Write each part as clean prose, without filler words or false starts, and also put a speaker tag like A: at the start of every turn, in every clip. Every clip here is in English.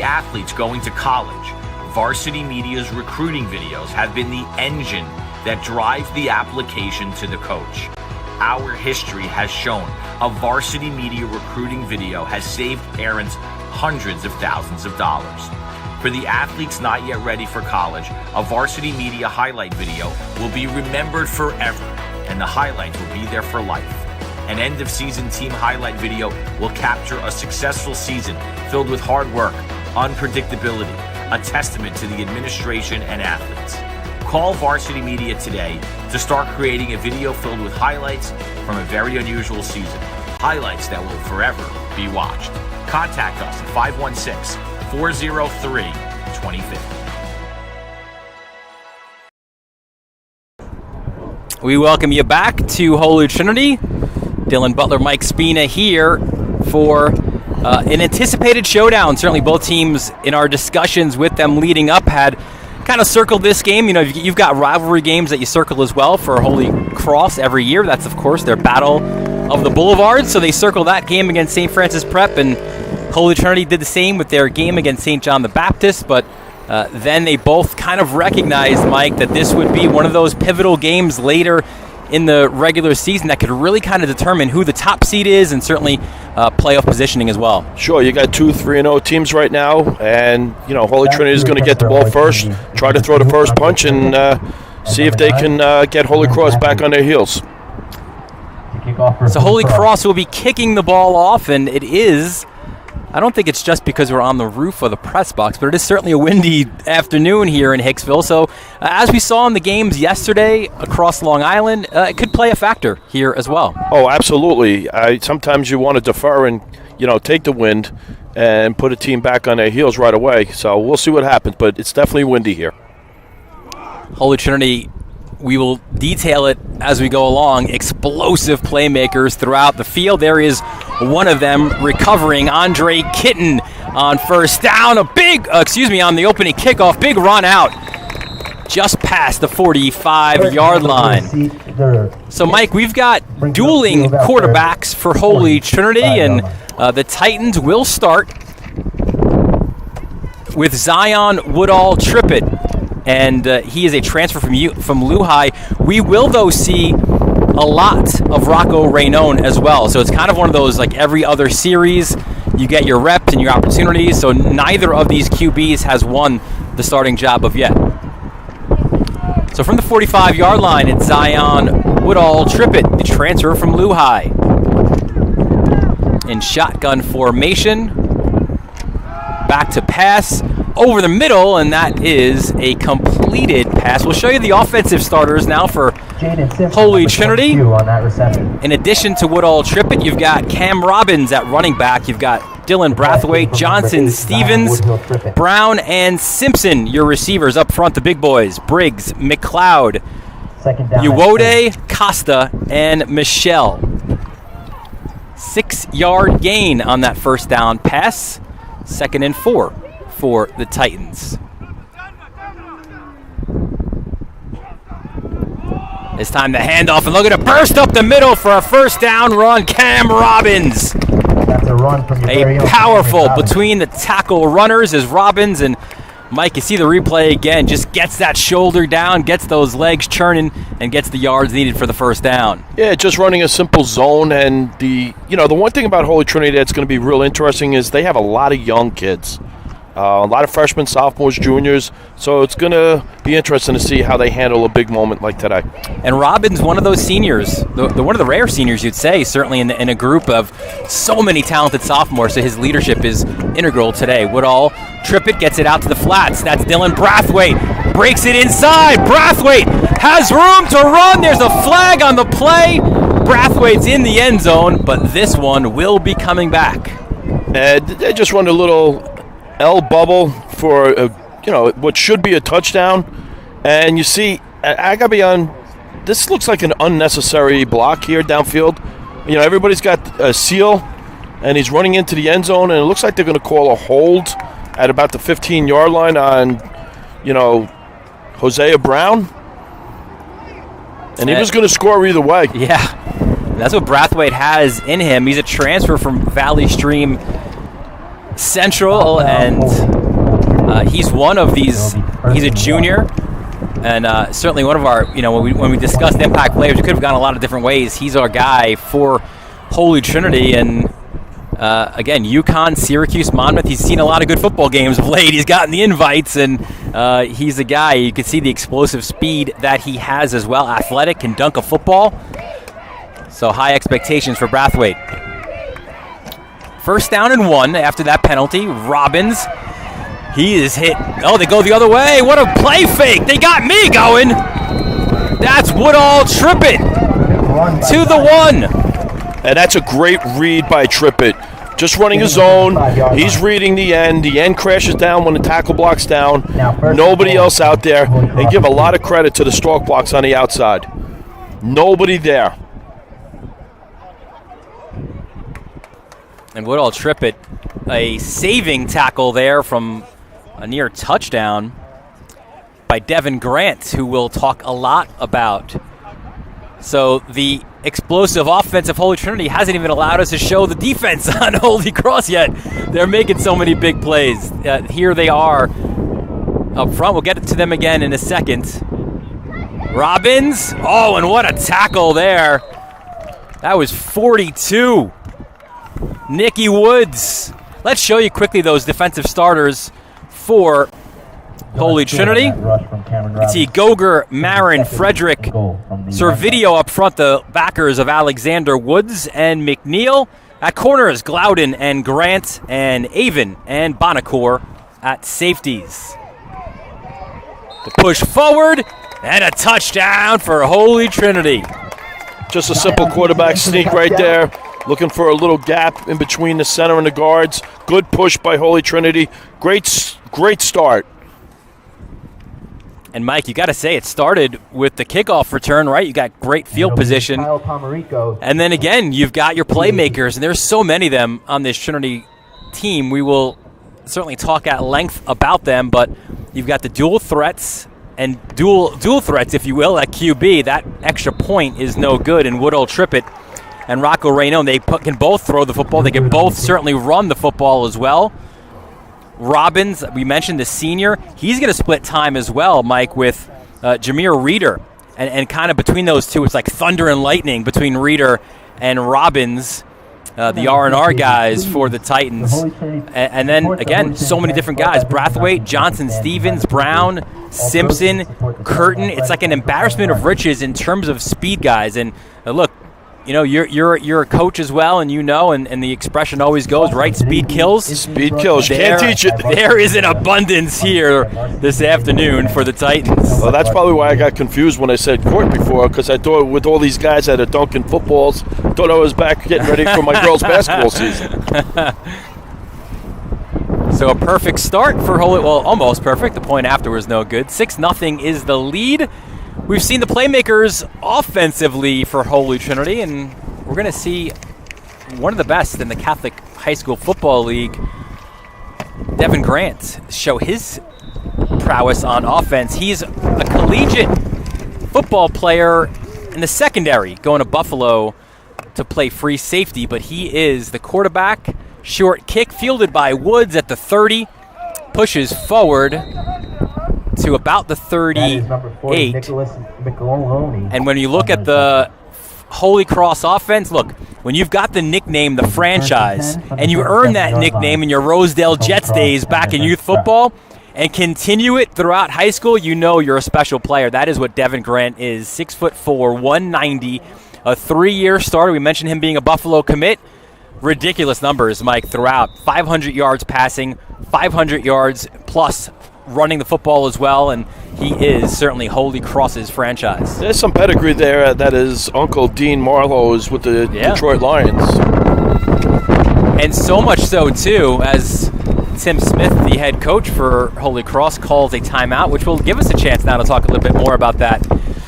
A: Athletes going to college, Varsity Media's recruiting videos have been the engine that drives the application to the coach. Our history has shown a Varsity Media recruiting video has saved parents hundreds of thousands of dollars. For the athletes not yet ready for college, a Varsity Media highlight video will be remembered forever, and the highlights will be there for life. An end-of-season team highlight video will capture a successful season filled with hard work, unpredictability, a testament to the administration and athletes. Call Varsity Media today to start creating a video filled with highlights from a very unusual season. Highlights that will forever be watched. Contact us at 516-403-2050.
B: We welcome you back to Holy Trinity. Dylan Butler, Mike Spina here for an anticipated showdown. Certainly both teams in our discussions with them leading up had kind of circled this game. You know, you've got rivalry games that you circle as well for Holy Cross every year. That's, of course, their Battle of the Boulevards. So they circle that game against St. Francis Prep, and Holy Trinity did the same with their game against St. John the Baptist. But then they both kind of recognized, Mike, that this would be one of those pivotal games later in the regular season that could really kind of determine who the top seed is, and certainly playoff positioning as well.
C: Sure, you got 2 3-0 teams right now, and you know Holy Trinity is going to get the ball first, try to throw the first punch, and see if they can get Holy Cross back on their heels.
B: So Holy Cross will be kicking the ball off, and it is, I don't think it's just because we're on the roof of the press box, but it is certainly a windy afternoon here in Hicksville. So as we saw in the games yesterday across Long Island, it could play a factor here as well.
C: Oh, absolutely. Sometimes you want to defer and, you know, take the wind and put a team back on their heels right away. So we'll see what happens, but it's definitely windy here.
B: Holy Trinity, we will detail it as we go along. Explosive playmakers throughout the field. There is one of them recovering, Andre Kitten on first down. On the opening kickoff. Big run out just past the 45-yard line. So, Mike, we've got dueling quarterbacks for Holy Trinity, and the Titans will start with Zion Woodall Trippett. And he is a transfer from Lehigh. We will, though, see a lot of Rocco Raynone as well. So it's kind of one of those, like every other series, you get your reps and your opportunities. So neither of these QBs has won the starting job of yet. So from the 45-yard line, it's Zion Woodall Trippett, the transfer from Lehigh. In shotgun formation. Back to pass. Over the middle, and that is a completed pass. We'll show you the offensive starters now for Holy Trinity. In addition to Woodall Trippett, you've got Cam Robbins at running back. You've got Dylan Brathwaite, Johnson, Stevens, Brown, and Simpson, your receivers up front, the big boys. Briggs, McLeod, Uwode, Costa, and Michelle. 6-yard gain on that first down pass. 2nd and 4. For the Titans. It's time to hand off, and look at it, burst up the middle for a first down run. Cam Robbins. That's a run from your powerful between the tackle runners as Robbins, and Mike, you see the replay again, just gets that shoulder down, gets those legs churning, and gets the yards needed for the first down.
C: Yeah, just running a simple zone, and the one thing about Holy Trinity that's going to be real interesting is they have a lot of young kids. A lot of freshmen, sophomores, juniors. So it's going to be interesting to see how they handle a big moment like today.
B: And Robbins, one of those seniors, one of the rare seniors you'd say, certainly in a group of so many talented sophomores. So his leadership is integral today. Woodall Trippett gets it out to the flats. That's Dylan Brathwaite. Breaks it inside. Brathwaite has room to run. There's a flag on the play. Brathwaite's in the end zone, but this one will be coming back.
C: And they just run a little L bubble for what should be a touchdown, and you see, I gotta be on. This looks like an unnecessary block here downfield. You know, everybody's got a seal, and he's running into the end zone, and it looks like they're going to call a hold at about the 15-yard line on, Hosea Brown, and he was going to score either way.
B: Yeah, that's what Brathwaite has in him. He's a transfer from Valley Stream Central, and he's one of these. He's a junior, and certainly one of our. When we discussed impact players, we could have gone a lot of different ways. He's our guy for Holy Trinity, and again, UConn, Syracuse, Monmouth. He's seen a lot of good football games of late. He's gotten the invites, and he's a guy. You can see the explosive speed that he has as well. Athletic, can dunk a football. So high expectations for Brathwaite. 1st down and 1 after that penalty. Robbins, he is hit. Oh, they go the other way. What a play fake. They got me going. That's Woodall Trippett to the 1.
C: And that's a great read by Trippett. Just running his own. He's reading the end. The end crashes down when the tackle block's down. Nobody else out there. And give a lot of credit to the stalk blocks on the outside. Nobody there.
B: And Woodall Trippett, a saving tackle there from a near touchdown by Devin Grant, who we'll talk a lot about. So the explosive offense of Holy Trinity hasn't even allowed us to show the defense on Holy Cross yet. They're making so many big plays. Here they are up front. We'll get to them again in a second. Robbins. Oh, and what a tackle there. That was 42. Nicky Woods. Let's show you quickly those defensive starters for Holy Trinity. You can see Goger, Marin, Frederick, Servideo up front, the backers of Alexander Woods and McNeil. At corners, Glowden and Grant and Avon and Bonacore at safeties. The push forward and a touchdown for Holy Trinity.
C: Just a simple quarterback sneak right there. Looking for a little gap in between the center and the guards. Good push by Holy Trinity. Great start.
B: And Mike, you got to say it started with the kickoff return, right? You got great field position. And then again, you've got your playmakers, and there's so many of them on this Trinity team. We will certainly talk at length about them, but you've got the dual threats and dual threats, if you will, at QB. That extra point is no good, and Woodall Trippett and Rocco Raynon, they can both throw the football. They can both certainly run the football as well. Robbins, we mentioned the senior. He's going to split time as well, Mike, with Jameer Reeder. And kind of between those two, it's like thunder and lightning between Reeder and Robbins, the R&R guys for the Titans. And then, again, so many different guys. Brathwaite, Johnson, Stevens, Brown, Simpson, Curtin. It's like an embarrassment of riches in terms of speed guys. And look, you know, you're a coach as well, and and the expression always goes, right? Speed kills.
C: Speed kills. You can't teach it.
B: There is an abundance here this afternoon for the Titans.
C: Well, that's probably why I got confused when I said court before, because I thought with all these guys that are dunking footballs, I thought I was back getting ready for my girls' basketball season.
B: So a perfect start for Holy, well, almost perfect. The point after was no good. 6-0 is the lead. We've seen the playmakers offensively for Holy Trinity, and we're going to see one of the best in the Catholic High School Football League, Devin Grant, show his prowess on offense. He's a collegiate football player in the secondary, going to Buffalo to play free safety, but he is the quarterback. Short kick fielded by Woods at the 30, pushes forward to about the 38. And when you look at the Holy Cross offense, look, when you've got the nickname, the franchise, and you earn that nickname in your Rosedale Jets days back in youth football and continue it throughout high school, you know you're a special player. That is what Devin Grant is. 6'4", 190, a 3-year starter. We mentioned him being a Buffalo commit. Ridiculous numbers, Mike, throughout. 500 yards passing, 500 yards plus running the football as well, and he is certainly Holy Cross's franchise.
C: There's some pedigree there that his uncle Dean Marlowe is with the Detroit Lions.
B: And so much so, too, as Tim Smith, the head coach for Holy Cross, calls a timeout, which will give us a chance now to talk a little bit more about that.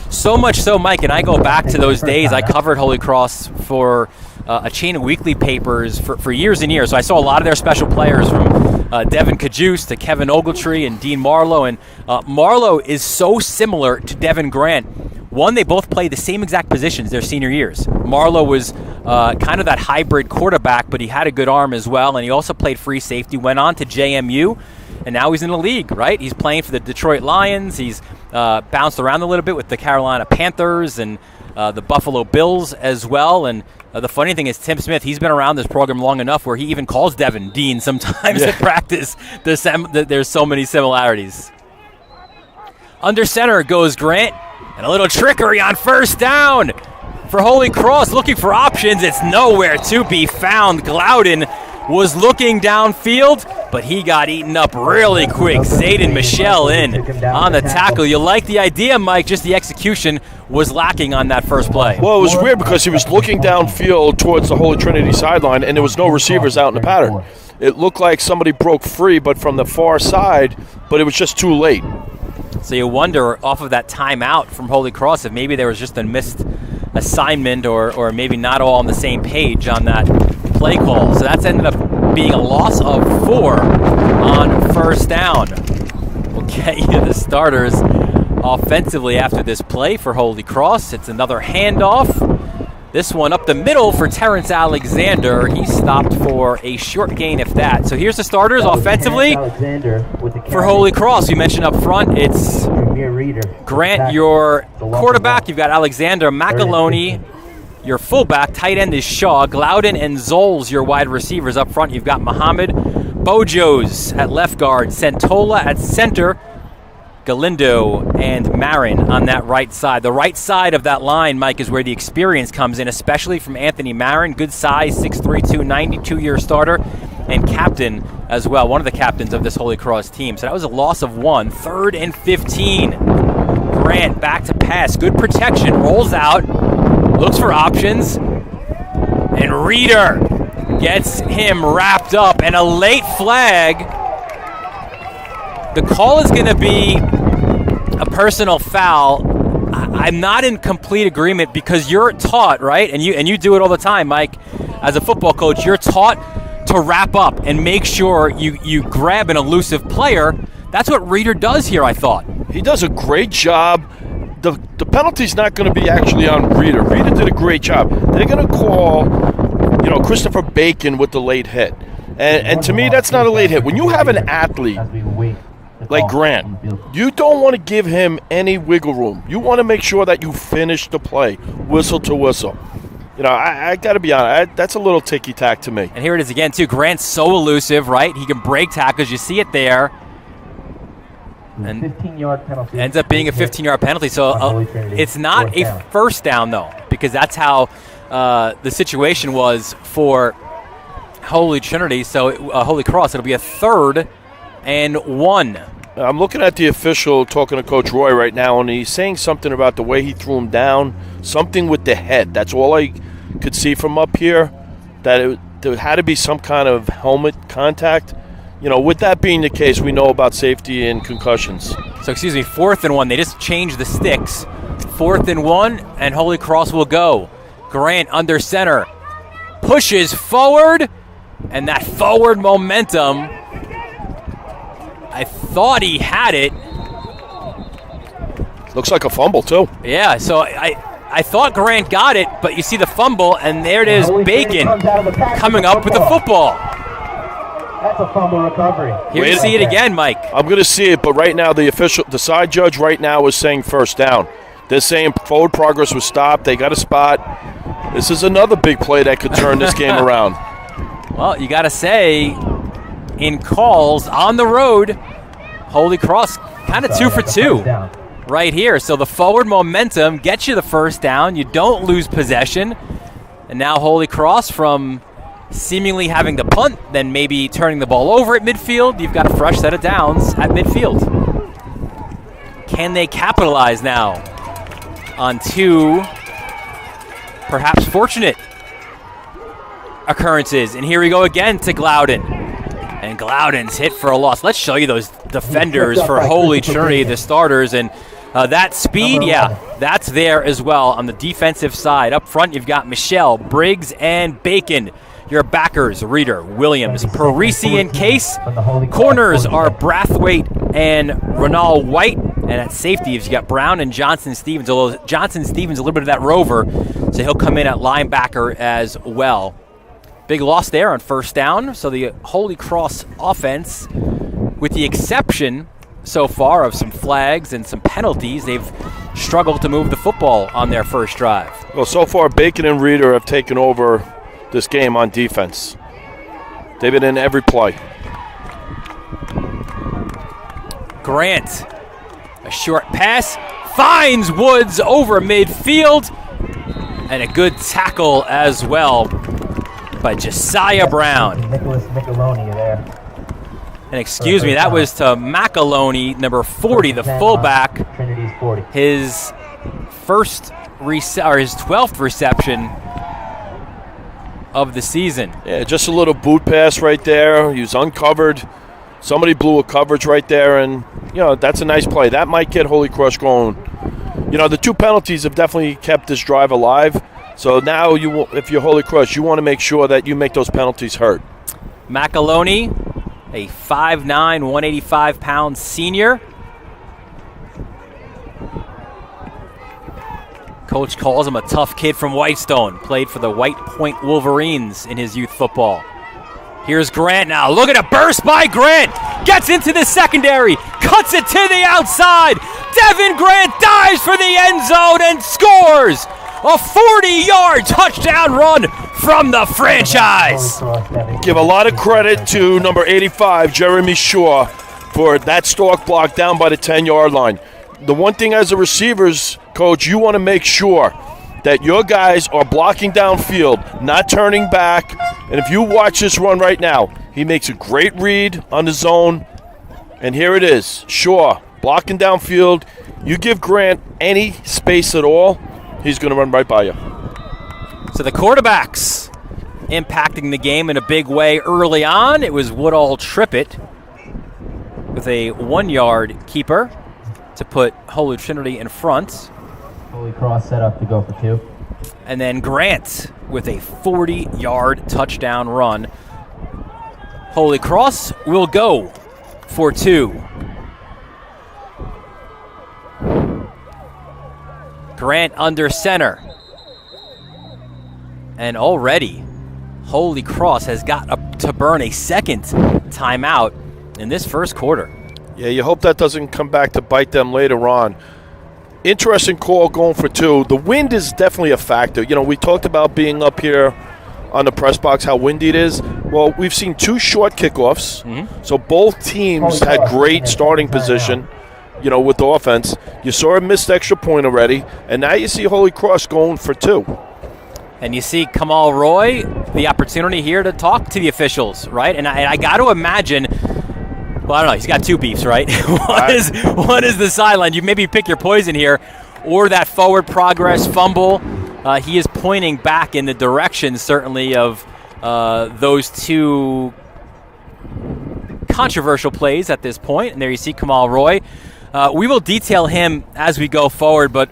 B: So much so, Mike, and I go back to those days. I covered Holy Cross for a chain of weekly papers for years and years. So I saw a lot of their special players, from Devin Kajus to Kevin Ogletree and Dean Marlowe. And Marlowe is so similar to Devin Grant. One, they both played the same exact positions their senior years. Marlowe was kind of that hybrid quarterback, but he had a good arm as well, and he also played free safety, went on to JMU, and now he's in the league, right? He's playing for the Detroit Lions. He's bounced around a little bit with the Carolina Panthers and the Buffalo Bills as well. And the funny thing is, Tim Smith, he's been around this program long enough where he even calls Devin Dean sometimes at practice. There's so many similarities. Under center goes Grant, and a little trickery on first down for Holy Cross, looking for options. It's nowhere to be found. Glowden was looking downfield, but he got eaten up really quick. Zayden Michelle in on the tackle. You like the idea, Mike, just the execution was lacking on that first play.
C: Well, it was weird because he was looking downfield towards the Holy Trinity sideline, and there was no receivers out in the pattern. It looked like somebody broke free, but from the far side, but it was just too late.
B: So you wonder, off of that timeout from Holy Cross, if maybe there was just a missed assignment or maybe not all on the same page on that play call. So that's ended up being a loss of 4 on first down. We'll get you the starters offensively after this play for Holy Cross. It's another handoff. This one up the middle for Terrence Alexander. He stopped for a short gain, if that. So here's the starters offensively for Holy Cross. You mentioned up front, it's Grant, your quarterback. You've got Alexander McAloney, your fullback. Tight end is Shaw. Glowden and Zoles, your wide receivers. Up front, you've got Muhammad. Bojos at left guard. Santola at center. Galindo and Marin on that right side. The right side of that line, Mike, is where the experience comes in, especially from Anthony Marin. Good size, 6'3", 92-year starter, and captain as well, one of the captains of this Holy Cross team. So that was a loss of 1. 3rd and 15. Grant back to pass. Good protection. Rolls out. Looks for options. And Reeder gets him wrapped up. And a late flag. The call is going to be a personal foul. I'm not in complete agreement because you're taught, right? And you do it all the time, Mike. As a football coach, you're taught to wrap up and make sure you grab an elusive player. That's what Reeder does here, I thought. He
C: does a great job. The penalty's not going to be actually on Reeder. Reeder did a great job. They're going to call, Christopher Bacon with the late hit. And to me, that's not a late hit. When you have an athlete like Grant, you don't want to give him any wiggle room. You want to make sure that you finish the play, whistle to whistle. I got to be honest, that's a little ticky-tack to me.
B: And here it is again, too. Grant's so elusive, right? He can break tackles. You see it there. And
D: 15-yard penalty.
B: Ends up being a 15-yard penalty. So it's not a first down, though, because that's how the situation was for Holy Trinity. So Holy Cross, it'll be a 3rd and 1.
C: I'm looking at the official talking to Coach Roy right now, and he's saying something about the way he threw him down, something with the head. That's all I could see from up here, that there had to be some kind of helmet contact. With that being the case, we know about safety and concussions.
B: So, 4th and 1. They just changed the sticks. 4th and 1, and Holy Cross will go. Grant under center. Pushes forward, and that forward momentum, I thought he had it.
C: Looks like a fumble, too.
B: Yeah, so I thought Grant got it, but you see the fumble, and there it is, Bacon coming up with the football.
D: That's a fumble recovery.
B: Here you see it again, Mike.
C: I'm going to see it, but right now the side judge right now is saying first down. They're saying forward progress was stopped. They got a spot. This is another big play that could turn this game around.
B: Well, you got to say, in calls on the road, Holy Cross kind of 2 for 2 right here. So the forward momentum gets you the first down. You don't lose possession. And now Holy Cross, from seemingly having to punt, then maybe turning the ball over at midfield, you've got a fresh set of downs at midfield. Can they capitalize now on 2 perhaps fortunate occurrences? And here we go again to Glowden. And Glowden's hit for a loss. Let's show you those defenders for Holy Trinity, the starters. And that speed, that's there as well on the defensive side. Up front, you've got Michelle, Briggs, and Bacon. Your backers, Reeder, Williams, Parisi, and Case. Corners are Brathwaite and Ronald White. And at safety, you got Brown and Johnson-Stevens, although Johnson-Stevens a little bit of that rover, so he'll come in at linebacker as well. Big loss there on first down, so the Holy Cross offense, with the exception so far of some flags and some penalties, they've struggled to move the football on their first drive.
C: Well, so far, Bacon and Reeder have taken over this game on defense. They've been in every play.
B: Grant, a short pass, finds Woods over midfield, and a good tackle as well by Josiah Brown.
D: Nicholas Micheloni there.
B: And excuse me, that was to McAloney, number 40, the fullback.
D: Trinity's 40.
B: His his 12th reception of the season.
C: Yeah, just a little boot pass right there. He was uncovered. Somebody blew a coverage right there, and, that's a nice play. That might get Holy Cross going. The 2 penalties have definitely kept this drive alive. So now, if you're Holy Cross, you want to make sure that you make those penalties hurt.
B: McAloney, a 5'9", 185-pound senior. Coach calls him a tough kid from Whitestone. Played for the White Point Wolverines in his youth football. Here's Grant now. Look at a burst by Grant. Gets into the secondary. Cuts it to the outside. Devin Grant dives for the end zone and scores. A 40-yard touchdown run from the franchise.
C: Give a lot of credit to number 85, Jeremy Shaw, for that stalk block down by the 10-yard line. The one thing as a receivers, Coach, you want to make sure that your guys are blocking downfield, not turning back. And if you watch this run right now, he makes a great read on the zone. And here it is, Shaw blocking downfield. You give Grant any space at all, he's going to run right by you.
B: So the quarterbacks impacting the game in a big way early on. It was Woodall Trippett with a 1-yard keeper to put Holy Trinity in front.
D: Holy Cross set up to go for 2.
B: And then Grant with a 40-yard touchdown run. Holy Cross will go for 2. Grant under center. And already, Holy Cross has got to burn a second timeout in this first quarter.
C: Yeah, you hope that doesn't come back to bite them later on. Interesting call going for 2. The wind is definitely a factor. We talked about being up here on the press box, how windy it is. Well, we've seen 2 short kickoffs. Mm-hmm. So both teams had great starting position, with the offense. You saw a missed extra point already, and now you see Holy Cross going for 2.
B: And you see Kamal Roy, the opportunity here to talk to the officials, right? And I got to imagine, well, I don't know, he's got 2 beefs, right? One is the sideline. You maybe pick your poison here, or that forward progress fumble. He is pointing back in the direction, certainly, of those 2 controversial plays at this point. And there you see Kamal Roy. We will detail him as we go forward, but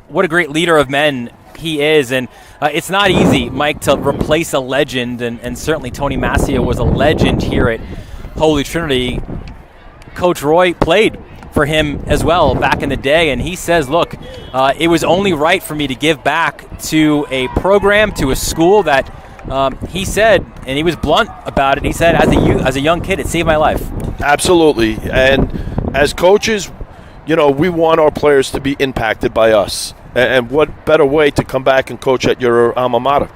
B: what a great leader of men he is. And it's not easy, Mike, to replace a legend, and certainly Tony Massia was a legend here at Holy Trinity. Coach Roy played for him as well back in the day, and he says, look, it was only right for me to give back to a program, to a school that he said, and he was blunt about it, he said, as a young kid, it saved my life.
C: Absolutely. And as coaches, we want our players to be impacted by us. And what better way to come back and coach at your alma mater?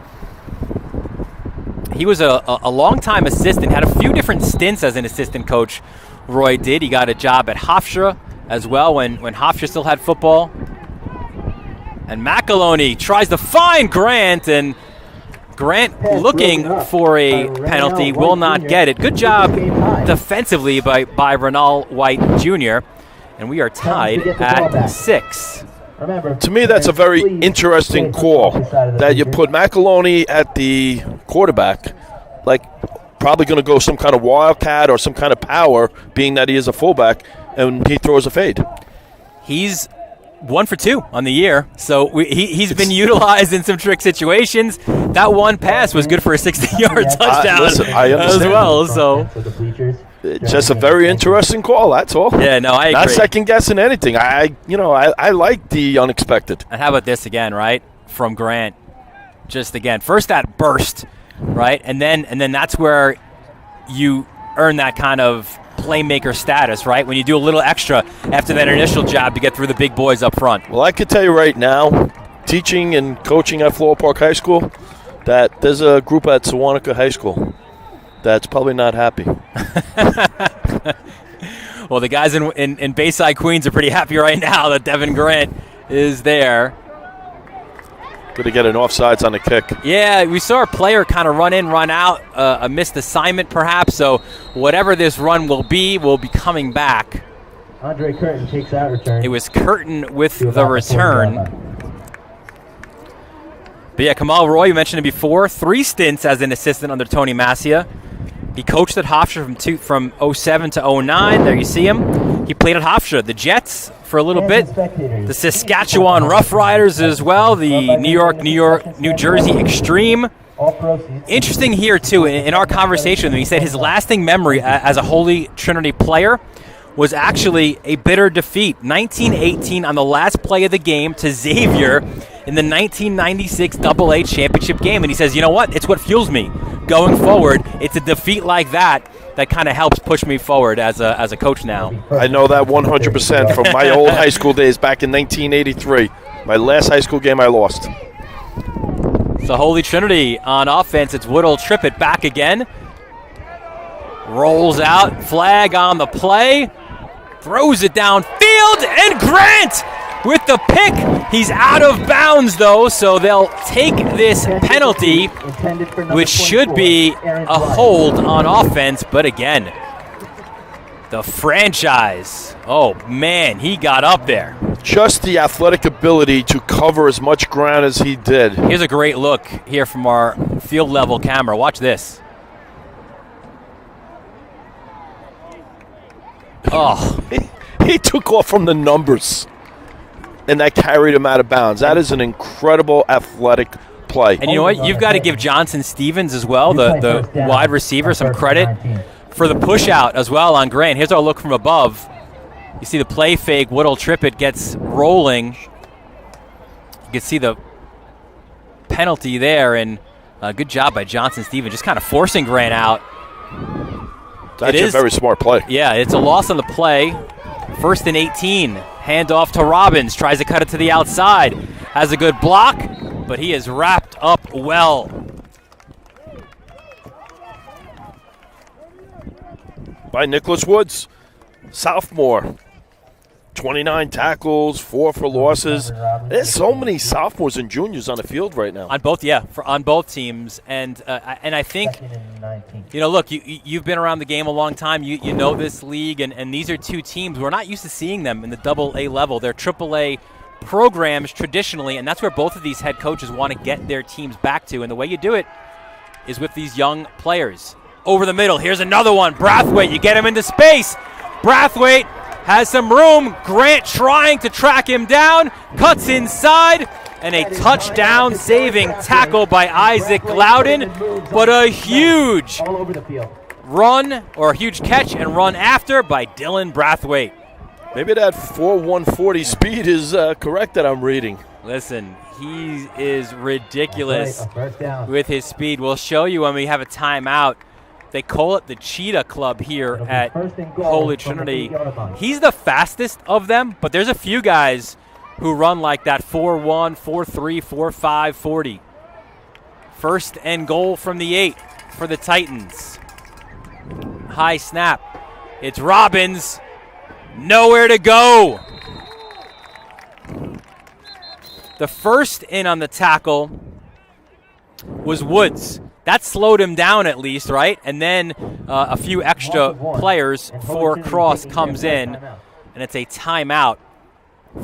B: He was a long-time assistant, had a few different stints as an assistant coach. Roy did. He got a job at Hofstra as well when Hofstra still had football. And McAloney tries to find Grant, and Grant looking for a penalty, will not get it. Good job defensively by Renal White Jr., and we are tied at 6.
C: To me, that's a very interesting call that you put McAloney at the quarterback, like probably going to go some kind of wildcat or some kind of power, being that he is a fullback, and he throws a fade.
B: He's 1 for 2 on the year, so he's been utilized in some trick situations. That one pass was good for a 60-yard touchdown
C: listen, I understand
B: as well. So
C: It's just a very interesting call, that's all.
B: Yeah, no, I agree.
C: Not second-guessing anything. I like the unexpected.
B: And how about this again, right, from Grant? Just again, first that burst, right, and then that's where you earn that kind of playmaker status, right, when you do a little extra after that initial job to get through the big boys up front.
C: Well, I could tell you right now, teaching and coaching at Floral Park High School, that there's a group at Sewanaka High School that's probably not happy.
B: Well, the guys in Bayside, Queens are pretty happy right now that Devin Grant is there.
C: Going to get an offsides on the kick.
B: Yeah, we saw a player kind of run in, run out, a missed assignment perhaps, so whatever this run will be coming back.
D: Andre Curtin takes that return.
B: It was Curtin with the return. But yeah, Kamal Roy, you mentioned it before, 3 stints as an assistant under Tony Massia. He coached at Hofstra from 07 to 09. There you see him. He played at Hofstra, the Jets for a little bit, the Saskatchewan Roughriders as well, the New Jersey Extreme. Interesting here, too, in our conversation, he said his lasting memory as a Holy Trinity player was actually a bitter defeat. 1918 on the last play of the game to Xavier in the 1996 AA championship game. And he says, you know what? It's what fuels me going forward. It's a defeat like that kind of helps push me forward as a coach now.
C: I know that 100% from my old high school days back in 1983. My last high school game I lost.
B: So Holy Trinity on offense. It's Woodall Trippett back again. Rolls out. Flag on the play. Throws it downfield. And Grant with the pick. He's out of bounds, though, so they'll take this penalty, which should be a hold on offense. But again, the franchise. Oh, man, he got up there.
C: Just the athletic ability to cover as much ground as he did.
B: Here's a great look here from our field level camera. Watch this. Oh.
C: He took off from the numbers, and that carried him out of bounds. That is an incredible athletic play.
B: And you know what? You've got to give Johnson Stevens as well, the wide receiver, some credit for the push out as well on Grant. Here's our look from above. You see the play fake. Woodall Trippett gets rolling. You can see the penalty there, and a good job by Johnson Stevens, just kind of forcing Grant out.
C: That's a very smart play.
B: Yeah, it's a loss on the play. 1st and 18. Handoff to Robbins. Tries to cut it to the outside. Has a good block, but he is wrapped up well.
C: By Nicholas Woods, sophomore. 29 tackles, 4 for losses. There's so many sophomores and juniors on the field right now.
B: On both teams, and I think, you know, look, you've been around the game a long time. You know this league, and these are 2 teams we're not used to seeing them in the AA level. They're AAA programs traditionally, and that's where both of these head coaches want to get their teams back to. And the way you do it is with these young players. Over the middle, here's another one. Brathwaite, you get him into space. Brathwaite has some room. Grant trying to track him down. Cuts inside. And a touchdown saving tackle by Isaac Loudon. But a huge run, or a huge catch and run after by Dylan Brathwaite.
C: Maybe that 4.140 speed is correct that I'm reading.
B: Listen, he is ridiculous with his speed. We'll show you when we have a timeout. They call it the Cheetah Club here at Holy Trinity. He's the fastest of them, but there's a few guys who run like that 4.1, 4.3, 4.5, 40. 1st and goal from the 8 for the Titans. High snap. It's Robbins. Nowhere to go. The first in on the tackle was Woods. That slowed him down at least, right? And then a few extra players for Cross comes in, and it's a timeout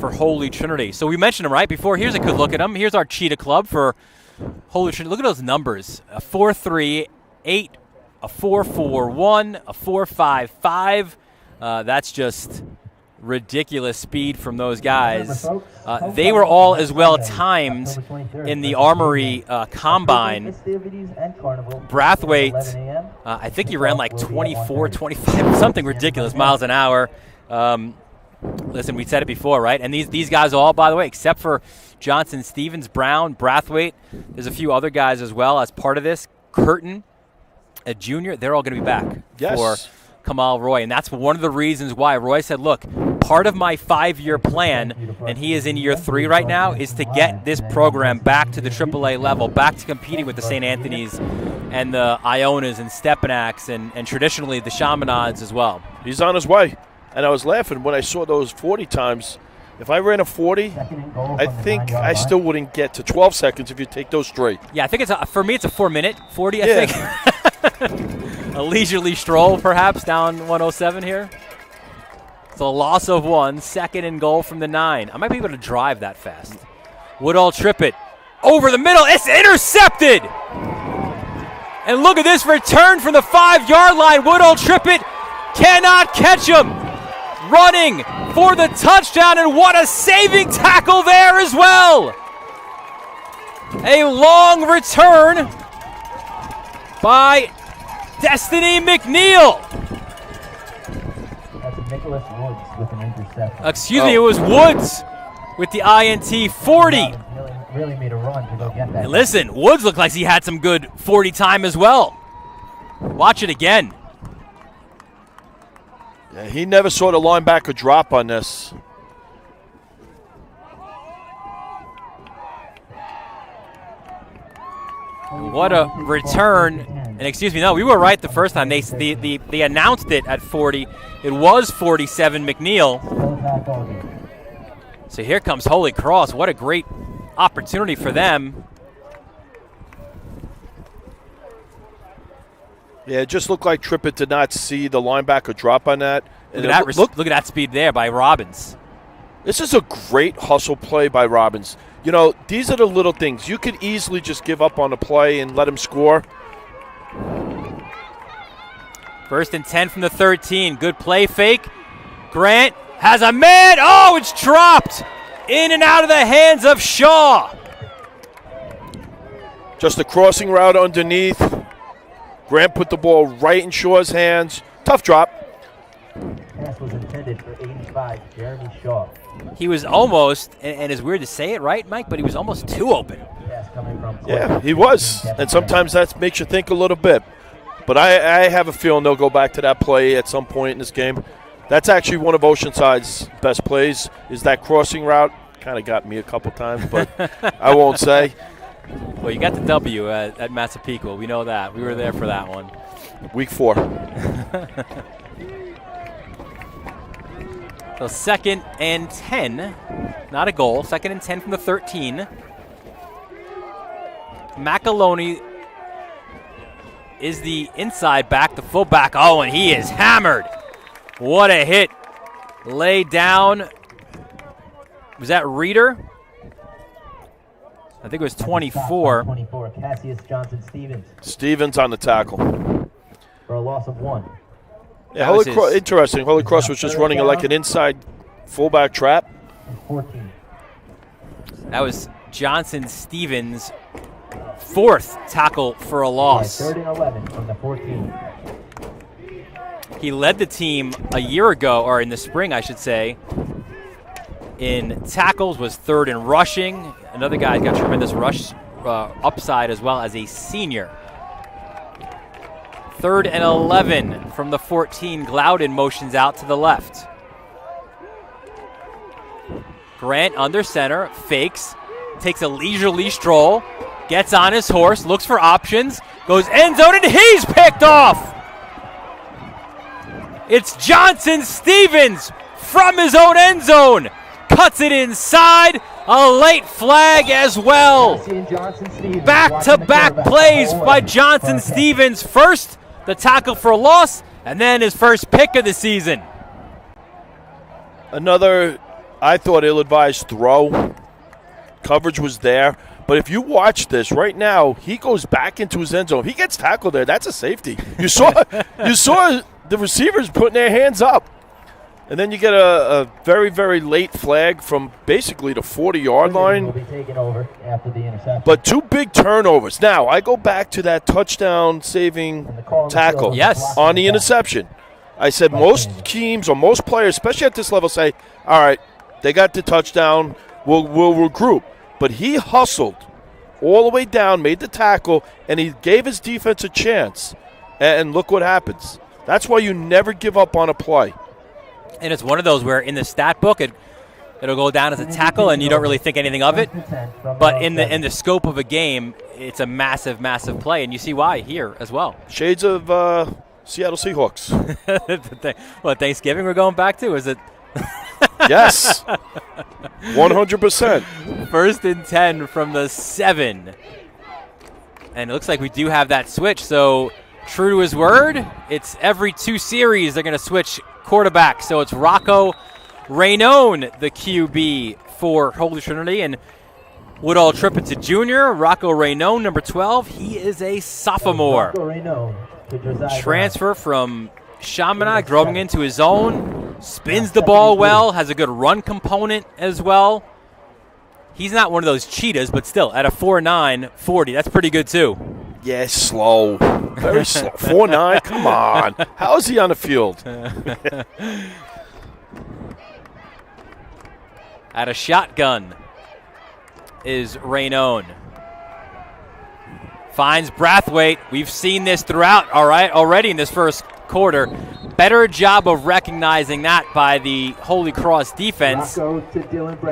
B: for Holy Trinity. So we mentioned him right before. Here's a good look at him. Here's our Cheetah Club for Holy Trinity. Look at those numbers. A 4.38, a 4.41, a 4.55. That's just ridiculous speed from those guys. They were all as well timed in the Armory Combine. Brathwaite, I think he ran like 24, 25, something ridiculous miles an hour. Listen, we said it before, right? And these guys all, by the way, except for Johnson, Stevens, Brown, Brathwaite, there's a few other guys as well as part of this. Curtin, a junior, they're all going to be back for Kamal Roy. And that's one of the reasons why Roy said, look, part of my 5-year plan, and he is in year 3 right now, is to get this program back to the AAA level, back to competing with the St. Anthony's and the Ionas and Stepanaks and traditionally the Chaminads as well.
C: He's on his way. And I was laughing when I saw those 40 times. If I ran a 40, I think I still wouldn't get to 12 seconds if you take those straight.
B: Yeah, I think for me it's a 4-minute 40, I think. A leisurely stroll, perhaps, down 107 here. It's a loss of 1, 2nd and goal from the 9. I might be able to drive that fast. Woodall trip it. Over the middle, it's intercepted! And look at this return from the 5-yard line. Woodall trip it, cannot catch him. Running for the touchdown, and what a saving tackle there as well. A long return by Destiny McNeil.
D: That's Nicholas Woods with an interception.
B: Excuse me, it was Woods with the INT 40.
D: Really made a run to go get that.
B: And listen, Woods looked like he had some good 40 time as well. Watch it again.
C: Yeah, he never saw the linebacker drop on this.
B: What a return. And excuse me, no, we were right the first time. They announced it at 40. It was 47 McNeil. So here comes Holy Cross. What a great opportunity for them.
C: Yeah, it just looked like Trippett did not see the linebacker drop on that. And
B: look at that speed there by Robbins.
C: This is a great hustle play by Robbins. You know, these are the little things. You could easily just give up on a play and let him score.
B: 1st and 10 from the 13. Good play fake. Grant has a man. Oh, it's dropped. In and out of the hands of Shaw.
C: Just a crossing route underneath. Grant put the ball right in Shaw's hands. Tough drop.
D: Pass was intended for 85, Jeremy Shaw.
B: He was almost, and it's weird to say it, right, Mike, but he was almost too open.
D: Pass coming from
C: Yeah, he was. And sometimes that makes you think a little bit. But I have a feeling they'll go back to that play at some point in this game. That's actually one of Oceanside's best plays, is that crossing route. Kind of got me a couple times, but I won't say.
B: Well, you got the W at Massapequa. We know that. We were there for that one.
C: Week 4.
B: So 2nd and 10. Not a goal. 2nd and 10 from the 13. McAloney is the inside back, the fullback. Oh, and he is hammered. What a hit. Lay down. Was that Reeder? I think it was 24.
D: 24, Cassius Johnson Stevens.
C: Stevens on the tackle.
D: For a loss of 1.
C: Yeah, interesting. Holy Cross was just running like an inside fullback trap.
D: 14.
B: That was Johnson Stevens' 4th tackle for a loss.
D: 3rd and 11 from the 14.
B: He led the team a year ago, or in the spring, I should say, in tackles, was 3rd in rushing. Another guy's got tremendous rush upside as well as a senior. 3rd and 11 from the 14. Glowden motions out to the left. Grant under center, fakes, takes a leisurely stroll, gets on his horse, looks for options, goes end zone, and he's picked off. It's Johnson Stevens from his own end zone. Cuts it inside. A late flag as well. Back-to-back plays by Johnson Stevens. First, the tackle for a loss, and then his first pick of the season.
C: Another, I thought, ill-advised throw. Coverage was there. But if you watch this right now, he goes back into his end zone. He gets tackled there. That's a safety. You saw the receivers putting their hands up. And then you get a very, very late flag from basically the 40-yard line.
D: Will be taken over after the interception.
C: But 2 big turnovers. Now, I go back to that touchdown-saving tackle
B: Yes.
C: on the interception. I said most teams or most players, especially at this level, say, all right, they got the touchdown, we'll regroup. But he hustled all the way down, made the tackle, and he gave his defense a chance. And look what happens. That's why you never give up on a play.
B: And it's one of those where in the stat book it'll go down as a tackle and you don't really think anything of it. But in the scope of a game, it's a massive, massive play, and you see why here as well.
C: Shades of Seattle Seahawks.
B: What, Thanksgiving we're going back to? Is it?
C: Yes. 100%.
B: 1st and 10 from the 7. And it looks like we do have that switch. So true to his word, it's every 2 series they're going to switch quarterback. So it's Rocco Raynone, the QB for Holy Trinity, and Woodall Trippett, a junior. Rocco Raynone, number 12. He is a sophomore. Transfer from Chaminade, growing into his own. Spins the ball well, has a good run component as well. He's not one of those cheetahs, but still, at a 4.9 40, that's pretty good too.
C: Yeah, slow. Very slow. 4.9, come on. How is he on the field?
B: At a shotgun is Raynone. Finds Brathwaite. We've seen this throughout already in this first quarter. Better job of recognizing that by the Holy Cross defense.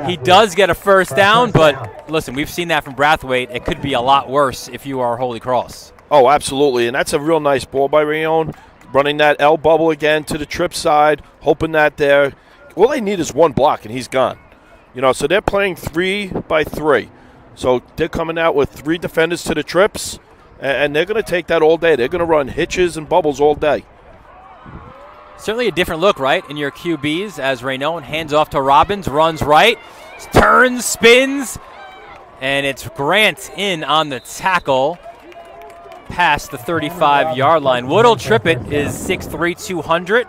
B: He does get a first down, but listen, we've seen that from Brathwaite. It could be a lot worse if you are Holy Cross.
C: Oh, absolutely, and that's a real nice ball by Raynone. Running that L bubble again to the trip side, hoping that there. All they need is one block, and he's gone. So they're playing 3 by 3. So they're coming out with 3 defenders to the trips, and they're going to take that all day. They're going to run hitches and bubbles all day.
B: Certainly a different look, right, in your QBs as Raynone hands off to Robbins, runs right, turns, spins, and it's Grant in on the tackle past the 35-yard line. Woodall Trippett is 6'3", 200.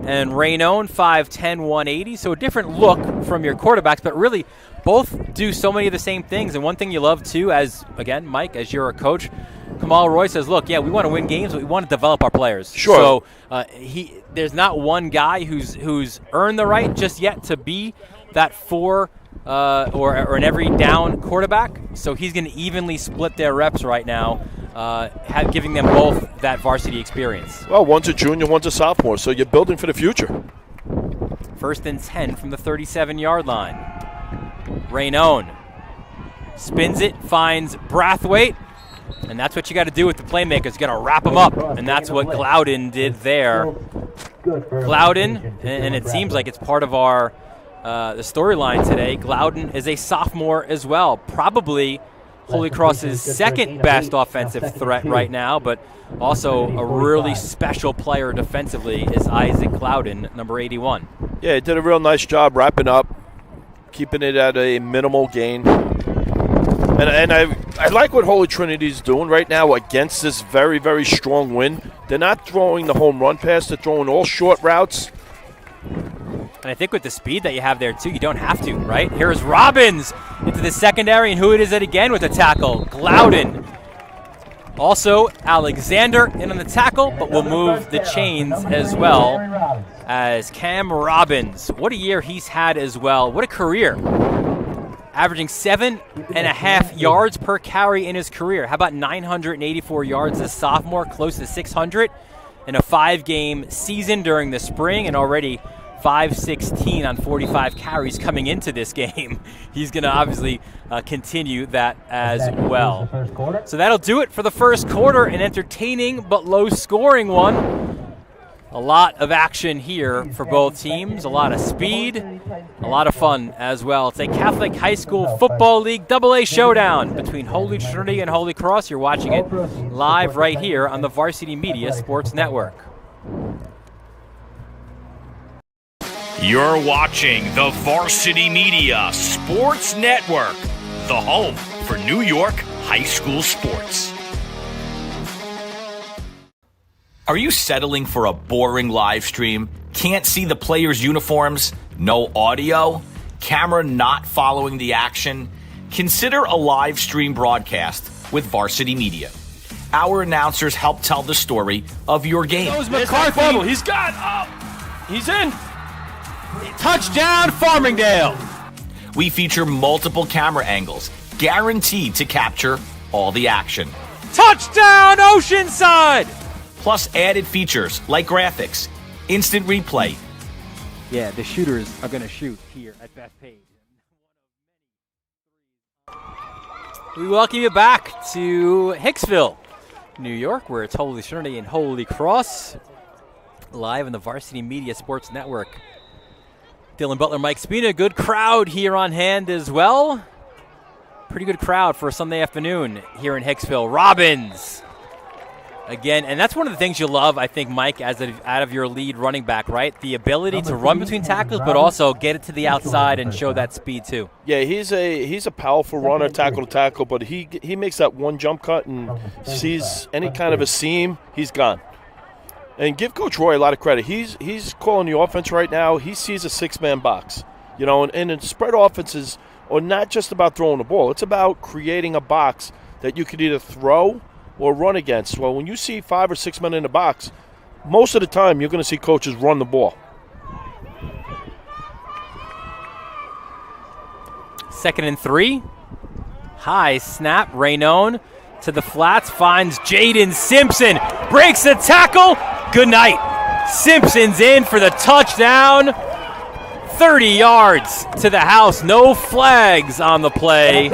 B: And Raynone, 5'10", 180. So a different look from your quarterbacks, but really both do so many of the same things. And one thing you love, too, as, again, Mike, as you're a coach, Kamal Roy says, look, yeah, we want to win games, but we want to develop our players.
C: Sure.
B: So there's not one guy who's earned the right just yet to be that 4 or an every down quarterback. So he's going to evenly split their reps right now, giving them both that varsity experience.
C: Well, one's a junior, one's a sophomore, so you're building for the future.
B: 1st and 10 from the 37-yard line. Raynone spins it, finds Brathwaite, and that's what you got to do with the playmakers. You got to wrap them up, and that's what Glowden did there. Glowden, and it seems like it's part of our the storyline today, Glowden is a sophomore as well. Probably Holy Cross's second best offensive threat right now, but also a really special player defensively is Isaac Glowden, number 81.
C: Yeah, he did a real nice job wrapping up, keeping it at a minimal gain. And I like what Holy Trinity's doing right now against this very, very strong wind. They're not throwing the home run pass. They're throwing all short routes.
B: And I think with the speed that you have there, too, you don't have to, right? Here's Robbins into the secondary, and who it is it again with the tackle? Glowden. Also, Alexander in on the tackle, but will move the chains as well as Cam Robbins. What a year he's had as well. What a career. Averaging 7.5 yards per carry in his career. How about 984 yards as sophomore, close to 600 in a 5-game season during the spring, and already 516 on 45 carries coming into this game. He's going to obviously continue that as well. So that'll do it for the first quarter. An entertaining but low-scoring one. A lot of action here for both teams, a lot of speed, a lot of fun as well. It's a Catholic High School Football League AA showdown between Holy Trinity and Holy Cross. You're watching it live right here on the Varsity Media Sports Network.
A: You're watching the Varsity Media Sports Network, the home for New York high school sports. Are you settling for a boring live stream? Can't see the players' uniforms? No audio? Camera not following the action? Consider a live stream broadcast with Varsity Media. Our announcers help tell the story of your game.
B: McCarthy.
C: He's got. He's in.
B: Touchdown, Farmingdale.
A: We feature multiple camera angles, guaranteed to capture all the action.
B: Touchdown, Oceanside.
A: Plus added features like graphics, instant replay.
B: Yeah, the shooters are going to shoot here at Bethpage. We welcome you back to Hicksville, New York, where it's Holy Trinity and Holy Cross, live on the Varsity Media Sports Network. Dylan Butler, Mike Spina, good crowd here on hand as well. Pretty good crowd for a Sunday afternoon here in Hicksville. Robbins again, and that's one of the things you love, I think, Mike, out of your lead running back, right? The ability to run between tackles, but also get it to the outside and show that speed too.
C: Yeah, he's a powerful runner, tackle to tackle, but he makes that one jump cut and sees any kind of a seam, he's gone. And give Coach Roy a lot of credit. He's calling the offense right now. He sees a six-man box, and spread offenses are not just about throwing the ball. It's about creating a box that you could either throw or run against. Well, when you see 5 or 6 men in the box, most of the time you're going to see coaches run the ball.
B: Second and 3. High snap. Raynone to the flats. Finds Jaden Simpson. Breaks the tackle. Good night. Simpson's in for the touchdown. 30 yards to the house. No flags on the play.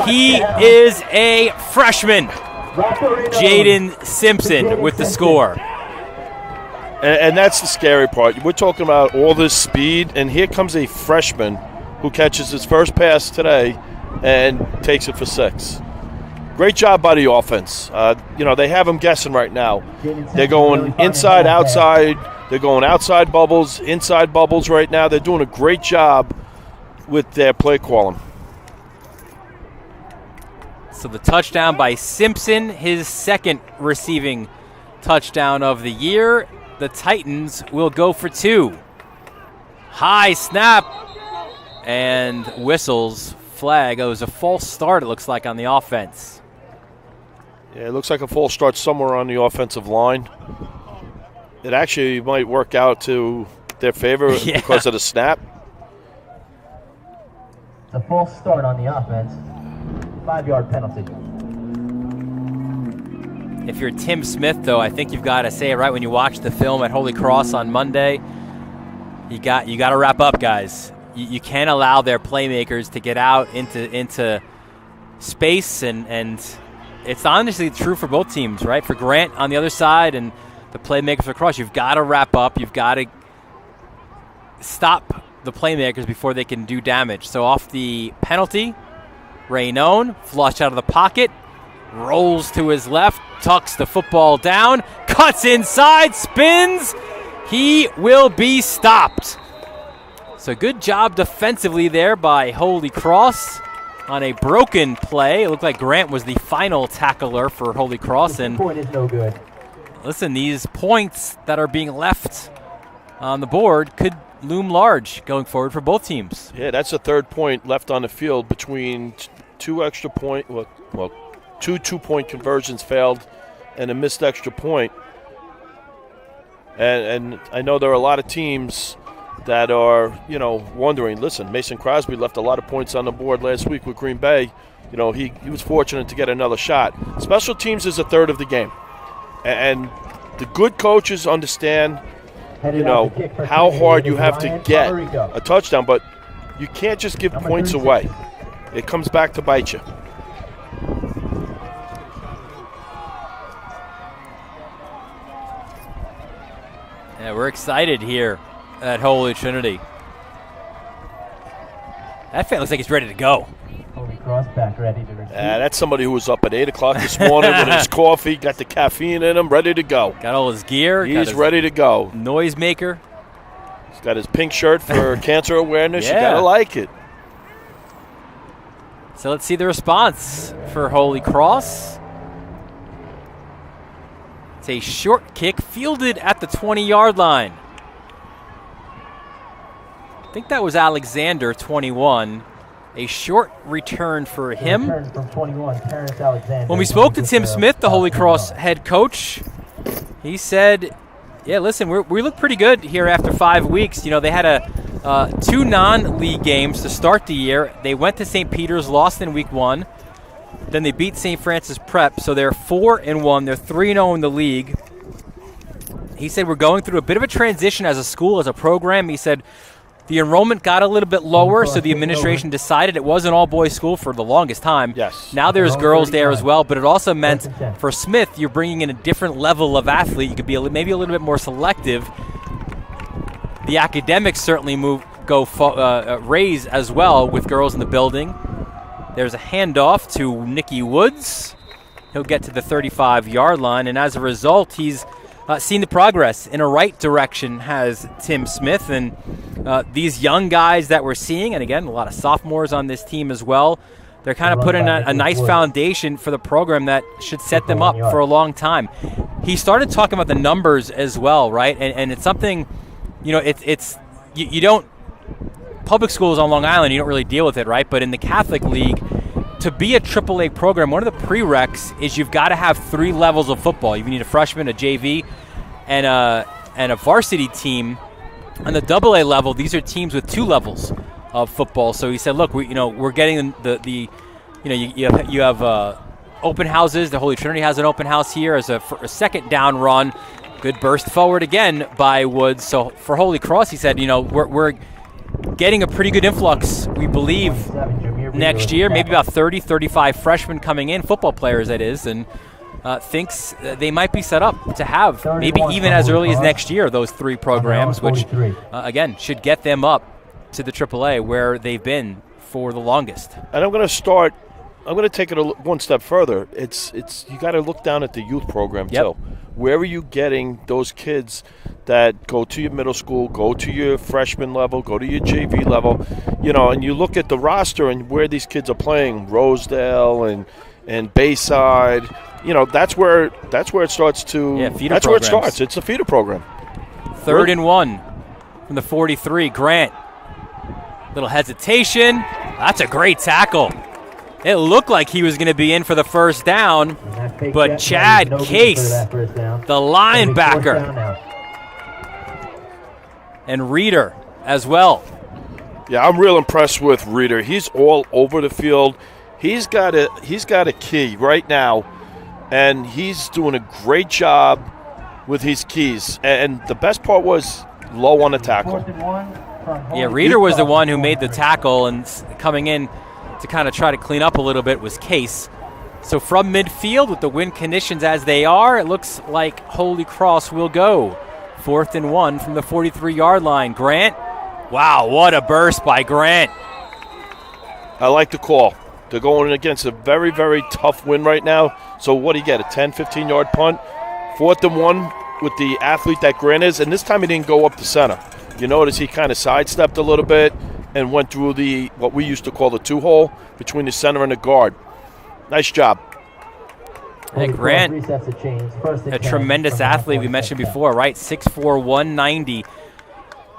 B: He is a freshman. Jaden Simpson with the score.
C: And that's the scary part. We're talking about all this speed, and here comes a freshman who catches his first pass today and takes it for 6. Great job by the offense. They have them guessing right now. They're going inside, outside. They're going outside bubbles, inside bubbles right now. They're doing a great job with their play calling.
B: So the touchdown by Simpson, his second receiving touchdown of the year. The Titans will go for 2. High snap and whistles. Flag. It was a false start, it looks like, on the offense.
C: Yeah, it looks like a false start somewhere on the offensive line. It actually might work out to their favor because of the snap.
D: The false start on the offense. 5-yard penalty.
B: If you're Tim Smith, though, I think you've got to say it right when you watch the film at Holy Cross on Monday. You got to wrap up, guys. You can't allow their playmakers to get out into space, and it's honestly true for both teams, right? For Grant on the other side and the playmakers across, you've got to wrap up. You've got to stop the playmakers before they can do damage. So off the penalty, Raynone, flush out of the pocket, rolls to his left, tucks the football down, cuts inside, spins. He will be stopped. So good job defensively there by Holy Cross on a broken play. It looked like Grant was the final tackler for Holy Cross. And
D: point is no good.
B: Listen, these points that are being left on the board could loom large going forward for both teams.
C: Yeah, that's a third point left on the field between two extra point, two two-point conversions failed and a missed extra point. And I know there are a lot of teams that are, wondering, listen, Mason Crosby left a lot of points on the board last week with Green Bay. He was fortunate to get another shot. Special teams is a third of the game. And the good coaches understand, how hard you have to get a touchdown, but you can't just give points away. It comes back to bite you.
B: Yeah, we're excited here at Holy Trinity. That fan looks like he's ready to go.
D: Holy Cross back ready to receive.
C: That's somebody who was up at 8 o'clock this morning with his coffee, got the caffeine in him, ready to go.
B: Got all his gear.
C: He's ready to go.
B: Noisemaker.
C: He's got his pink shirt for cancer awareness.
B: Yeah.
C: You got to like it.
B: So let's see the response for Holy Cross. It's a short kick fielded at the 20-yard line. I think that was Alexander, 21. A short return for him.
D: Return from 21, Terrence Alexander.
B: When we spoke to Tim Smith, the Holy Cross head coach, he said, yeah, listen, we look pretty good here after 5 weeks. You know, they had two non-league games to start the year. They went to St. Peter's, lost in week 1. Then they beat St. Francis Prep, so they're 4-1. They're 3-0 in the league. He said we're going through a bit of a transition as a school, as a program. He said the enrollment got a little bit lower, so the administration decided it was an all-boys school for the longest time.
C: Yes.
B: Now there's girls there as well, but it also meant for Smith, you're bringing in a different level of athlete. You could be maybe a little bit more selective. The academics certainly raise as well with girls in the building. There's a handoff to Nicky Woods. He'll get to the 35-yard line, and as a result, he's seen the progress in a right direction, has Tim Smith. And these young guys that we're seeing, and again, a lot of sophomores on this team as well, they're kind of putting a nice foundation for the program that should set them up for a long time. He started talking about the numbers as well, right? And it's something, you know, you don't, public schools on Long Island, you don't really deal with it, right? But in the Catholic League, to be a AAA program, one of the prereqs is you've got to have 3 levels of football. You need a freshman, a JV, and a varsity team. On the AA level, these are teams with 2 levels of football. So he said, look, we're getting you have open houses. The Holy Trinity has an open house here as a second down run. Good burst forward again by Woods. So for Holy Cross, he said, we're getting a pretty good influx, we believe, next year, maybe about 30, 35 freshmen coming in, football players that is, and thinks they might be set up to have maybe even as early as next year those 3 programs, which, again, should get them up to the AAA where they've been for the longest.
C: And I'm going to take it one step further. It's you got to look down at the youth program, too. Where are you getting those kids that go to your middle school, go to your freshman level, go to your JV level, and you look at the roster and where these kids are playing, Rosedale and Bayside, that's where it starts to.
B: Yeah, feeder
C: that's
B: programs.
C: Where it starts. It's a feeder program.
B: 3rd and 1 from the 43. Grant, little hesitation. That's a great tackle. It looked like he was going to be in for the first down, but Chad Case, the linebacker, and Reeder as well.
C: Yeah, I'm real impressed with Reeder. He's all over the field. He's got a key right now, and he's doing a great job with his keys. And the best part was low on the tackle.
B: Yeah, Reeder was the one who made the tackle, and coming in to kind of try to clean up a little bit was Case. So from midfield, with the wind conditions as they are, it looks like Holy Cross will go 4th and 1 from the 43-yard line. Grant, wow, what a burst by Grant.
C: I like the call. They're going against a very, very tough win right now. So what do you get, a 10, 15-yard punt? 4th and 1 with the athlete that Grant is, and this time he didn't go up the center. You notice he kind of sidestepped a little bit and went through what we used to call the 2-hole between the center and the guard. Nice job.
B: And Grant, a tremendous athlete we mentioned before, right? 6'4", 190.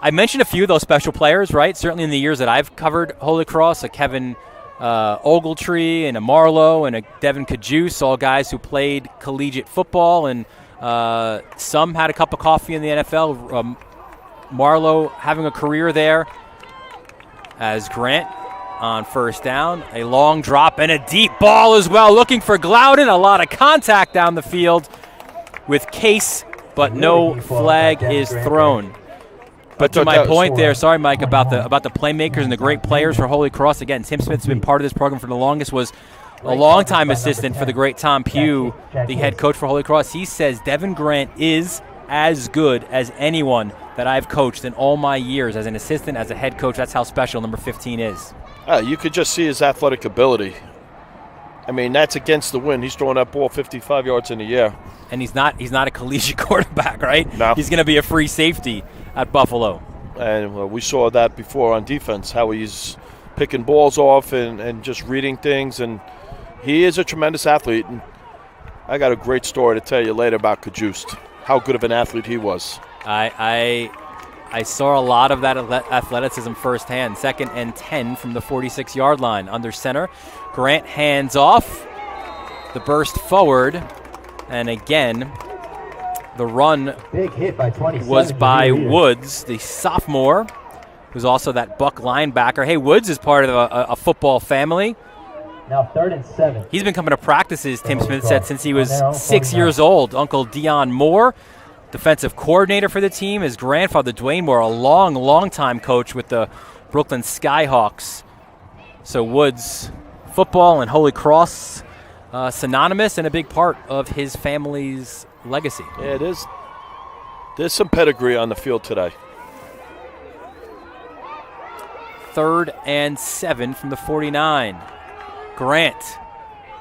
B: I mentioned a few of those special players, right? Certainly in the years that I've covered Holy Cross, a Kevin Ogletree and a Marlowe and a Devin Kajus, all guys who played collegiate football, and some had a cup of coffee in the NFL. Marlowe having a career there. As Grant on 1st down, a long drop and a deep ball as well, looking for Glowden. A lot of contact down the field with Case, but no flag is thrown. But to my point there, sorry, Mike, about the playmakers and the great players for Holy Cross. Again, Tim Smith's been part of this program for the longest, was a longtime assistant for the great Tom Pugh, the head coach for Holy Cross. He says Devin Grant is as good as anyone that I've coached in all my years as an assistant, as a head coach. That's how special number 15 is.
C: You could just see his athletic ability. I mean, that's against the wind. He's throwing that ball 55 yards in the air.
B: And he's not a collegiate quarterback, right?
C: No.
B: He's going to be a free safety at Buffalo.
C: And we saw that before on defense, how he's picking balls off and just reading things. And he is a tremendous athlete. And I got a great story to tell you later about Kajust, how good of an athlete he was.
B: I saw a lot of that athleticism firsthand. 2nd and 10 from the 46-yard line. Under center, Grant hands off. The burst forward. And again, the run
D: Big hit by 27
B: was by
D: here.
B: Woods, the sophomore, who's also that Buck linebacker. Hey, Woods is part of a football family.
D: Now 3rd and 7.
B: He's been coming to practices, Tim Smith said, since he was
D: On their own
B: 6
D: 49.
B: years old. Uncle Dion Moore, defensive coordinator for the team. His grandfather, Dwayne Moore, a long time coach with the Brooklyn Skyhawks. So Woods, football and Holy Cross, synonymous and a big part of his family's legacy.
C: Yeah, it is. There's some pedigree on the field today.
B: 3rd and 7 from the 49. Grant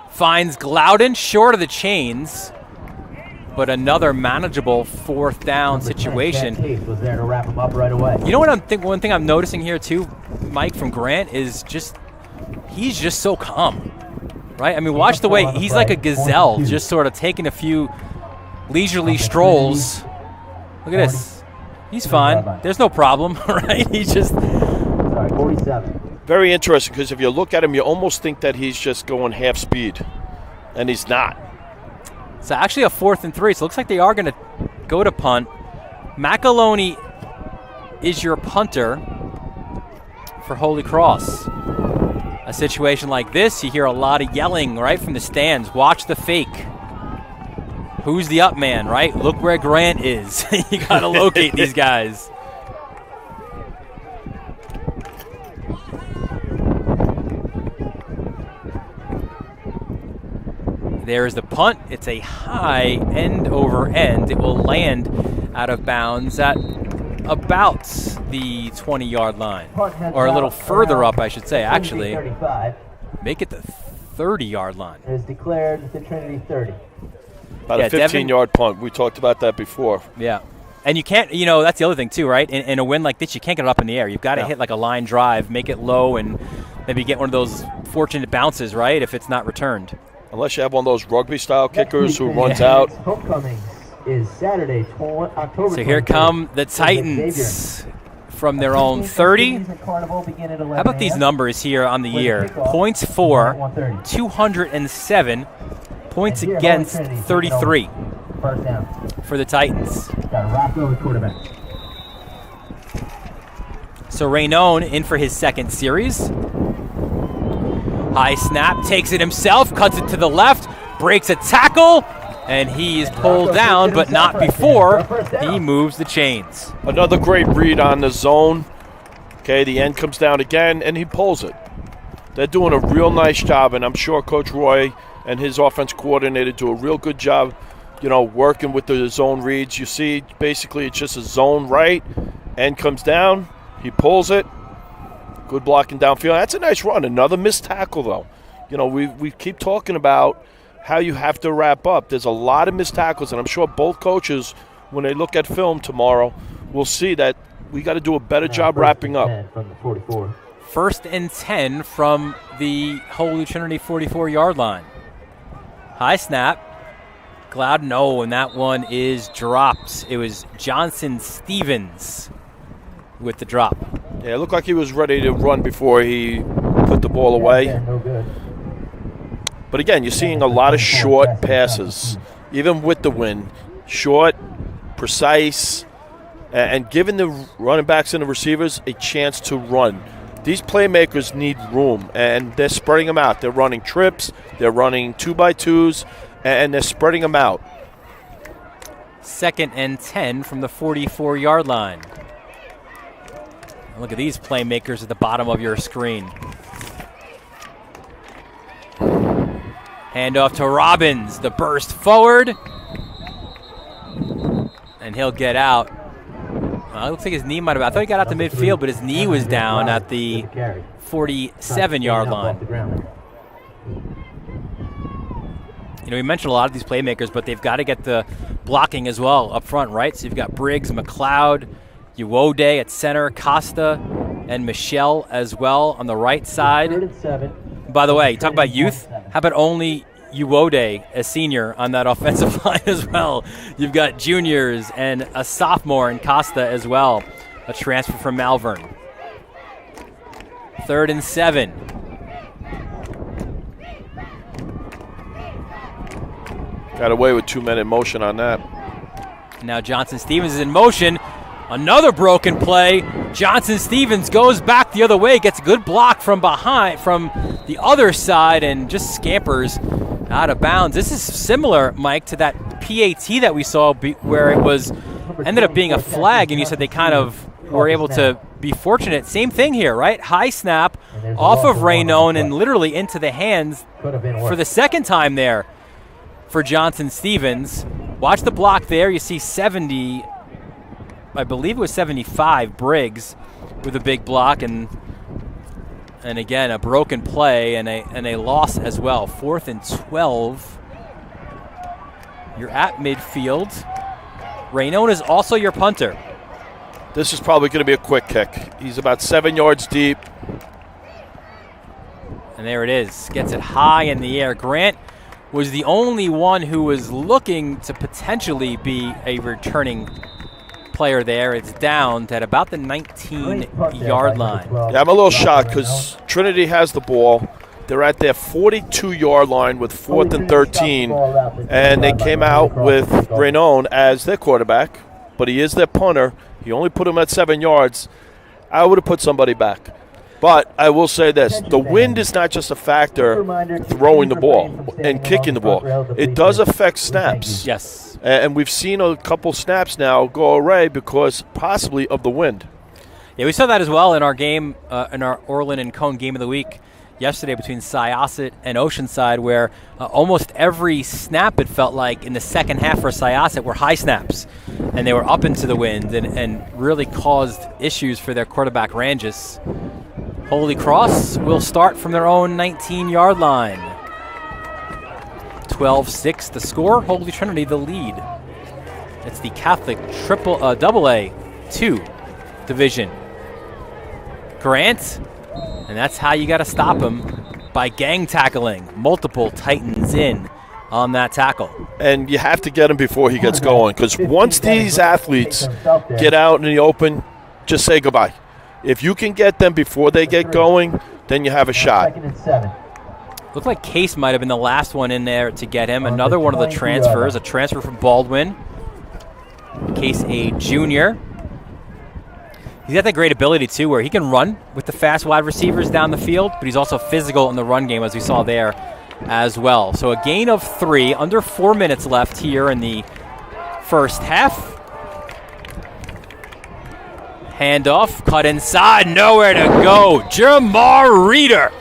B: finds Glowden short of the chains, but another manageable 4th down
D: Number 10,
B: situation.
D: Chad Case was there to wrap him up right away.
B: You know what one thing I'm noticing here too, Mike, from Grant is he's just so calm, right? I mean, watch the way he's like a gazelle, just sort of taking a few leisurely strolls. Look at this. He's fine. There's no problem, right? He's just...
D: Sorry, 47.
C: Very interesting, because if you look at him, you almost think that he's just going half speed, and he's not.
B: It's actually a 4th and 3, so it looks like they are going to go to punt. McAloney is your punter for Holy Cross. A situation like this, you hear a lot of yelling, right, from the stands. Watch the fake. Who's the up man, right? Look where Grant is. You got to locate these guys. There's the punt. It's a high end over end. It will land out of bounds at about the 20-yard line. Or a little further up, I should say, actually.
D: 35
B: Make it the 30-yard line.
D: is declared at the Trinity 30.
C: About a 15-yard punt. We talked about that before.
B: Yeah. And you can't, that's the other thing too, right? In a win like this, you can't get it up in the air. You've got to hit like a line drive, make it low, and maybe get one of those fortunate bounces, right, if it's not returned.
C: Unless you have one of those rugby-style kickers who runs
D: Next
C: out.
D: Homecoming is Saturday, October
B: So here
D: 23rd.
B: come the Titans from their own 30. How about these numbers here on the year? Points for 207, points against 33
D: First down.
B: for the Titans.
D: Got a rock over quarterback.
B: So Raynone in for his 2nd series. High snap, takes it himself, cuts it to the left, breaks a tackle, and he is pulled down, but not before he moves the chains.
C: Another great read on the zone. Okay, the end comes down again, and he pulls it. They're doing a real nice job, and I'm sure Coach Roy and his offense coordinator do a real good job, working with the zone reads. You see, basically, it's just a zone right, end comes down, he pulls it. Good blocking downfield. That's a nice run. Another missed tackle, though. We keep talking about how you have to wrap up. There's a lot of missed tackles, and I'm sure both coaches, when they look at film tomorrow, will see that we got to do a better job wrapping up.
D: From the 44.
B: 1st and 10 from the Holy Trinity 44-yard line. High snap. Glowden, and that one is dropped. It was Johnson Stevens with the drop.
C: Yeah, it looked like he was ready to run before he put the ball away.
D: No good.
C: But again, you're seeing a lot of short passes, even with the wind. Short, precise, and giving the running backs and the receivers a chance to run. These playmakers need room, and they're spreading them out. They're running trips, they're running 2x2s, and they're spreading them out.
B: 2nd and 10 from the 44-yard line. Look at these playmakers at the bottom of your screen. Handoff to Robbins. The burst forward. And he'll get out. It looks like his knee might have... I thought he got out to midfield, but his knee was down at the 47-yard line. We mentioned a lot of these playmakers, but they've got to get the blocking as well up front, right? So you've got Briggs, McLeod, Uwode at center, Costa, and Michelle as well on the right side. By the way, talk about youth. How about only Uwode, a senior, on that offensive line as well? You've got juniors and a sophomore in Costa as well. a transfer from Malvern. 3rd and 7.
C: Got away with 2 men in motion on that.
B: Now Johnson Stevens is in motion. Another broken play. Johnson Stevens goes back the other way, gets a good block from behind, from the other side, and just scampers out of bounds. This is similar, Mike, to that PAT that we saw where it was ended up being a flag, and you said they kind of were able to be fortunate. Same thing here, right? High snap off of Raynone and literally into the hands for the second time there for Johnson Stevens. Watch the block there. You see 70, I believe it was 75, Briggs with a big block, and again a broken play and a loss as well. 4th and 12. You're at midfield. Raynone is also your punter.
C: This is probably going to be a quick kick. He's about 7 yards deep.
B: And there it is. Gets it high in the air. Grant was the only one who was looking to potentially be a returning player there. It's down at about the 19-yard line.
C: Yeah, I'm a little shocked because Trinity has the ball. They're at their 42-yard line with 4th and 13, and they came out with Raynone as their quarterback, but he is their punter. He only put him at 7 yards. I would have put somebody back. But I will say this, the wind is not just a factor throwing the ball and kicking the ball. It does affect snaps.
B: Yes.
C: And we've seen a couple snaps now go away because possibly of the wind.
B: Yeah, we saw that as well in our game, in our Orland and Cone game of the week yesterday between Syosset and Oceanside, where almost every snap, it felt like, in the second half for Syosset were high snaps. And they were up into the wind and really caused issues for their quarterback, Rangis. Holy Cross will start from their own 19-yard line. 12-6 the score. Holy Trinity the lead. It's the Catholic AA-2 division. Grant, and that's how you got to stop him, by gang tackling. Multiple Titans in on that tackle.
C: And you have to get him before he gets going, because once these athletes get out in the open, just say goodbye. If you can get them before they get going, then you have a shot.
B: Looked like Case might have been the last one in there to get him. Another one of the transfers, a transfer from Baldwin. Case, a junior. He's got that great ability, too, where he can run with the fast wide receivers down the field, but he's also physical in the run game, as we saw there as well. So a gain of 3, under 4 minutes left here in the first half. Handoff, cut inside, nowhere to go. Jamar Reeder.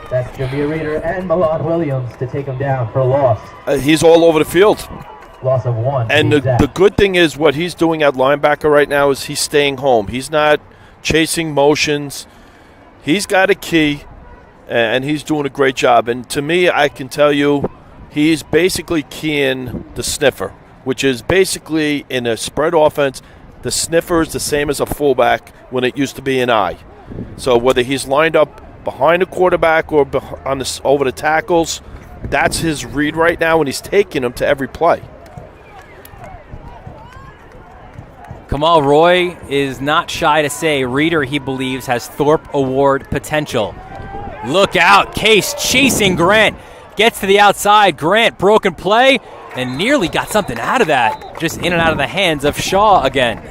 D: That's Jameer Reeder and Milan Williams to take him down for a loss.
C: He's all over the field.
D: Loss of 1.
C: And the good thing is what he's doing at linebacker right now is he's staying home. He's not chasing motions. He's got a key, and he's doing a great job. And to me, I can tell you, he's basically keying the sniffer, which is basically in a spread offense, the sniffer is the same as a fullback when it used to be an eye. So whether he's lined up behind the quarterback or on over the tackles, that's his read right now, and he's taking them to every play.
B: Kamal Roy is not shy to say Reeder, he believes, has Thorpe Award potential. Look out, Case chasing Grant. Gets to the outside. Grant, broken play, and nearly got something out of that. Just in and out of the hands of Shaw again.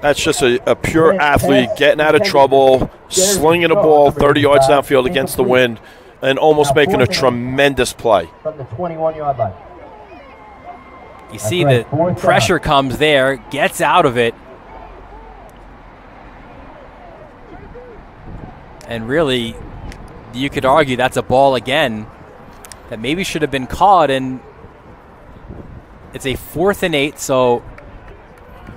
C: That's just a pure athlete getting out of trouble, slinging the ball 30 yards downfield against the wind, and almost making a tremendous play.
D: From the 21-yard line.
B: You see the pressure comes there, gets out of it. And really, you could argue that's a ball again that maybe should have been caught, and it's a 4th and 8, so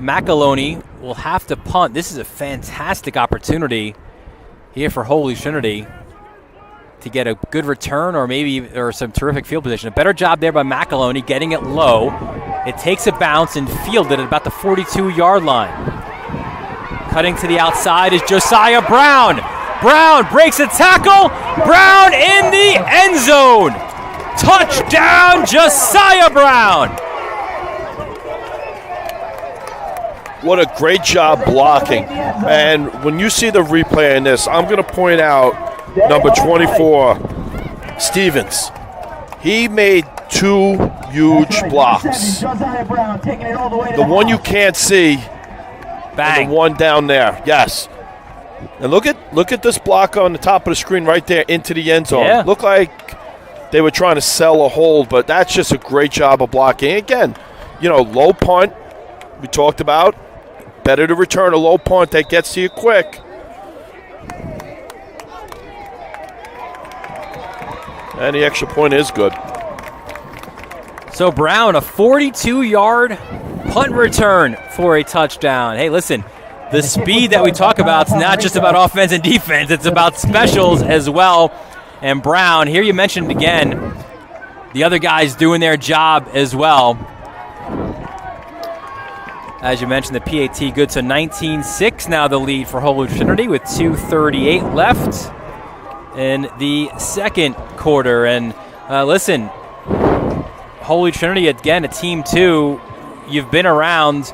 B: McAloney will have to punt. This is a fantastic opportunity here for Holy Trinity to get a good return or some terrific field position. A better job there by McAloney getting it low. It takes a bounce and fielded at about the 42-yard line. Cutting to the outside is Josiah Brown. Brown breaks a tackle. Brown in the end zone. Touchdown, Josiah Brown.
C: What a great job blocking. And when you see the replay in this, I'm going to point out number 24, Stevens. He made 2 huge blocks. The one you can't see,
B: Bang.
C: and the one down there. Yes. And look at this block on the top of the screen right there into the end zone.
B: Yeah.
C: Looked like they were trying to sell a hold, but that's just a great job of blocking. Again, low punt we talked about. Better to return a low punt that gets to you quick. And the extra point is good.
B: So Brown, a 42-yard punt return for a touchdown. Hey, listen, the speed that we talk about is not just about offense and defense. It's about specials as well. And Brown, here you mentioned again, the other guys doing their job as well. As you mentioned, the PAT good to 19-6 now the lead for Holy Trinity with 2:38 left in the second quarter. And listen, Holy Trinity, again, a team too. You've been around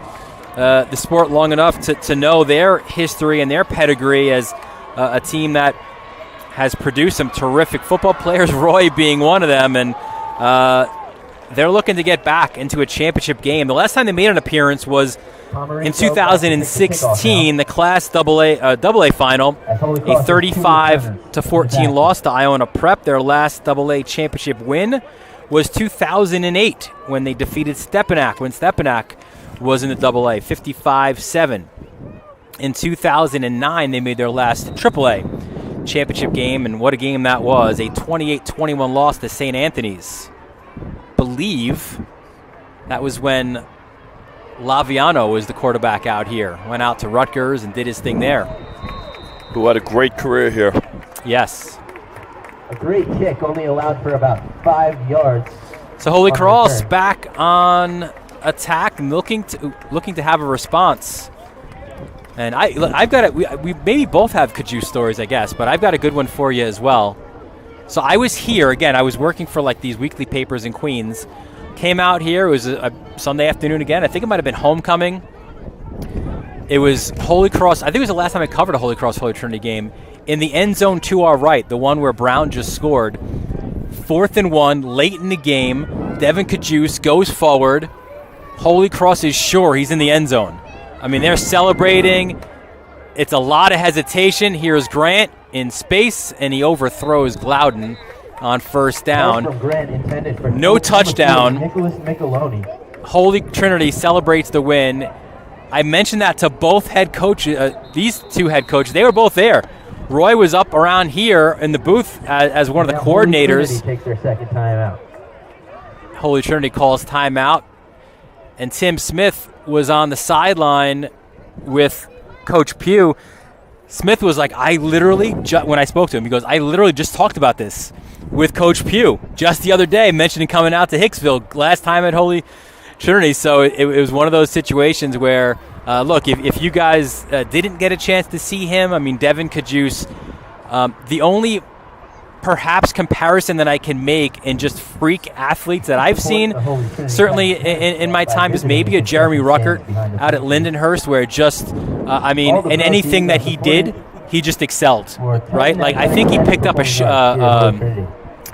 B: the sport long enough to know their history and their pedigree as a team that has produced some terrific football players, Roy being one of them. And they're looking to get back into a championship game. The last time they made an appearance was in 2016, the Class AA final, a 35-14 loss to Iona Prep. Their last AA championship win was 2008 when they defeated Stepanak, when Stepanak was in the AA, 55-7. In 2009, they made their last AAA championship game, and what a game that was, a 28-21 loss to St. Anthony's. Believe that was when Laviano was the quarterback out here. Went out to Rutgers and did his thing there.
C: Who had a great career here.
B: Yes.
D: A great kick, only allowed for about 5 yards.
B: So Holy Cross back on attack, looking to have a response. And I've got it. We maybe both have Kajou stories, I guess, but I've got a good one for you as well. So I was here, again, I was working for like these weekly papers in Queens. Came out here, it was a Sunday afternoon again. I think it might have been homecoming. It was Holy Cross, I think it was the last time I covered a Holy Cross Holy Trinity game. In the end zone to our right, the one where Brown just scored, 4th and 1, late in the game, Devin Kajus goes forward. Holy Cross is sure he's in the end zone. I mean, they're celebrating. It's a lot of hesitation. Here's Grant in space, and he overthrows Glowden on first down. No touchdown. Holy Trinity celebrates the win. I mentioned that to both head coaches, these two head coaches. They were both there. Roy was up around here in the booth as one of the coordinators.
D: Holy Trinity takes their second timeout.
B: Holy Trinity calls timeout. And Tim Smith was on the sideline with Coach Pugh. Smith was like, when I spoke to him, he goes, I literally just talked about this with Coach Pugh just the other day, mentioning coming out to Hicksville last time at Holy Trinity. So it was one of those situations where, look, if you guys didn't get a chance to see him, I mean, Devin Kajus, the only perhaps comparison that I can in just freak athletes that I've seen, certainly in my time, is maybe a Jeremy Ruckert out at Lindenhurst, where just, in anything that he did, he just excelled, right? Like, I think he picked up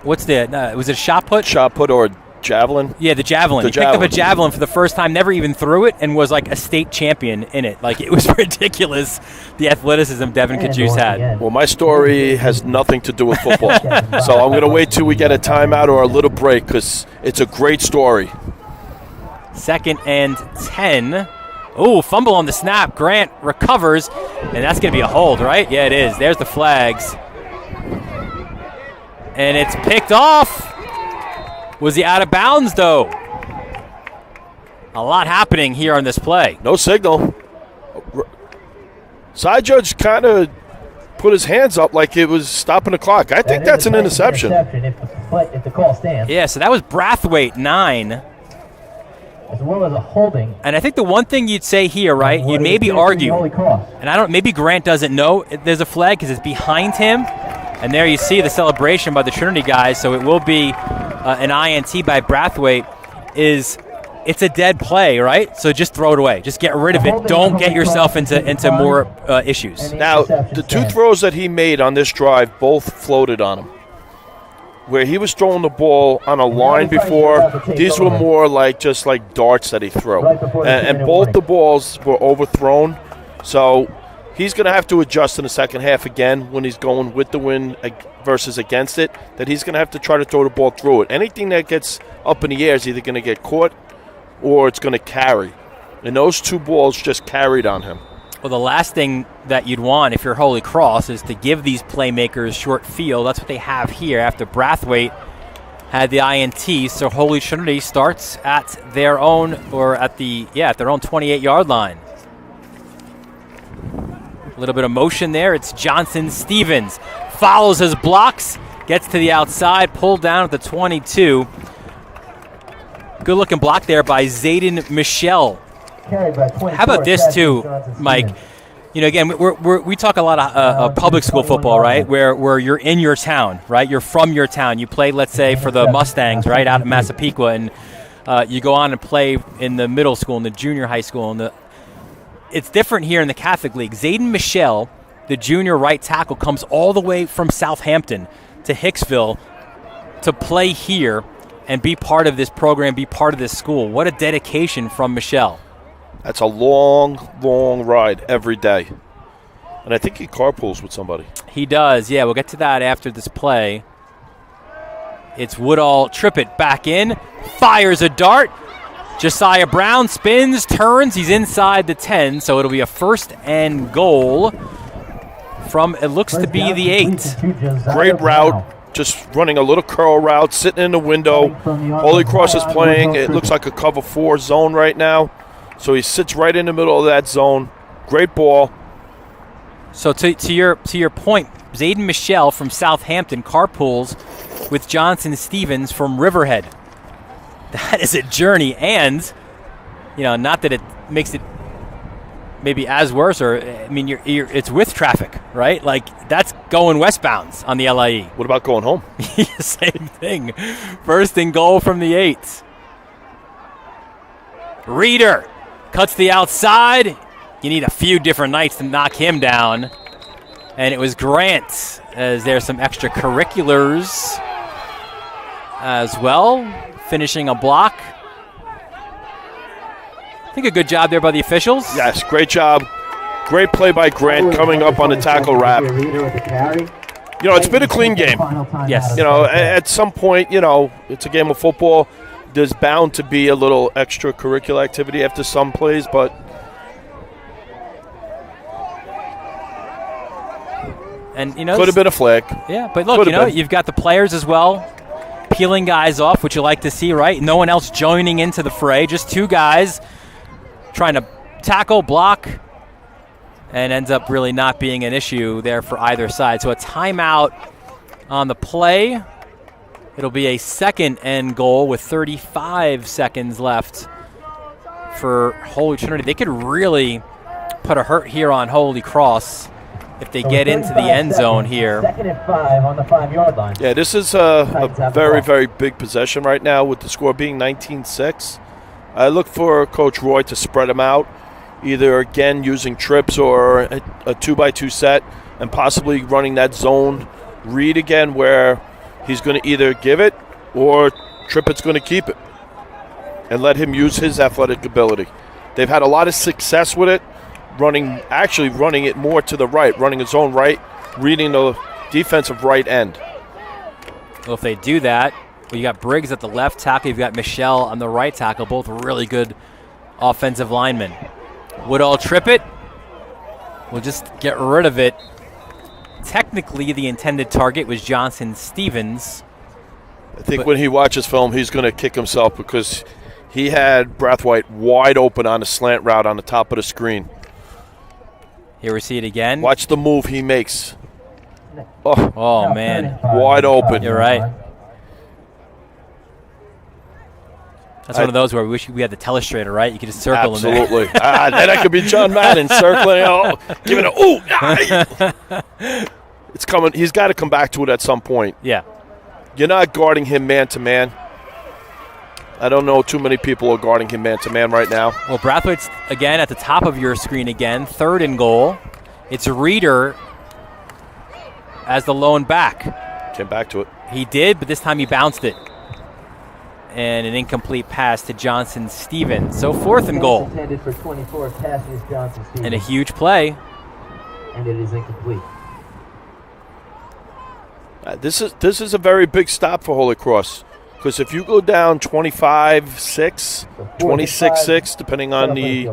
B: was it a shot put?
C: Shot put or javelin?
B: Yeah, the javelin. He picked up a javelin for the first time, never even threw it, and was like a state champion in it. Like, it was ridiculous, the athleticism Devin Kajus had.
C: Well, my story has nothing to do with football. So I'm going to wait till we get a timeout or a little break, because it's a great story.
B: 2nd and 10. Oh, fumble on the snap. Grant recovers, and that's going to be a hold, right? Yeah, it is. There's the flags. And it's picked off. Was he out of bounds, though? A lot happening here on this play.
C: No signal. Side judge kind of put his hands up like it was stopping the clock. I think that's an interception.
D: If the call stands.
B: Yeah, so that was Brathwaite, 9.
D: As well as a holding.
B: And I think the one thing you'd say here, right, you'd maybe argue, and maybe Grant doesn't know there's a flag because it's behind him. And there you see the celebration by the Trinity guys, so it will be an INT by Brathwaite. Is it's a dead play, right? So just throw it away. Just get rid of it. Don't get yourself into more issues.
C: Now, the two throws that he made on this drive both floated on him. Where he was throwing the ball on a line before, these were more like just like darts that he threw. And both the balls were overthrown. So he's going to have to adjust in the second half again when he's going with the wind versus against it, that he's going to have to try to throw the ball through it. Anything that gets up in the air is either going to get caught or it's going to carry. And those two balls just carried on him.
B: Well, the last thing that you'd want if you're Holy Cross is to give these playmakers short field. That's what they have here after Brathwaite had the INT. So Holy Trinity starts at their own, or at their own 28-yard line. A little bit of motion there. It's Johnson Stevens. Follows his blocks, gets to the outside, pulled down at the 22. Good looking block there by Zayden Michelle. How about this too, Mike? You know, again, we talk a lot of public school football, right? Where you're in your town, right? You're from your town. You play, let's say, for the Mustangs, right, out of Massapequa, and you go on and play in the middle school, in the junior high school. It's different here in the Catholic League. Zayden Michelle, the junior right tackle, comes all the way from Southampton to Hicksville to play here and be part of this program, be part of this school. What a dedication from Michelle.
C: That's a long, long ride every day. And I think he carpools with somebody.
B: He does, yeah. We'll get to that after this play. It's Woodall Trippett back in, fires a dart. Josiah Brown spins, turns. He's inside the 10, so it'll be a 1st and goal from, it looks to be the 8.
C: Great route. Just running a little curl route, sitting in the window. Holy Cross is playing. It looks like a cover 4 zone right now. So he sits right in the middle of that zone. Great ball.
B: So to your point, Zayden Michelle from Southampton carpools with Johnson Stevens from Riverhead. That is a journey, and not that it makes it maybe as worse, or I mean, it's with traffic, right? Like that's going westbounds on the LIE.
C: What about going home?
B: Same thing. 1st and goal from the 8. Reeder cuts the outside. You need a few different nights to knock him down. And it was Grant, as there's some extracurriculars as well, finishing a block. I think a good job there by the officials.
C: Yes, great job. Great play by Grant coming up on the tackle wrap. It's been a clean game.
B: Yes.
C: At some point, it's a game of football. There's bound to be a little extracurricular activity after some plays, but could have been a flag.
B: Yeah, but look, you've got the players as well peeling guys off, which you like to see, right? No one else joining into the fray, just 2 guys trying to tackle, block, and ends up really not being an issue there for either side. So a timeout on the play. It'll be a 2nd and goal with 35 seconds left for Holy Trinity. They could really put a hurt here on Holy Cross if they get into the end zone here.
D: 2nd and 5 on the 5-yard line.
C: Yeah, this is a very, very big possession right now with the score being 19-6. I look for Coach Roy to spread them out, either again using trips or a 2x2 set, and possibly running that zone read again where he's going to either give it or Trippett's going to keep it and let him use his athletic ability. They've had a lot of success with it, running it more to the right, running his own right, reading the defensive right end.
B: Well, if they do that, you got Briggs at the left tackle, you've got Michelle on the right tackle, both really good offensive linemen. Woodall Trippett will just get rid of it. Technically, the intended target was Johnson Stevens.
C: I think when he watches film, he's going to kick himself because he had Brathwaite wide open on a slant route on the top of the screen.
B: Here we see it again.
C: Watch the move he makes.
B: Oh man.
C: Wide open.
B: You're right. That's one of those where we wish we had the telestrator, right? You could just circle him there.
C: Absolutely. Then I could be John Madden circling. Giving it. It's coming. He's got to come back to it at some point.
B: Yeah.
C: You're not guarding him man to man. I don't know too many people are guarding him man-to-man right now.
B: Well, Brathwaite's, again, at the top of your screen again. 3rd and goal. It's Reeder as the lone back.
C: Came back to it.
B: He did, but this time he bounced it. And an incomplete pass to Johnson Stevens. So 4th and goal.
D: Intended for 24, pass is Johnson Stevens.
B: And a huge play.
D: And it is incomplete.
C: This is a very big stop for Holy Cross. Because if you go down 25-6, 26-6, depending on the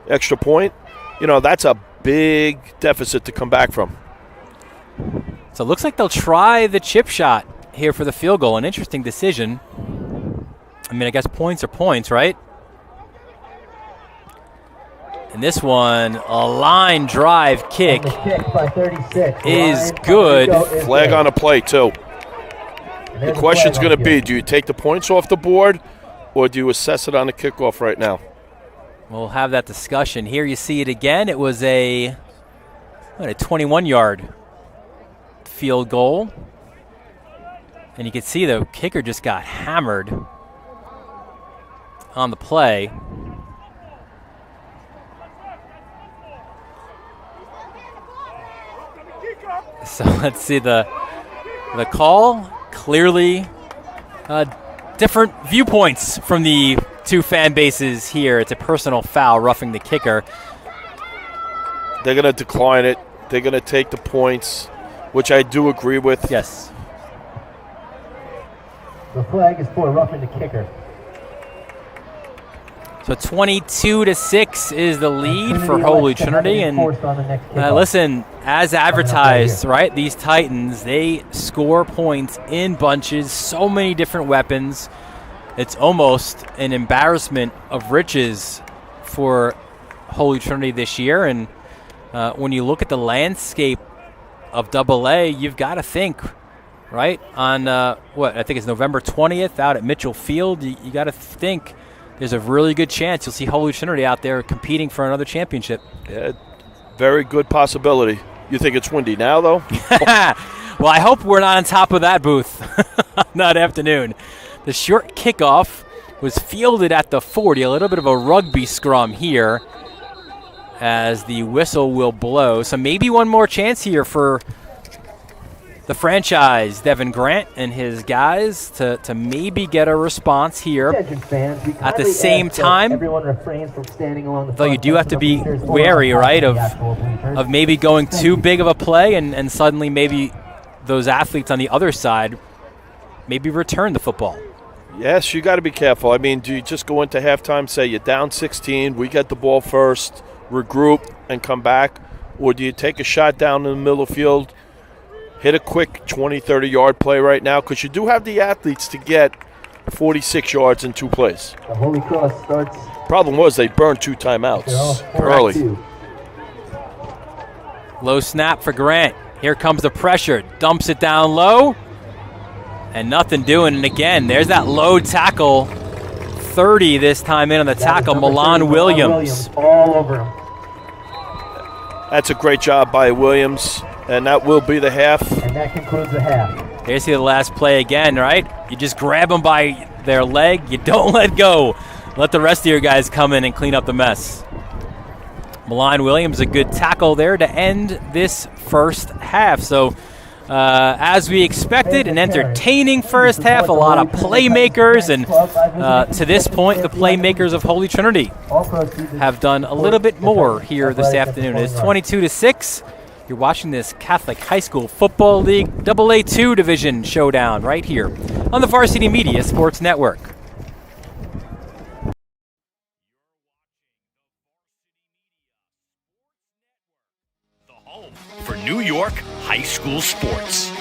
C: extra point, that's a big deficit to come back from.
B: So it looks like they'll try the chip shot here for the field goal. An interesting decision. I mean, I guess points are points, right? And this one, a line drive kick,
D: kick by 36
B: is good.
C: Flag on a play, too. The question's going to be, do you take the points off the board or do you assess it on the kickoff right now?
B: We'll have that discussion. Here you see it again. It was a 21-yard field goal. And you can see the kicker just got hammered on the play. So let's see the call. Clearly different viewpoints from the two fan bases here. It's a personal foul, roughing the kicker.
C: They're going to decline it. They're going to take the points, which I do agree with.
B: Yes.
D: The flag is for roughing the kicker.
B: So 22-6 is the lead for Holy Trinity. And listen, as advertised, right, these Titans, they score points in bunches, so many different weapons. It's almost an embarrassment of riches for Holy Trinity this year. And when you look at the landscape of AA, you've got to think, right, on I think it's November 20th out at Mitchell Field, you got to think there's a really good chance you'll see Holy Trinity out there competing for another championship.
C: Yeah, very good possibility. You think it's windy now, though?
B: Well, I hope we're not on top of that booth on that afternoon. The short kickoff was fielded at the 40, a little bit of a rugby scrum here as the whistle will blow. So maybe one more chance here for the franchise, Devin Grant and his guys, to maybe get a response here. At the same time, though, you do have to be wary, right, of maybe going too big of a play and suddenly maybe those athletes on the other side maybe return the football.
C: Yes, you got to be careful. I mean, do you just go into halftime, say you're down 16, we get the ball first, regroup, and come back? Or do you take a shot down in the middle of the field, hit a quick 20, 30-yard play right now? Because you do have the athletes to get 46 yards in 2 plays.
D: The Holy Cross starts.
C: Problem was they burned 2 timeouts early.
B: Low snap for Grant. Here comes the pressure. Dumps it down low. And nothing doing. And again, there's that low tackle. 30 this time in on the tackle, Milan Williams.
D: All over him.
C: That's a great job by Williams. And that will be the half.
D: And that concludes the half.
B: Here's the last play again, right? You just grab them by their leg. You don't let go. Let the rest of your guys come in and clean up the mess. Milan Williams, a good tackle there to end this first half. So, as we expected, an entertaining first half, a lot of playmakers, and to this point, the playmakers of Holy Trinity have done a little bit more here this afternoon. It's 22-6. You're watching this Catholic High School Football League AA2 Division showdown right here on the Varsity Media Sports Network.
A: The home for New York high school sports.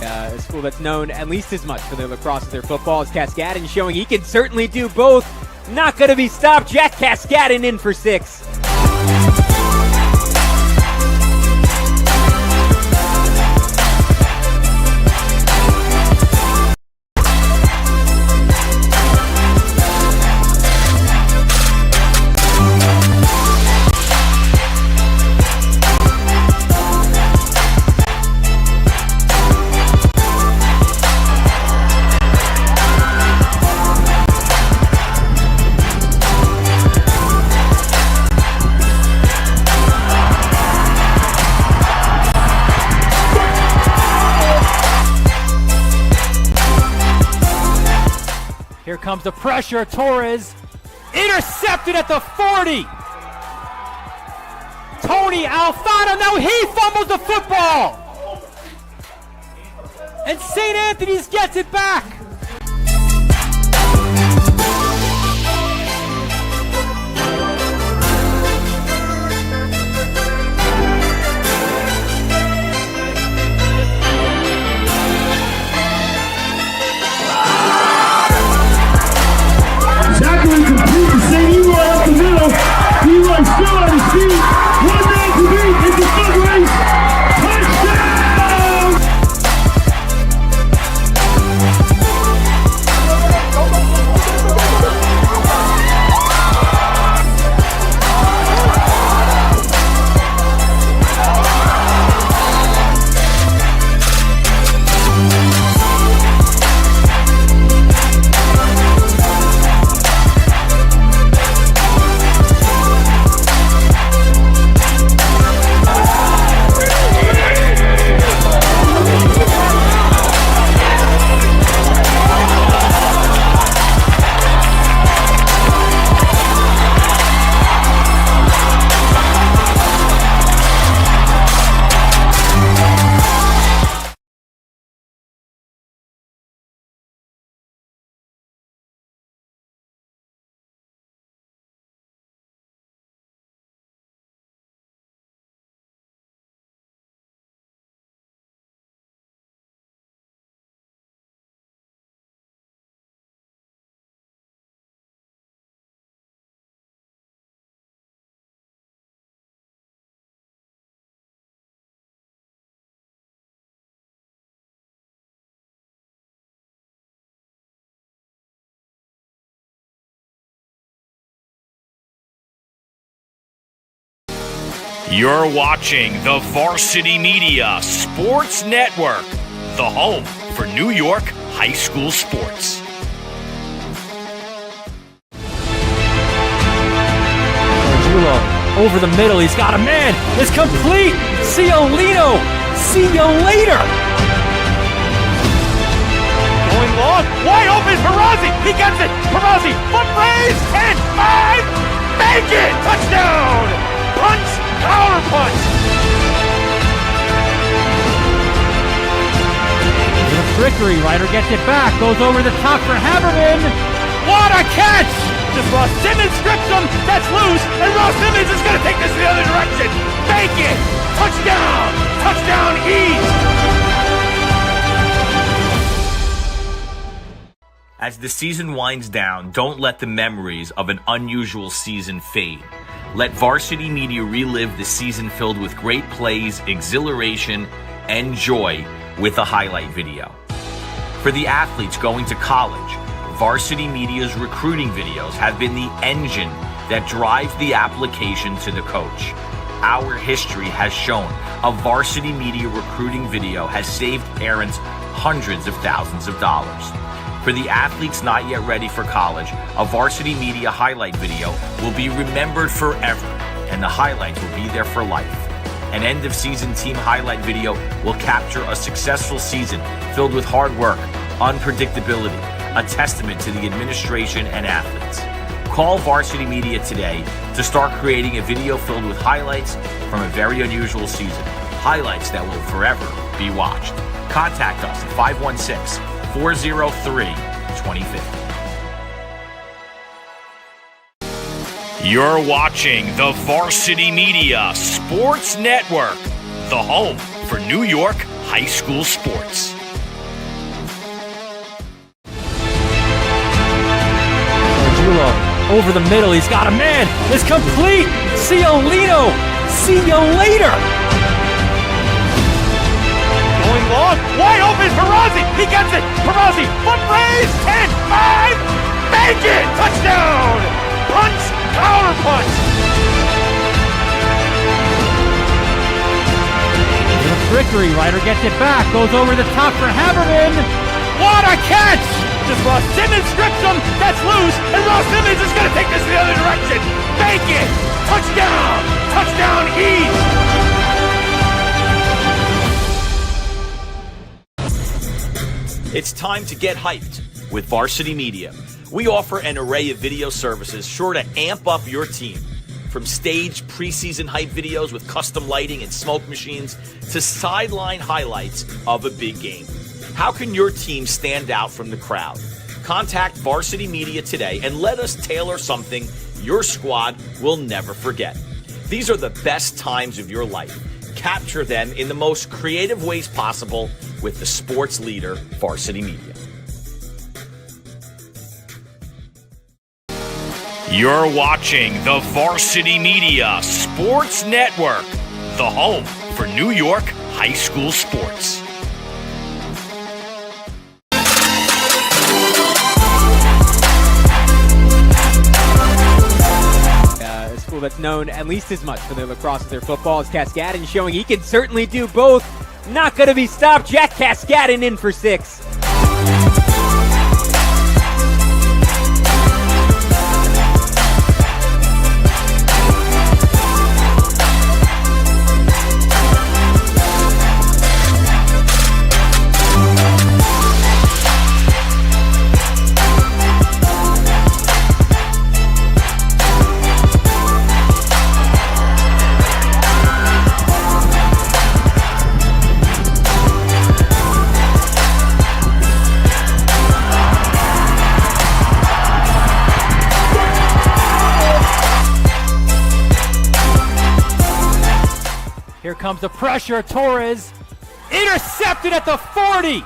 E: A school that's known at least as much for their lacrosse as their football is Cascadon, showing he can certainly do both. Not going to be stopped. Jack Cascadon in for 6.
B: comes the pressure. Torres intercepted at the 40. Tony Alfano, now he fumbles the football. And St. Anthony's gets it back.
F: Tackling complete to St. Eloy up the middle. Eloy still on his feet. 1 man to beat. It's a foot race. Touchdown!
A: You're watching the Varsity Media Sports Network, the home for New York high school sports.
B: Giulo over the middle. He's got a man. It's complete. Ciolino. See you later.
G: Going long. Wide open. Perazzi. He gets it. Perazzi. Foot raise. 10, 5. Make it. Touchdown. Punts. Power punch.
B: Trickery. Ryder gets it back. Goes over the top for Haberman. What a catch.
G: Just Ross Simmons strips him. That's loose. And Ross Simmons is going to take this the other direction. Make it. Touchdown. Touchdown East.
A: As the season winds down, don't let the memories of an unusual season fade. Let Varsity Media relive the season filled with great plays, exhilaration, and joy with a highlight video. For the athletes going to college, Varsity Media's recruiting videos have been the engine that drives the application to the coach. Our history has shown a Varsity Media recruiting video has saved parents hundreds of thousands of dollars. For the athletes not yet ready for college, a Varsity Media highlight video will be remembered forever, and the highlights will be there for life. An end-of-season team highlight video will capture a successful season filled with hard work, unpredictability, a testament to the administration and athletes. Call Varsity Media today to start creating a video filled with highlights from a very unusual season, highlights that will forever be watched. Contact us at 516-403-2050. You're watching the Varsity Media Sports Network, the home for New York high school sports.
B: Giulo over the middle. He's got a man. It's complete. Ciolino. See you later.
G: Going long. Wide open. Perazzi. He gets it. Perazzi. Foot raise. 10, 5. Make it. Touchdown. Punch. Power punch.
B: Trickery. Ryder gets it back. Goes over the top for Haberman. What a catch.
G: Just Ross Simmons strips him. That's loose. And Ross Simmons is going to take this the other direction. Make it. Touchdown. Touchdown East.
A: It's time to get hyped with Varsity Media. We offer an array of video services sure to amp up your team. From staged preseason hype videos with custom lighting and smoke machines to sideline highlights of a big game. How can your team stand out from the crowd? Contact Varsity Media today and let us tailor something your squad will never forget. These are the best times of your life. Capture them in the most creative ways possible with the sports leader, Varsity Media. You're watching the Varsity Media Sports Network, the home for New York high school sports.
E: A school that's known at least as much for their lacrosse as their football is Cascadon, showing he can certainly do both. Not going to be stopped. Jack Cascadon in for 6.
B: Here comes the pressure. Torres intercepted at the 40.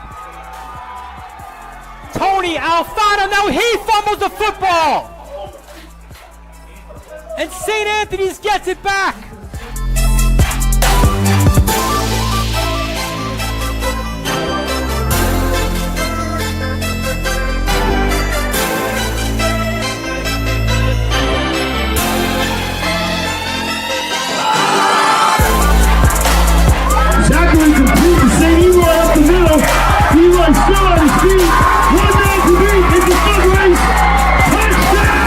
B: Tony Alfano, now he fumbles the football. And St. Anthony's gets it back.
F: Zachary complete the same Eroy up the middle. Eroy still on his feet. 1 man to beat. It's a foot race. Touchdown!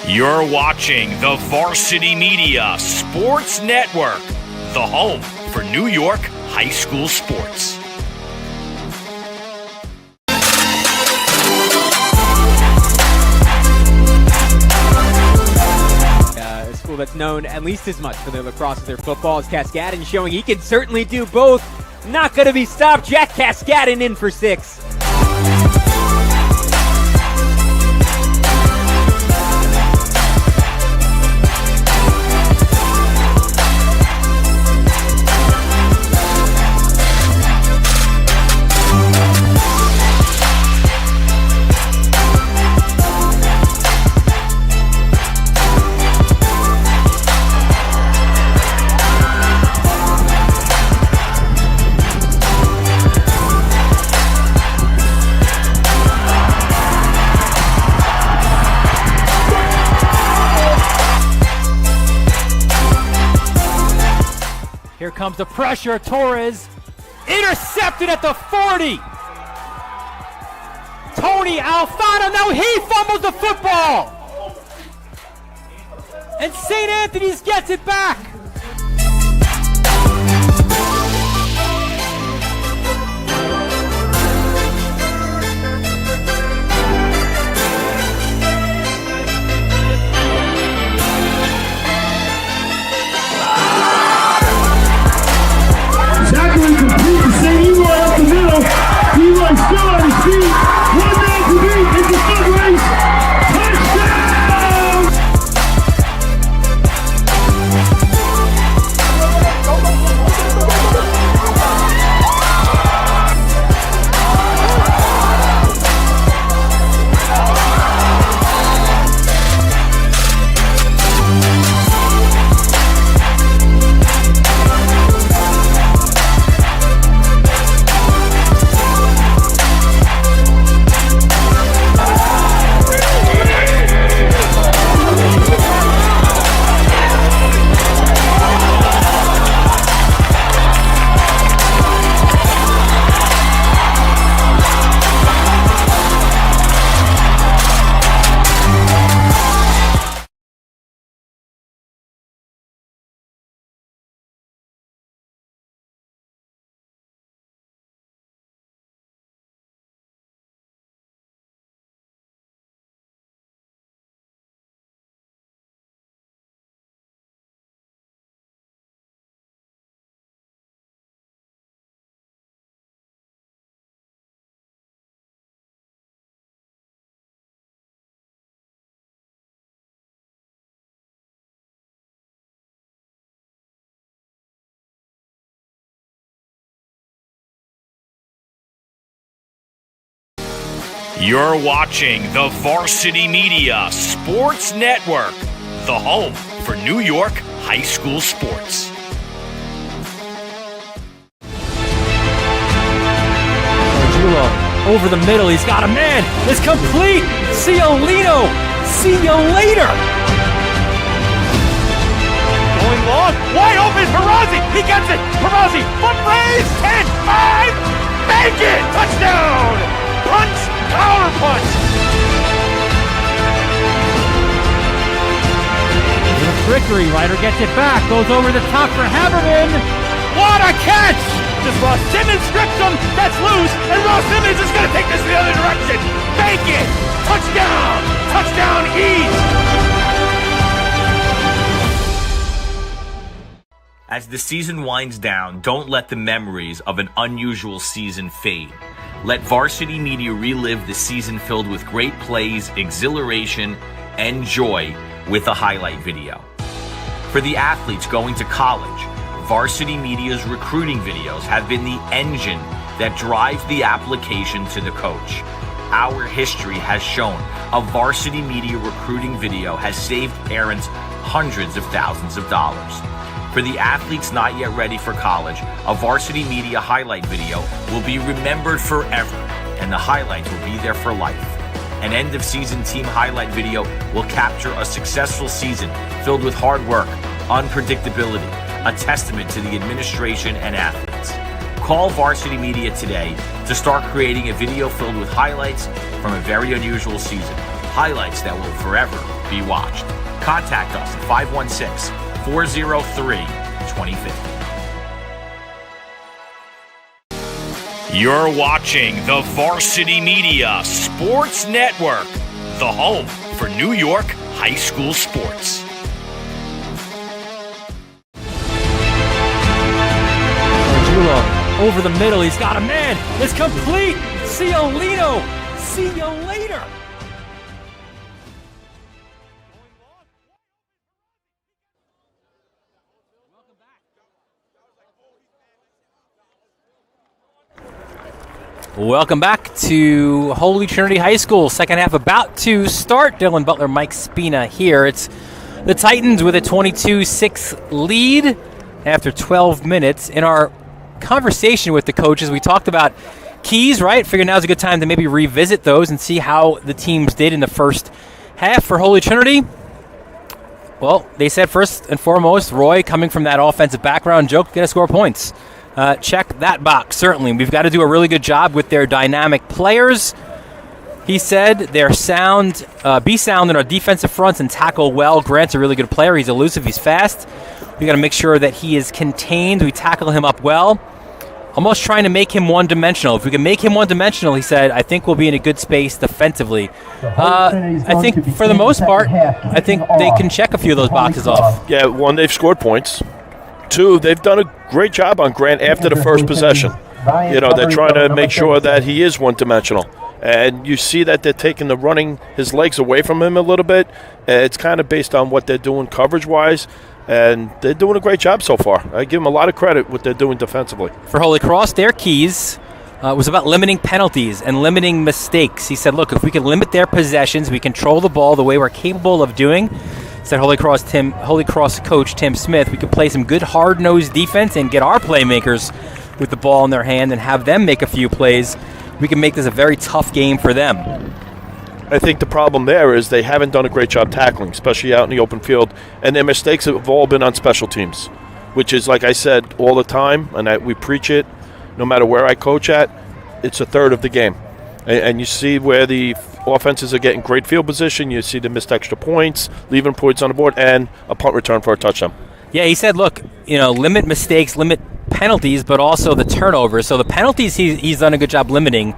A: You're watching the Varsity Media Sports Network, the home for New York high school sports.
E: A school that's known at least as much for their lacrosse as their football is Cascadon, showing he can certainly do both. Not going to be stopped. Jack Cascadon in for 6.
B: Here comes the pressure. Torres intercepted at the 40. Tony Alfano, now he fumbles the football. And St. Anthony's gets it back.
F: Zachary complete to St. Eloy up the middle. Eloy still on his feet. 1 man to beat. It's a foot race. Touchdown!
A: You're watching the Varsity Media Sports Network, the home for New York high school sports.
B: Over the middle, he's got a man. It's complete. Ciolino. See you later.
G: Going long, wide open, Perazzi, he gets it, Perazzi, foot raise, 10, 5, make it, touchdown, punch, counter punch.
B: The trickery, Ryder gets it back, goes over the top for Haberman. What a catch!
G: Just Ross Simmons strips him, that's loose, and Ross Simmons is going to take this the other direction, make it, touchdown, touchdown East.
A: As the season winds down, don't let the memories of an unusual season fade. Let Varsity Media relive the season filled with great plays, exhilaration, and joy with a highlight video. For the athletes going to college, Varsity Media's recruiting videos have been the engine that drives the application to the coach. Our history has shown a Varsity Media recruiting video has saved parents hundreds of thousands of dollars. For the athletes not yet ready for college, a Varsity Media highlight video will be remembered forever, and the highlights will be there for life. An end-of-season team highlight video will capture a successful season filled with hard work, unpredictability, a testament to the administration and athletes. Call Varsity Media today to start creating a video filled with highlights from a very unusual season, highlights that will forever be watched. Contact us at 516-403-2050. You're watching the Varsity Media Sports Network, the home for New York high school sports.
B: Over the middle, he's got a man. It's complete. Ciolino. See you later. Welcome back to Holy Trinity High School. Second half about to start. Dylan Butler, Mike Spina here. It's the Titans with a 22-6 lead after 12 minutes. In our conversation with the coaches, we talked about keys, right? Figured now's a good time to maybe revisit those and see how the teams did in the first half for Holy Trinity. Well, they said first and foremost, Roy, coming from that offensive background, Joke, get to score points. Check that box, certainly. We've got to do a really good job with their dynamic players. He said they're sound, be sound in our defensive fronts and tackle well. Grant's a really good player. He's elusive. He's fast. We got to make sure that he is contained. We tackle him up well. Almost trying to make him one-dimensional. If we can make him one-dimensional, he said, I think we'll be in a good space defensively. I think for the most part, I think they can check a few of those boxes off.
C: Yeah, one, they've scored points. Two, they've done a great job on Grant after the first possession. They're trying to make sure that he is one-dimensional. And you see that they're taking his legs away from him a little bit. It's kind of based on what they're doing coverage-wise. And they're doing a great job so far. I give them a lot of credit what they're doing defensively.
B: For Holy Cross, their keys was about limiting penalties and limiting mistakes. He said, look, if we can limit their possessions, we control the ball the way we're capable of doing, said Holy Cross coach Tim Smith, we could play some good hard-nosed defense and get our playmakers with the ball in their hand and have them make a few plays. We can make this a very tough game for them.
C: I think the problem there is they haven't done a great job tackling, especially out in the open field, and their mistakes have all been on special teams, which is, like I said, all the time, and we preach it no matter where I coach at, it's a third of the game. And you see where the offenses are getting great field position, you see the missed extra points, leaving points on the board, and a punt return for a touchdown.
B: Yeah, he said, look, limit mistakes, limit penalties, but also the turnovers. So the penalties he's done a good job limiting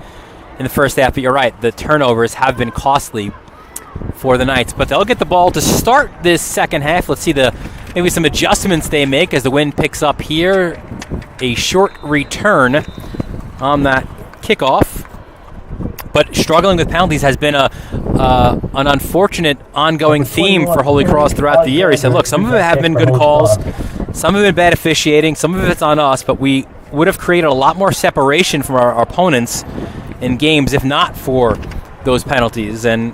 B: in the first half, but you're right, the turnovers have been costly for the Knights. But they'll get the ball to start this second half. Let's see maybe some adjustments they make as the wind picks up here. A short return on that kickoff. But struggling with penalties has been an unfortunate ongoing theme for Holy Cross throughout the year. He said, look, some of it have been good calls, some of it bad officiating, some of it's on us, but we would have created a lot more separation from our opponents in games if not for those penalties. And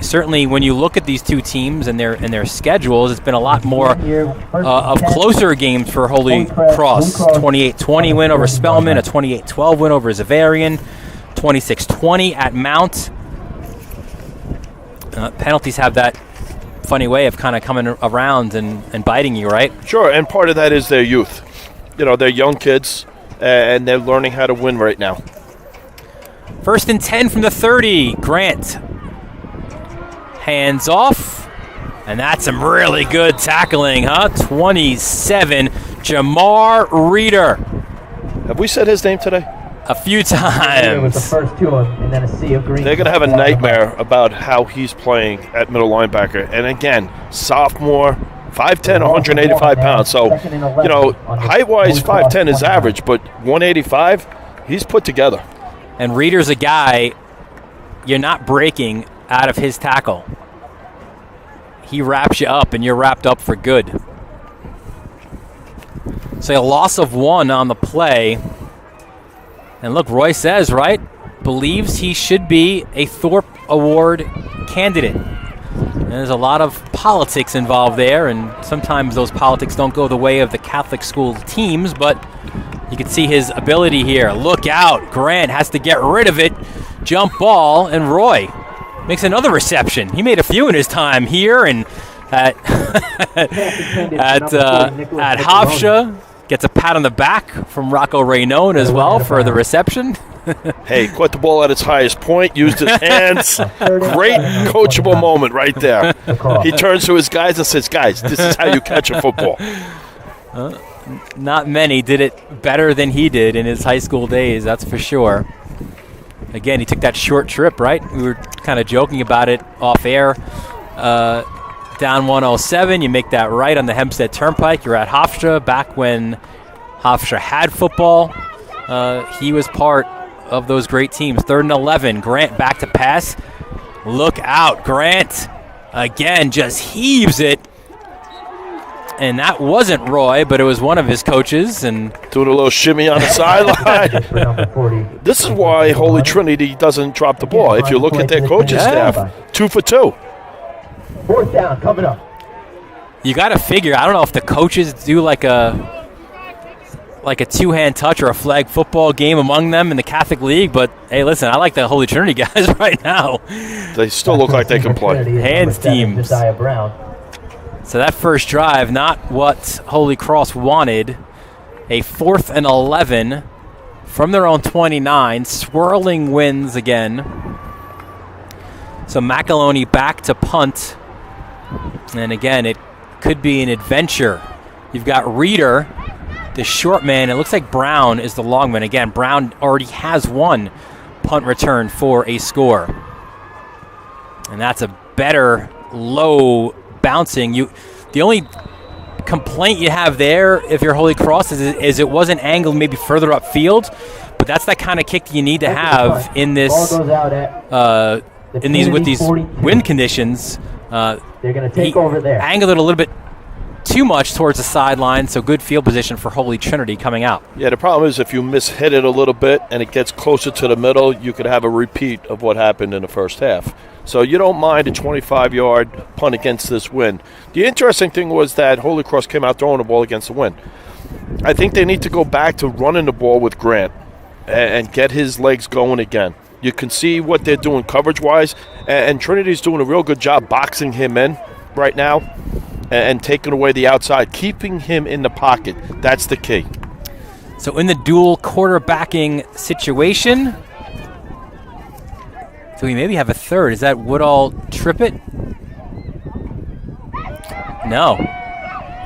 B: certainly when you look at these two teams and their schedules, it's been a lot more of closer games for Holy Cross. 28-20 win over Spellman, a 28-12 win over Zavarian, 26-20 at Mount. Penalties have that funny way of kind of coming around and biting you, right?
C: Sure, and part of that is their youth. They're young kids, and they're learning how to win right now.
B: 1st and 10 from the 30. Grant. Hands off. And that's some really good tackling, huh? 27. Jamar Reeder.
C: Have we said his name today?
B: A few times.
D: With the first two and then a sea of green.
C: They're going to have a nightmare about how he's playing at middle linebacker. And again, sophomore, 5'10", 185 pounds. So, height-wise, 5'10" is average, but 185, he's put together.
B: And Reeder's a guy you're not breaking out of his tackle. He wraps you up, and you're wrapped up for good. So a loss of 1 on the play. And look, Roy says, right, believes he should be a Thorpe Award candidate. And there's a lot of politics involved there, and sometimes those politics don't go the way of the Catholic school teams, but you can see his ability here. Look out. Grant has to get rid of it. Jump ball, and Roy makes another reception. He made a few in his time here and at Hofstra. Gets a pat on the back from Rocco Raynone as well for the reception.
C: Hey, caught the ball at its highest point, used his hands. Great coachable moment right there. He turns to his guys and says, guys, this is how you catch a football.
B: Not many did it better than he did in his high school days, that's for sure. Again, he took that short trip, right? We were kind of joking about it off air. Down 107, you make that right on the Hempstead Turnpike. You're at Hofstra. Back when Hofstra had football, he was part of those great teams. 3rd and 11, Grant back to pass. Look out, Grant again just heaves it. And that wasn't Roy, but it was one of his coaches. And
C: doing a little shimmy on the sideline. This is why Holy Trinity doesn't drop the ball. If you look at their coaching staff, 2 for 2.
D: 4th down coming up.
B: You got to figure, I don't know if the coaches do like a two-hand touch or a flag football game among them in the Catholic League, but hey, listen, I like the Holy Trinity guys right now.
C: They still look like they can play.
B: Hands teams. So that first drive, not what Holy Cross wanted. A 4th and 11 from their own 29. Swirling winds again. So McAloney back to punt. And again, it could be an adventure. You've got Reeder, the short man. It looks like Brown is the long man. Again, Brown already has one punt return for a score. And that's a better low bouncing. The only complaint you have there if you're Holy Cross is it wasn't angled maybe further upfield, but that's that kind of kick that you need to have in this with these wind conditions.
D: They're going to take over there.
B: Angled it a little bit too much towards the sideline, so good field position for Holy Trinity coming out.
C: Yeah, the problem is if you mishit it a little bit and it gets closer to the middle, you could have a repeat of what happened in the first half. So you don't mind a 25-yard punt against this wind. The interesting thing was that Holy Cross came out throwing the ball against the wind. I think they need to go back to running the ball with Grant and get his legs going again. You can see what they're doing coverage-wise, and Trinity's doing a real good job boxing him in right now and taking away the outside, keeping him in the pocket. That's the key.
B: So in the dual quarterbacking situation, so we maybe have a third. Is that Woodall Trippett? No.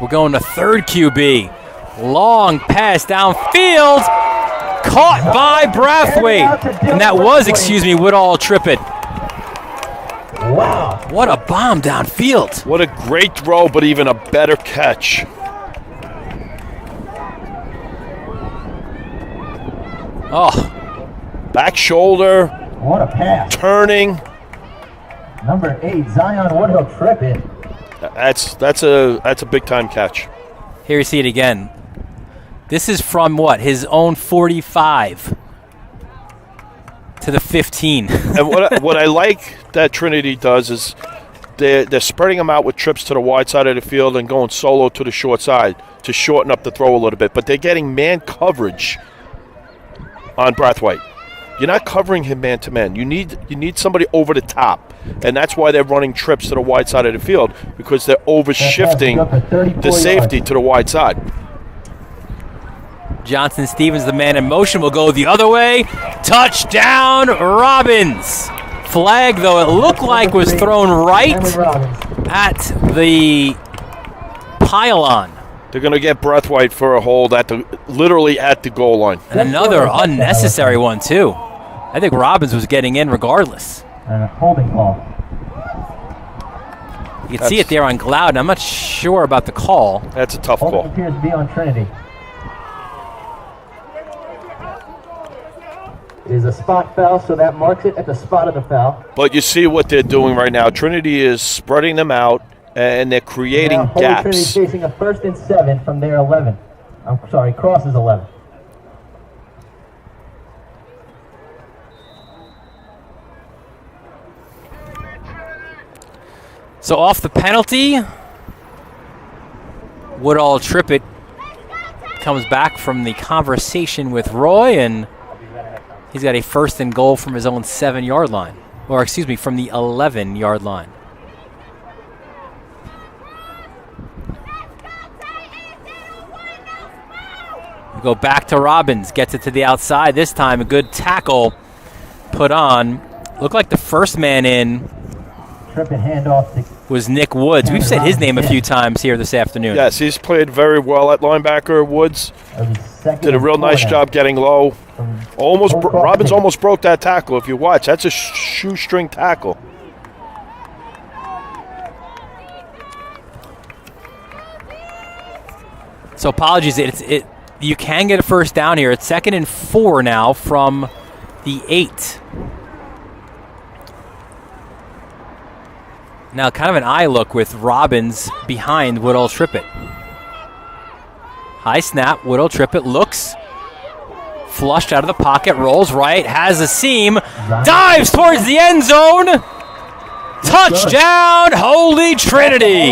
B: We're going to third QB. Long pass downfield. Caught by Brathwaite. And that was, Woodall Trippett.
D: Wow.
B: What a bomb downfield.
C: What a great throw, but even a better catch.
B: Oh.
C: Back shoulder.
D: What a pass.
C: Turning.
D: Number 8, Zion Woodhill Trippett.
C: That's a big time catch.
B: Here you see it again. This is from what? His own 45 to the 15.
C: And what I like that Trinity does is they're spreading them out with trips to the wide side of the field and going solo to the short side to shorten up the throw a little bit. But they're getting man coverage on Brathwaite. You're not covering him man to man. You need somebody over the top, and that's why they're running trips to the wide side of the field, because they're overshifting the safety to the wide side.
B: Johnson Stevens, the man in motion, will go the other way. Touchdown, Robbins. Flag, though, it looked like was thrown right at the pylon.
C: They're going to get Brathwaite for a hold literally at the goal line.
B: And another unnecessary one, too. I think Robbins was getting in regardless.
D: And a holding call.
B: You can see it there on Cloud, and I'm not sure about the call.
C: That's a tough
D: Holding
C: call.
D: appears to be on Trinity. It is a spot foul, so that marks it at the spot of the foul.
C: But you see what they're doing right now. Trinity is spreading them out, and they're creating
D: now,
C: gaps.
D: Trinity facing a 1st and 7 from their 11. I'm sorry, Cross is 11.
B: So off the penalty, Woodall Trippett comes back from the conversation with Roy, and he's got a 1st and goal from his own 7-yard line. Or, from the 11-yard line. We go back to Robbins, gets it to the outside. This time, a good tackle put on. Looked like the first man in was Nick Woods. We've said his name a few times here this afternoon.
C: Yes, he's played very well at linebacker. Woods did a real nice job getting low. Robbins almost broke that tackle. If you watch, that's a shoestring tackle.
B: So apologies. You can get a first down here. It's 2nd and 4 now from the 8. Now, kind of an eye look with Robbins behind Woodall Trippett. High snap. Woodall Trippett looks. Flushed out of the pocket. Rolls right. Has a seam. Dives towards the end zone. Touchdown, Holy Trinity.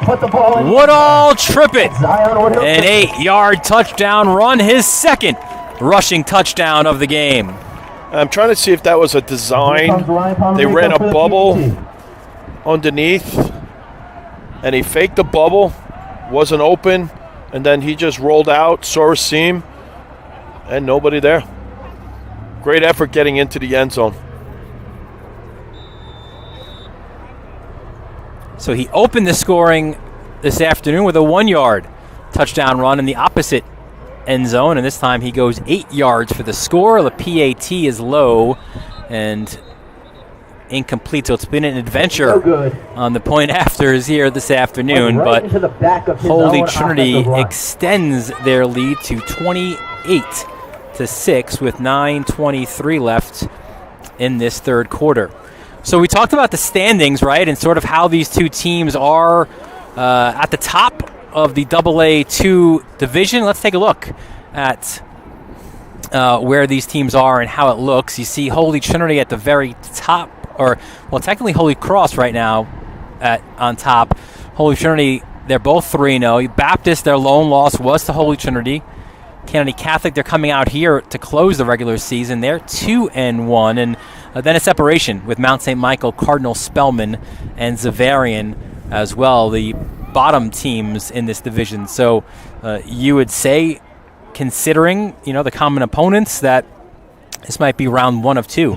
B: Woodall Trippett. An 8-yard touchdown run. His 2nd rushing touchdown of the game.
C: I'm trying to see if that was a design. They ran a bubble underneath, and he faked the bubble, wasn't open, and then he just rolled out, saw a seam, and nobody there. Great effort getting into the end zone.
B: So he opened the scoring this afternoon with a 1-yard touchdown run in the opposite end zone, and this time he goes 8 yards for the score. The PAT is low and incomplete, so it's been an adventure on the point afters here this afternoon, but Holy Trinity extends their lead to 28-6 with 9:23 left in this third quarter. So we talked about the standings, right, and sort of how these two teams are at the top of the AA2 division. Let's take a look at where these teams are and how it looks. You see Holy Trinity at the very top, or, well, technically Holy Cross right now on top. Holy Trinity, they're both 3-0. Baptist, their lone loss was to Holy Trinity. Kennedy Catholic, they're coming out here to close the regular season. They're 2-1, and then a separation with Mount St. Michael, Cardinal Spellman, and Zavarian as well, the bottom teams in this division. So you would say, considering the common opponents, that this might be round 1 of 2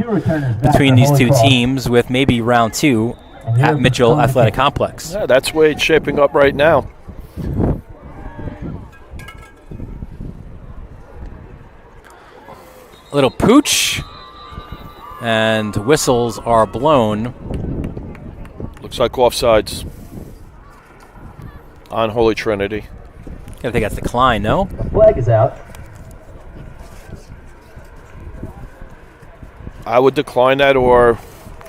B: between these two teams, with maybe round 2 at Mitchell Athletic Complex.
C: Yeah, that's the way it's shaping up right now.
B: A little pooch, and whistles are blown.
C: Looks like offsides on Holy Trinity.
B: I think that's decline, no?
D: The flag is out.
C: I would decline that, or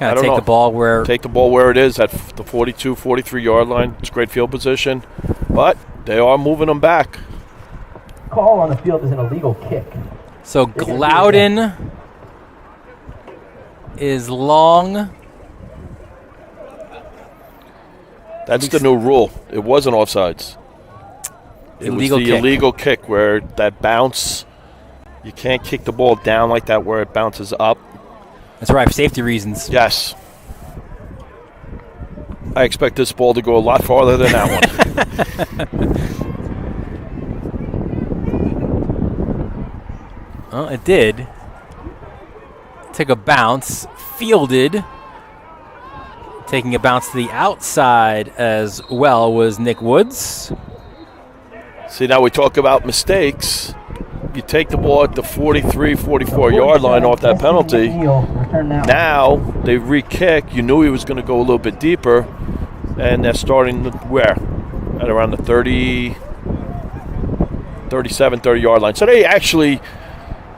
C: I don't know.
B: The ball where
C: take the ball where it is at the 42, 43-yard line. It's great field position, but they are moving them back.
D: Call on the field is an illegal kick.
B: So Glowden is long.
C: That's the new rule. It wasn't offsides. It was the illegal kick where that bounce, you can't kick the ball down like that where it bounces up.
B: That's right, for safety reasons.
C: Yes. I expect this ball to go a lot farther than that one.
B: Well, it did. Took a bounce, fielded. Taking a bounce to the outside as well was Nick Woods.
C: See, now we talk about mistakes. You take the ball at the 43, 44-yard line off that penalty. Now they re-kick. You knew he was going to go a little bit deeper, and they're starting where? At around the 30, 37, 30-yard line. So they actually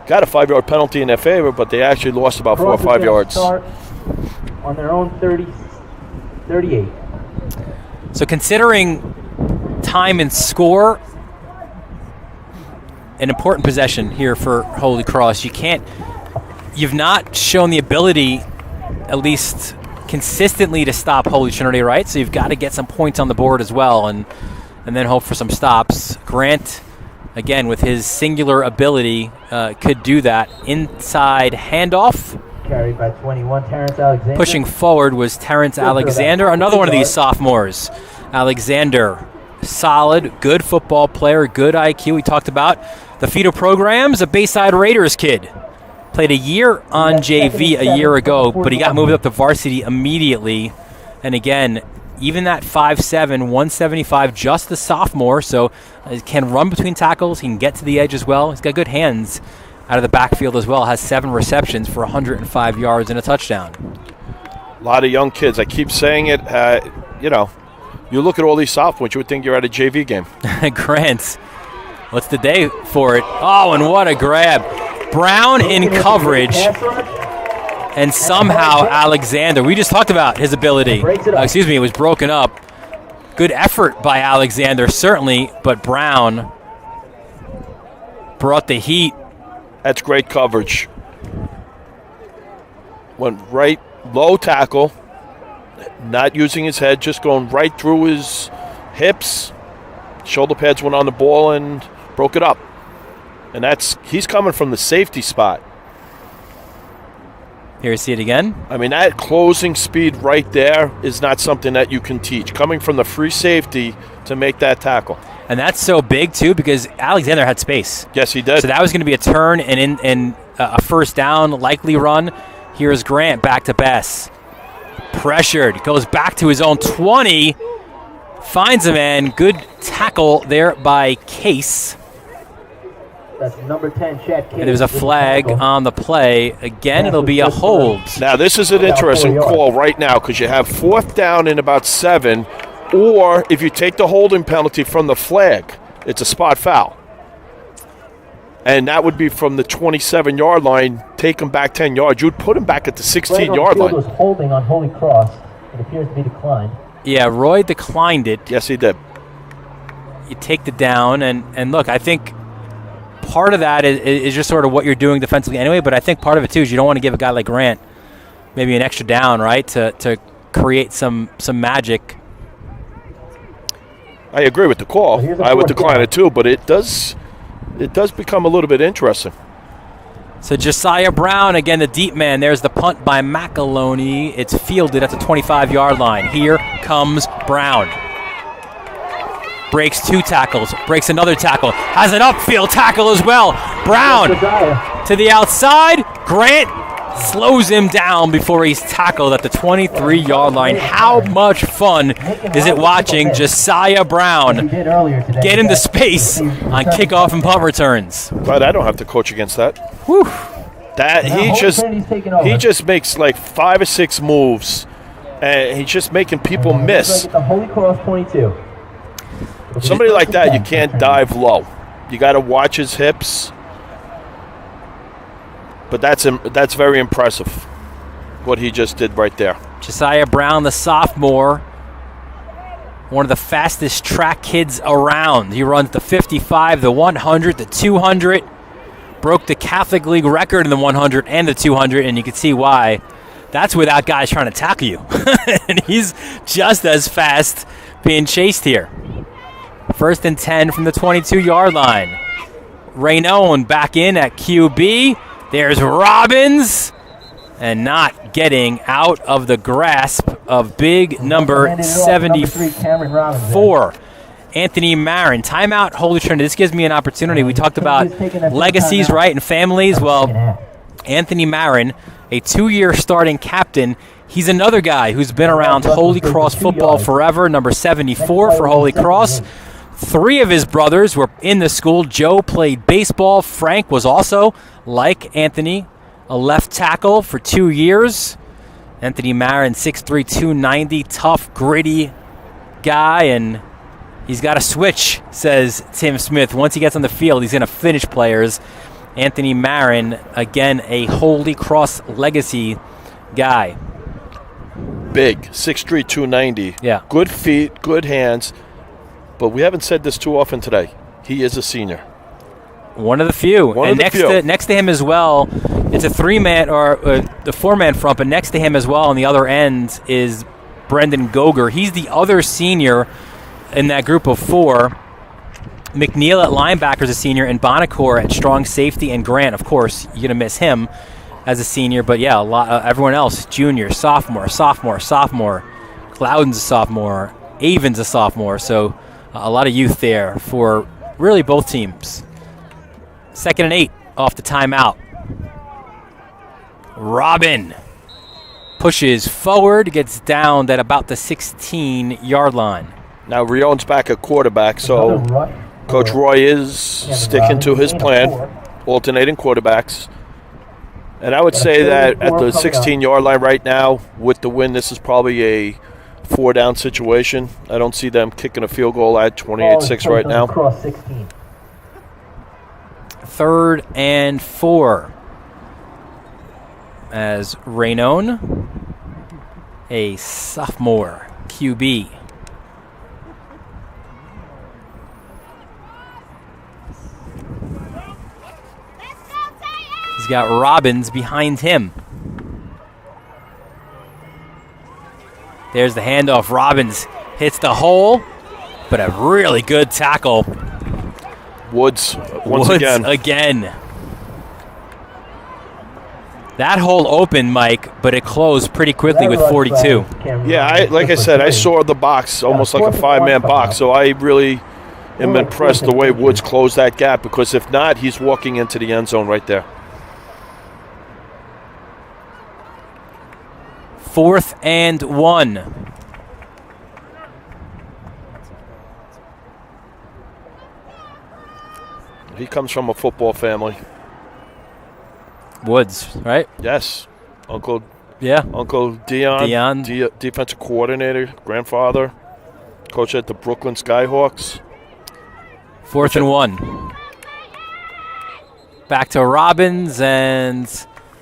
C: got a 5-yard penalty in their favor, but they actually lost about 4 or 5 yards.
D: On their own 38.
B: So considering time and score, an important possession here for Holy Cross. You've not shown the ability, at least consistently, to stop Holy Trinity, right? So you've got to get some points on the board as well, and then hope for some stops. Grant, again, with his singular ability, could do that. Inside handoff.
D: Carried by 21, Terrence Alexander.
B: Pushing forward was Terrence Alexander, another one of these sophomores. Alexander, solid, good football player, good IQ. We talked about the feeder programs, a Bayside Raiders kid. Played a year on JV a year ago, but he got moved up to varsity immediately. And again, even that 5'7", 175, just the sophomore, so he can run between tackles. He can get to the edge as well. He's got good hands out of the backfield as well. Has 7 receptions for 105 yards and a touchdown.
C: A lot of young kids. I keep saying it. You look at all these sophomores, you would think you're at a JV game.
B: Grant, what's the day for it? Oh, and what a grab. Brown in coverage. And somehow Alexander, we just talked about his ability. It was broken up. Good effort by Alexander, certainly, but Brown brought the heat.
C: That's great coverage. Went right, low tackle, not using his head, just going right through his hips. Shoulder pads went on the ball and broke it up. And he's coming from the safety spot.
B: Here, see it again.
C: I mean, that closing speed right there is not something that you can teach. Coming from the free safety to make that tackle.
B: And that's so big, too, because Alexander had space.
C: Yes, he did.
B: So that was going to be a turn and a first down, likely run. Here's Grant back to Bess. pressured. Goes back to his own 20. Finds a man. Good tackle there by Case.
D: That's number 10, Chet Case.
B: And there's a flag on the play. Again, it'll be a hold.
C: Now, this is an interesting call right now because you have 4th down in about 7, or if you take the holding penalty from the flag, it's a spot foul. And that would be from the 27-yard line, take him back 10 yards. You'd put him back at the 16-yard line.
D: was holding on Holy Cross. It appears to be declined.
B: Yeah, Roy declined it.
C: Yes, he did.
B: You take the down, and look, I think part of that is just sort of what you're doing defensively anyway, but I think part of it, too, is you don't want to give a guy like Grant maybe an extra down, right, to create some magic.
C: I agree with the call. I would decline it, too, but it does become a little bit interesting.
B: So Josiah Brown, again, the deep man. There's the punt by McAloney. It's fielded at the 25-yard line. Here comes Brown. Breaks 2 tackles. Breaks another tackle. Has an upfield tackle as well. Brown to the outside. Grant slows him down before he's tackled at the 23-yard line. How much fun is it watching Josiah Brown get into space on kickoff and punt returns?
C: Glad I don't have to coach against that.
B: Whew.
C: That he just makes like 5 or 6 moves, and he's just making people miss.
D: The Holy Cross 22.
C: Somebody like that, you can't dive low. You got to watch his hips. But that's very impressive, what he just did right there.
B: Josiah Brown, the sophomore, one of the fastest track kids around. He runs the 55, the 100, the 200. Broke the Catholic League record in the 100 and the 200, and you can see why. That's without guys trying to tackle you. And he's just as fast being chased here. 1st and 10 from the 22-yard line. Raynone back in at QB. There's Robbins, and not getting out of the grasp of big number 74, Anthony Marin. Timeout, Holy Trinity. This gives me an opportunity. We talked about legacies, right, and families. Well, Anthony Marin, a 2-year starting captain. He's another guy who's been around Holy Cross football forever, number 74 for Holy Cross. 3 of his brothers were in the school. Joe played baseball. Frank was also, like Anthony, a left tackle for 2 years. Anthony Marin, 6'3", 290, tough, gritty guy, and he's got a switch, says Tim Smith. Once he gets on the field, he's going to finish players. Anthony Marin, again, a Holy Cross legacy guy.
C: Big, 6'3", 290.
B: Yeah.
C: Good feet, good hands. But we haven't said this too often today. He is a senior.
B: One of the few. Next to him as well, it's a 3-man or the 4-man front, but next to him as well on the other end is Brendan Goger. He's the other senior in that group of 4. McNeil at linebacker is a senior, and Bonacore at strong safety, and Grant, of course, you're going to miss him as a senior. But yeah, everyone else, junior, sophomore. Cloudon's a sophomore. Avon's a sophomore. So a lot of youth there for really both teams. 2nd and 8 off the timeout. Robin pushes forward, gets down at about the 16-yard line.
C: Now Rion's back at quarterback, so Coach Roy is sticking to his plan, alternating quarterbacks. And I would say that at the 16-yard line right now, with the win, this is probably a 4-down situation. I don't see them kicking a field goal at 28-6 right now.
B: 3rd and 4. As Raynone, a sophomore QB. He's got Robbins behind him. There's the handoff. Robbins hits the hole, but a really good tackle.
C: Woods again.
B: That hole opened, Mike, but it closed pretty quickly with 42.
C: Yeah, like I said, I saw the box, almost like a 5-man box, so I really am impressed the way Woods closed that gap, because if not, he's walking into the end zone right there.
B: 4th and 1.
C: He comes from a football family.
B: Woods, right?
C: Yes. Uncle
B: Dion.
C: Defensive coordinator, grandfather, coach at the Brooklyn Skyhawks.
B: 4th and 1. Back to Robbins and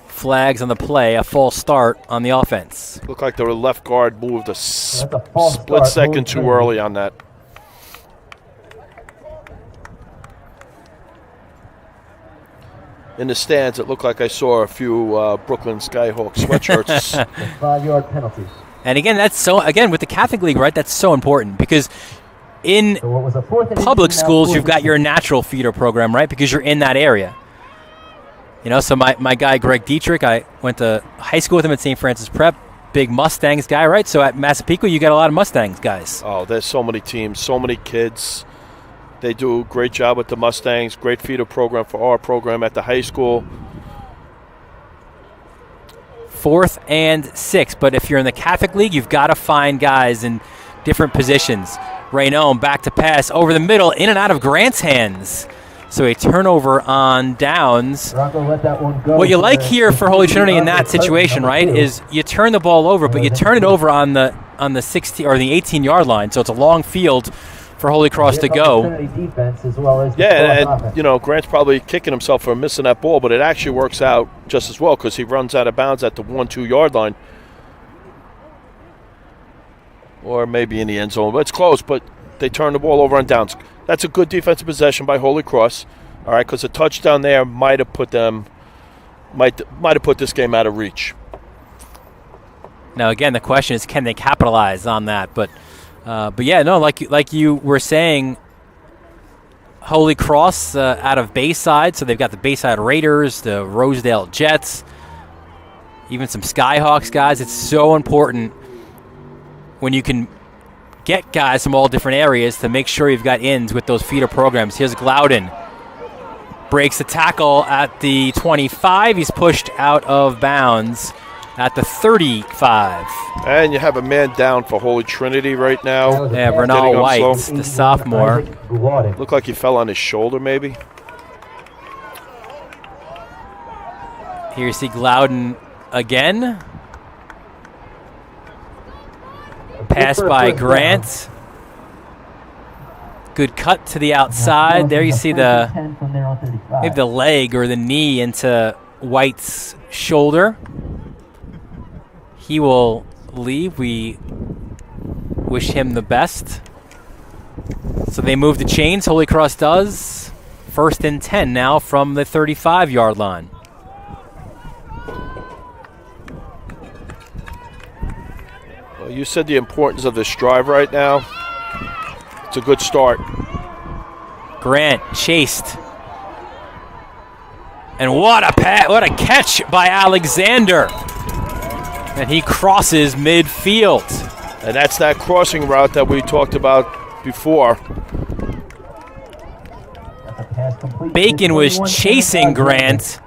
B: flags on the play. A false start on the offense.
C: Looked like the left guard moved a split second too early on that. In the stands, it looked like I saw a few Brooklyn Skyhawk sweatshirts.
D: 5-yard penalty.
B: And again, with the Catholic League, right, that's so important because in public schools, you've got your natural feeder program, right, because you're in that area. You know, so my guy, Greg Dietrich, I went to high school with him at St. Francis Prep, big Mustangs guy, right? So at Massapequa, you got a lot of Mustangs guys.
C: Oh, there's so many teams, so many kids. They do a great job with the Mustangs, great feeder program for our program at the high school.
B: 4th and 6, but if you're in the Catholic League, you've got to find guys in different positions. Raynome back to pass over the middle, in and out of Grant's hands. So a turnover on downs.
D: Let that one go.
B: What you like here for Holy Trinity in that situation, right, is you turn the ball over, but you turn it over on the 16 or the 18-yard line, so it's a long field for Holy Cross to go.
C: Yeah, and you know, Grant's probably kicking himself for missing that ball, but it actually works out just as well because he runs out of bounds at the 1-2 yard line. Or maybe in the end zone, but it's close, but they turn the ball over on downs. That's a good defensive possession by Holy Cross, all right, because a touchdown there might have put this game out of reach.
B: Now, again, the question is, can they capitalize on that? But yeah, no, like you were saying, Holy Cross out of Bayside, so they've got the Bayside Raiders, the Rosedale Jets, even some Skyhawks guys. It's so important when you can get guys from all different areas to make sure you've got ins with those feeder programs. Here's Glowden. Breaks the tackle at the 25. He's pushed out of bounds at the 35.
C: And you have a man down for Holy Trinity right now.
B: Yeah, Renal White, the sophomore.
C: Looked like he fell on his shoulder, maybe.
B: Here you see Glowden again. Pass by Grant. Good cut to the outside. There you see maybe the leg or the knee into White's shoulder. He will leave. We wish him the best. So they move the chains. Holy Cross does. 1st and 10 now from the 35-yard line.
C: Well, you said the importance of this drive right now. It's a good start.
B: Grant chased. And what a catch by Alexander. And he crosses midfield.
C: And that's that crossing route that we talked about before.
B: Bacon was chasing Grant.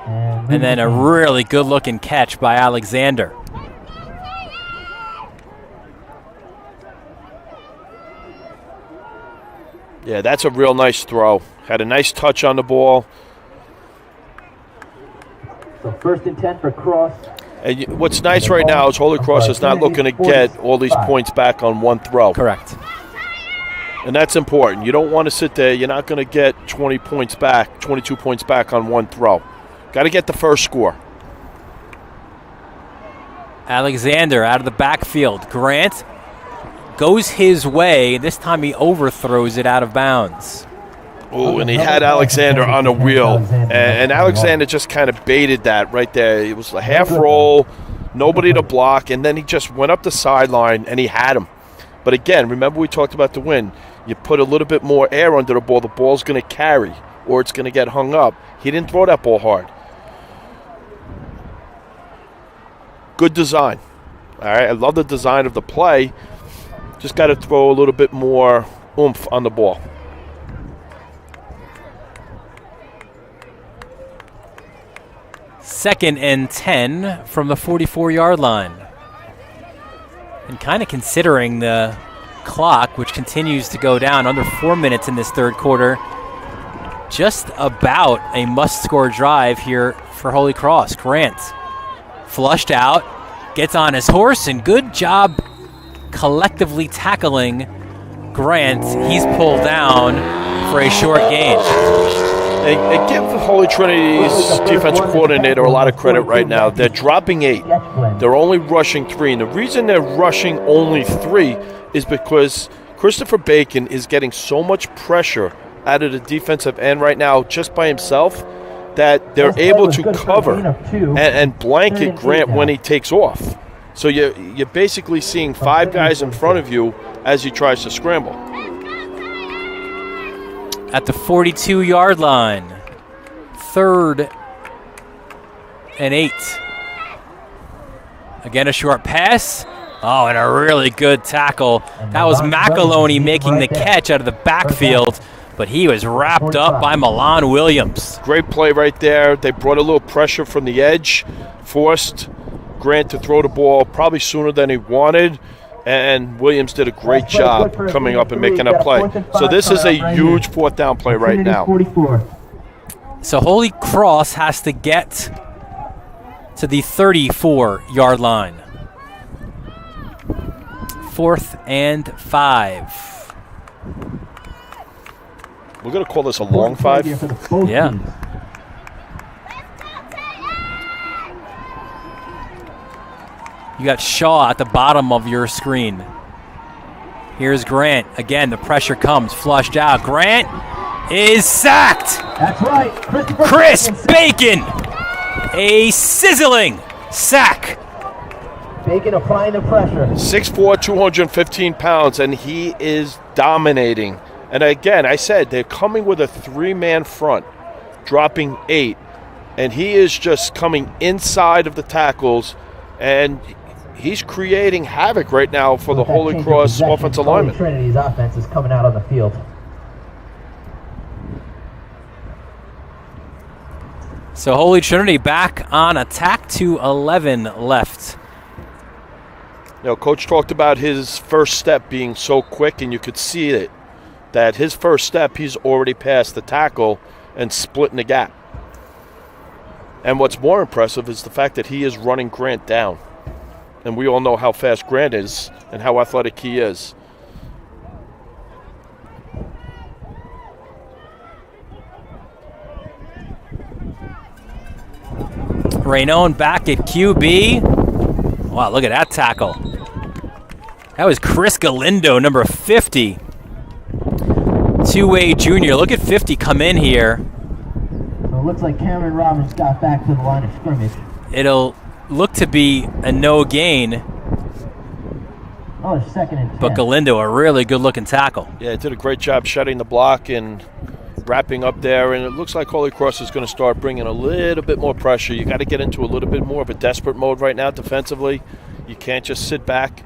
B: And then a really good-looking catch by Alexander.
C: Yeah, that's a real nice throw. Had a nice touch on the ball.
D: So 1st and 10 for Cross.
C: And what's nice right now is Holy Cross is not looking to get all these points back on one throw.
B: Correct.
C: And that's important. You don't want to sit there. You're not going to get 20 points back, 22 points back on one throw. Got to get the first score.
B: Alexander out of the backfield. Grant goes his way. This time he overthrows it out of bounds.
C: Oh, and he had Alexander on a wheel. And Alexander just kind of baited that right there. It was a half roll, nobody to block, and then he just went up the sideline and he had him. But again, remember we talked about the wind. You put a little bit more air under the ball's going to carry or it's going to get hung up. He didn't throw that ball hard. Good design. All right, I love the design of the play. Just got to throw a little bit more oomph on the ball.
B: 2nd and 10 from the 44-yard line. And kind of considering the clock, which continues to go down, under 4 minutes in this third quarter, just about a must-score drive here for Holy Cross. Grant flushed out, gets on his horse, and good job collectively tackling Grant. He's pulled down for a short gain.
C: And give Holy Trinity's defensive coordinator a lot of credit right now. They're dropping 8. They're only rushing 3. And the reason they're rushing only 3 is because Christopher Bacon is getting so much pressure out of the defensive end right now just by himself that they're able to cover and blanket Grant when he takes off. So you're basically seeing 5 guys in front of you as he tries to scramble.
B: At the 42-yard line, 3rd and 8. Again, a short pass. Oh, and a really good tackle. That was McAloney making the catch out of the backfield, but he was wrapped up by Milan Williams.
C: Great play right there. They brought a little pressure from the edge, forced Grant to throw the ball probably sooner than he wanted, and Williams did a great job coming up and making that play. So this is a huge 4th down play right now.
B: So Holy Cross has to get to the 34-yard line. 4th and 5.
C: We're going to call this a long 5.
B: Yeah. You got Shaw at the bottom of your screen. Here's Grant. Again, the pressure comes. Flushed out. Grant is sacked.
D: That's right.
B: Chris Bacon. A sizzling sack.
D: Bacon applying the pressure.
C: 6'4", 215 pounds, and he is dominating. And again, I said they're coming with a 3-man front, dropping 8. And he is just coming inside of the tackles, and he's creating havoc right now for the Holy Cross offensive lineman.
D: Trinity's offense is coming out on the field.
B: So Holy Trinity back on attack, to 11 left.
C: You know, Coach talked about his first step being so quick, and you could see it, that his first step, he's already past the tackle and splitting the gap. And what's more impressive is the fact that he is running Grant down. And we all know how fast Grant is and how athletic he is.
B: Raynone back at QB. Wow, look at that tackle. That was Chris Galindo, number 50. Two-way junior. Look at 50 come in here.
D: So it looks like Cameron Robbins got back to the line of scrimmage.
B: It'll look to be a no gain.
D: Oh, it's 2nd and 10.
B: But Galindo, a really good-looking tackle.
C: Yeah, he did a great job shutting the block and wrapping up there. And it looks like Holy Cross is going to start bringing a little bit more pressure. You got to get into a little bit more of a desperate mode right now defensively. You can't just sit back.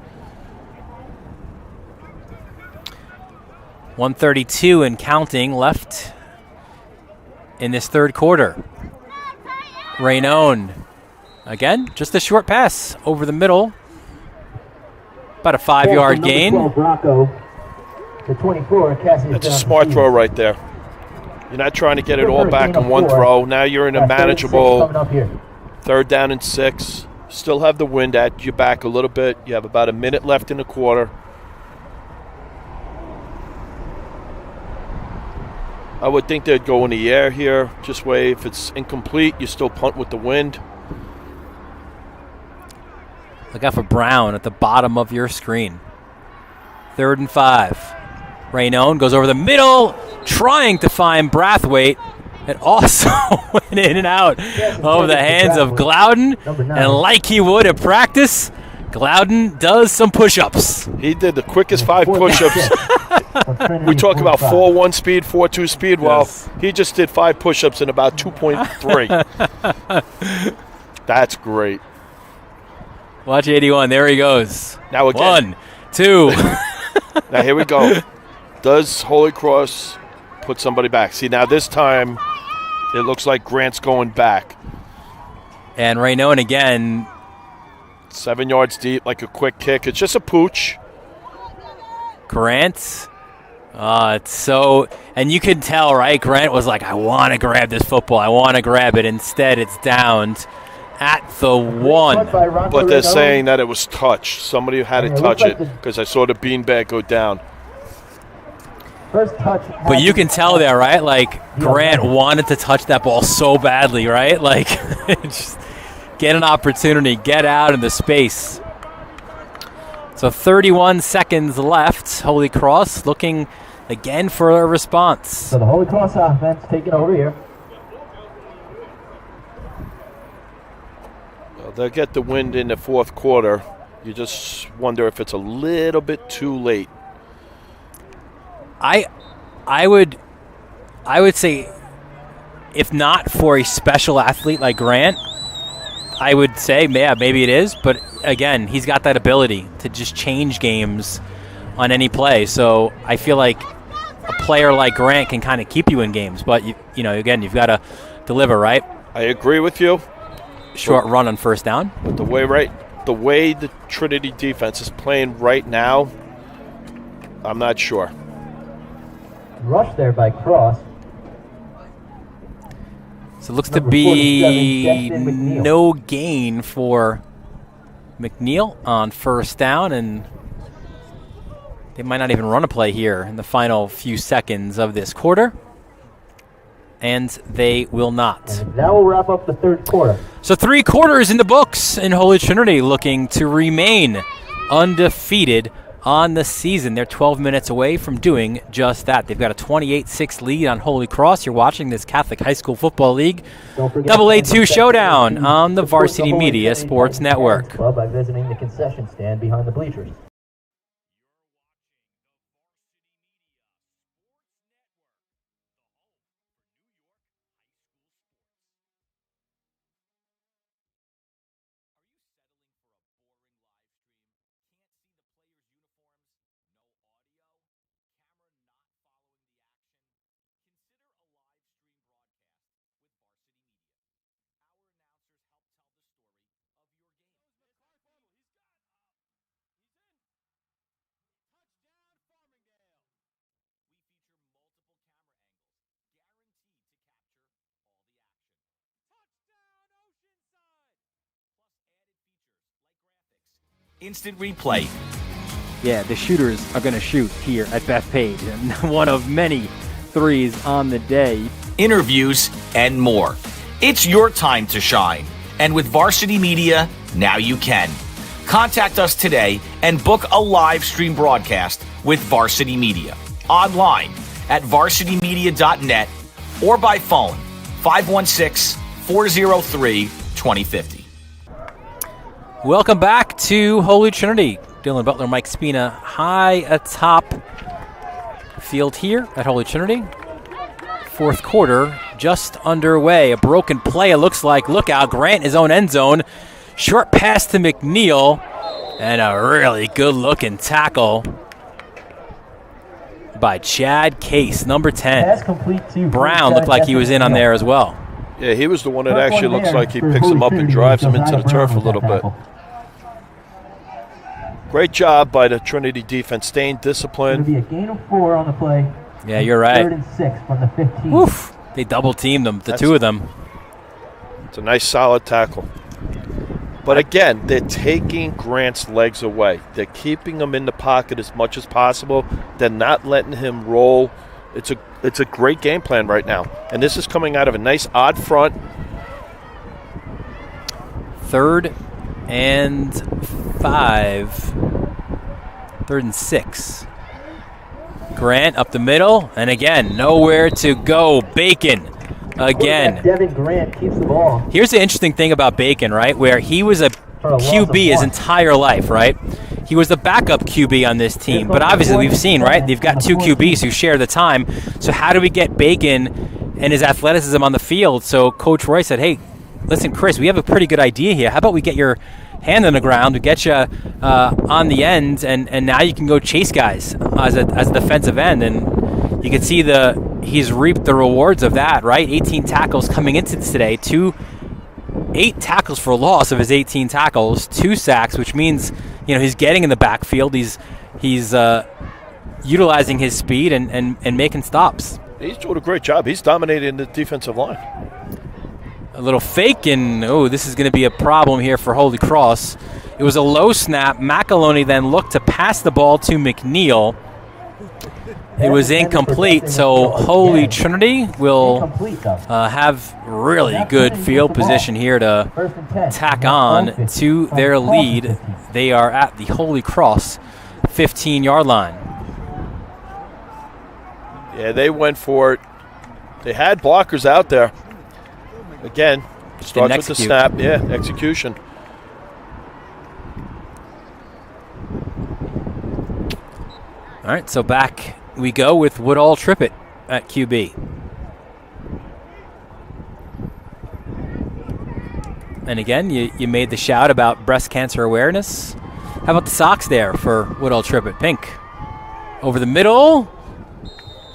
B: 1:32 and counting left in this third quarter. Raynone, again, just a short pass over the middle. About a 5-yard gain.
D: 12, Rocco. The 24, Cassius.
C: That's a smart throw right there. You're not trying to get it all back in one throw. Now you're in a manageable 3rd down and 6. Still have the wind at your back a little bit. You have about a minute left in the quarter. I would think they'd go in the air here. Just way, if it's incomplete, you still punt with the wind.
B: Look out for Brown at the bottom of your screen. 3rd and 5. Raynone goes over the middle, trying to find Brathwaite. It also went in and out of the hands of Glowden. And like he would at practice, Glowden does some push-ups.
C: He did the quickest 5 push-ups. We talk about 4.1 speed, 4.2 speed. Well, he just did 5 push-ups in about 2.3. That's great.
B: Watch 81. There he goes.
C: Now again.
B: 1, 2.
C: Now here we go. Does Holy Cross put somebody back? See, now this time it looks like Grant's going back.
B: And Raynone again.
C: 7 yards deep, like a quick kick. It's just a pooch.
B: Grant. It's so, and you can tell, right? Grant was like, I want to grab this football. I want to grab it. Instead, it's downed at the 1.
C: But they're saying that it was touched. Somebody had to touch it because I saw the beanbag go down.
D: First touch.
B: But you can tell there, right? Like, Grant wanted to touch that ball so badly, right? Like, just get an opportunity, get out in the space. So 31 seconds left. Holy Cross looking again for a response.
D: So the Holy Cross offense taking over here.
C: Well, they'll get the wind in the fourth quarter. You just wonder if it's a little bit too late.
B: I would say, if not for a special athlete like Grant, I would say, yeah, maybe it is. But again, he's got that ability to just change games on any play. So I feel like a player like Grant can kind of keep you in games. But, you know, again, you've got to deliver, right?
C: I agree with you.
B: Short run on first down.
C: But the way the Trinity defense is playing right now, I'm not sure.
D: Rush there by Cross.
B: So it looks to be no gain for McNeil on first down, and they might not even run a play here in the final few seconds of this quarter. And they will not.
D: And that will wrap up the third quarter.
B: So 3 quarters in the books, and Holy Trinity looking to remain undefeated on the season. They're 12 minutes away from doing just that. They've got a 28-6 lead on Holy Cross. You're watching this Catholic High School Football League AA2 Showdown on the Varsity Media Sports Network.
D: By visiting the concession stand behind the bleachers.
A: Instant replay.
E: Yeah, the shooters are going to shoot here at Bethpage, and one of many threes on the day.
A: Interviews, and more. It's your time to shine. And with Varsity Media, now you can. Contact us today and book a live stream broadcast with Varsity Media. Online at varsitymedia.net or by phone 516-403-2050.
B: Welcome back to Holy Trinity. Dylan Butler, Mike Spina, high atop field here at Holy Trinity. Fourth quarter just underway. A broken play, it looks like. Look out, Grant, his own end zone. Short pass to McNeil. And a really good-looking tackle by Chad Case, number 10.
D: Pass complete to
B: Brown looked like he was in on there as well.
C: Yeah, he was the one that actually looks like he picks him up and drives him into the turf a little bit. Great job by the Trinity defense, staying disciplined.
D: It'll be a gain of 4 on the play.
B: Yeah, you're right.
D: 3rd and 6 from the 15.
B: Oof. They double-teamed them, the two of them.
C: It's a nice, solid tackle. But again, they're taking Grant's legs away. They're keeping him in the pocket as much as possible. They're not letting him roll. It's a great game plan right now. And this is coming out of a nice odd front.
B: 3rd and 5. 3rd and 6. Grant up the middle, and again, nowhere to go. Bacon again.
D: Devin Grant keeps the ball.
B: Here's the interesting thing about Bacon, right? Where he was a QB his entire life, right? He was the backup QB on this team, but obviously we've seen, right? They've got 2 QBs who share the time. So how do we get Bacon and his athleticism on the field? So Coach Roy said, hey, listen, Chris, we have a pretty good idea here. How about we get your hand on the ground, we get you on the end, and now you can go chase guys as a defensive end. And you can see he's reaped the rewards of that, right? 18 tackles coming into this today, 2 8 tackles for loss of his 18 tackles, 2 sacks, which means he's getting in the backfield. He's utilizing his speed and making stops.
C: He's doing a great job. He's dominating the defensive line.
B: A little fake, and this is going to be a problem here for Holy Cross. It was a low snap. McAloney then looked to pass the ball to McNeil. It was incomplete, so Holy Trinity will have really good field position here to tack on to their lead. They are at the Holy Cross 15-yard line.
C: Yeah, they went for it. They had blockers out there. Again, starts with the snap. Yeah, execution.
B: All right, so back we go with Woodall Trippett at QB. And again, you made the shout about breast cancer awareness. How about the socks there for Woodall Trippett? Pink. Over the middle.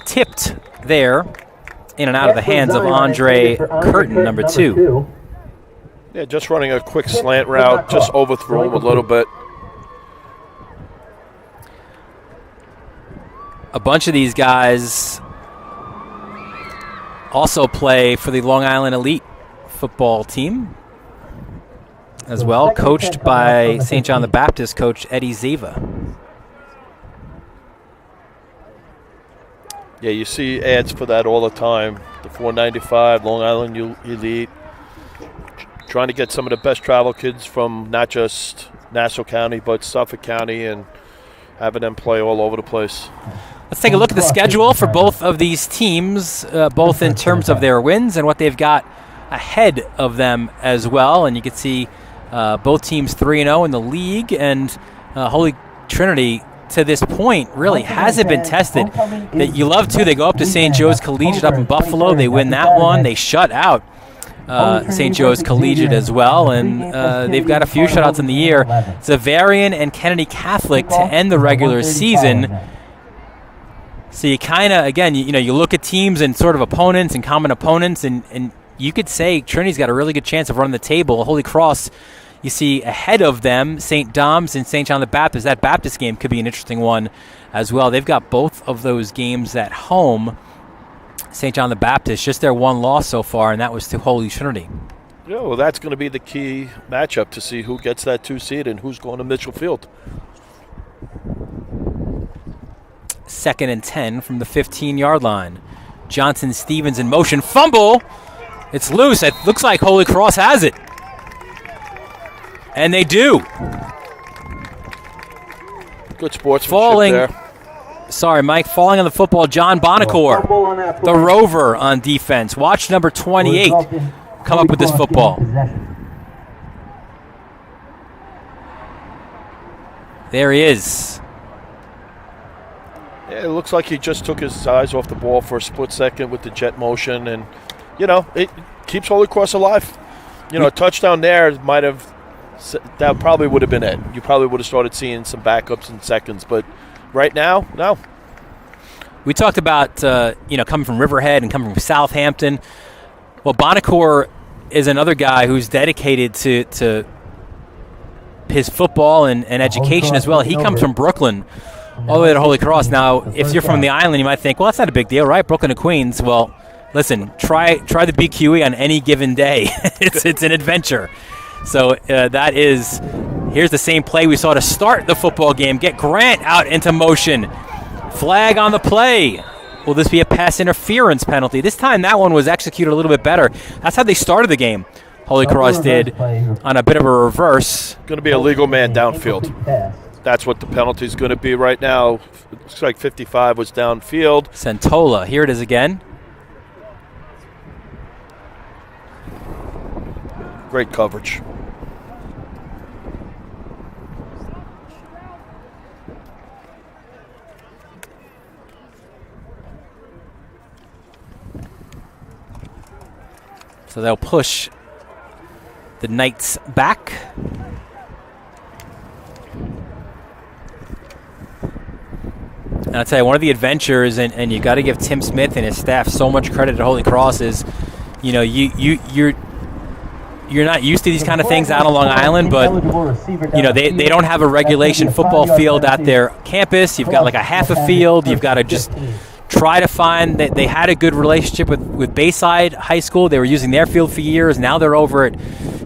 B: Tipped there. In and out of the hands of Andre Curtin, number 2.
C: Yeah, just running a quick slant route. Just overthrew him a little bit.
B: A bunch of these guys also play for the Long Island Elite football team as well, coached by St. John the Baptist coach Eddie Zava.
C: Yeah, you see ads for that all the time. The 495, Long Island Elite. Trying to get some of the best travel kids from not just Nassau County, but Suffolk County, and having them play all over the place.
B: Let's take a look at the schedule for both of these teams, both in terms of their wins and what they've got ahead of them as well. And you can see both teams 3-0 in the league, and Holy Trinity to this point really hasn't been tested. That you love to. They go up to St. Joe's Collegiate up in Buffalo. They win that one. They shut out St. Joe's Collegiate as well, and they've got a few shutouts in the year. Zavarian and Kennedy Catholic to end the regular season. So you kind of, again, you look at teams and sort of opponents and common opponents, and you could say Trinity's got a really good chance of running the table. Holy Cross, you see ahead of them, St. Dom's and St. John the Baptist. That Baptist game could be an interesting one as well. They've got both of those games at home. St. John the Baptist, just their one loss so far, and that was to Holy Trinity.
C: Yeah, well, that's going to be the key matchup to see who gets that 2 seed and who's going to Mitchell Field.
B: 2nd and 10 from the 15-yard line. Johnson Stevens in motion. Fumble. It's loose. It looks like Holy Cross has it. And they do.
C: Good sportsmanship
B: falling
C: there.
B: Sorry, Mike. Falling on the football, John Bonacore, the Rover on defense. Watch number 28 come up with this football. There he is.
C: Yeah, it looks like he just took his eyes off the ball for a split second with the jet motion, and, it keeps Holy Cross alive. A touchdown there that probably would have been it. You probably would have started seeing some backups in seconds, but right now, no.
B: We talked about, coming from Riverhead and coming from Southampton. Well, Bonacore is another guy who's dedicated to his football and education as well. He comes from Brooklyn all the way to Holy Cross. Now, if you're from the island, you might think, well, that's not a big deal, right? Brooklyn to Queens. Well, listen, try the BQE on any given day. It's an adventure. So here's the same play we saw to start the football game. Get Grant out into motion. Flag on the play. Will this be a pass interference penalty? This time that one was executed a little bit better. That's how they started the game. Holy Cross did on a bit of a reverse.
C: Going to be a legal man downfield. That's what the penalty is going to be right now. Looks like 55 was downfield.
B: Santola, here it is again.
C: Great coverage.
B: So they'll push the Knights back. And I'll tell you, one of the adventures, and you got to give Tim Smith and his staff so much credit at Holy Cross, is, you're you're not used to these kind of things out on Long Island, but they don't have a regulation football field at their campus. You've got like a half a field. You've got to just try to find that. They had a good relationship with Bayside High School. They were using their field for years. Now they're over at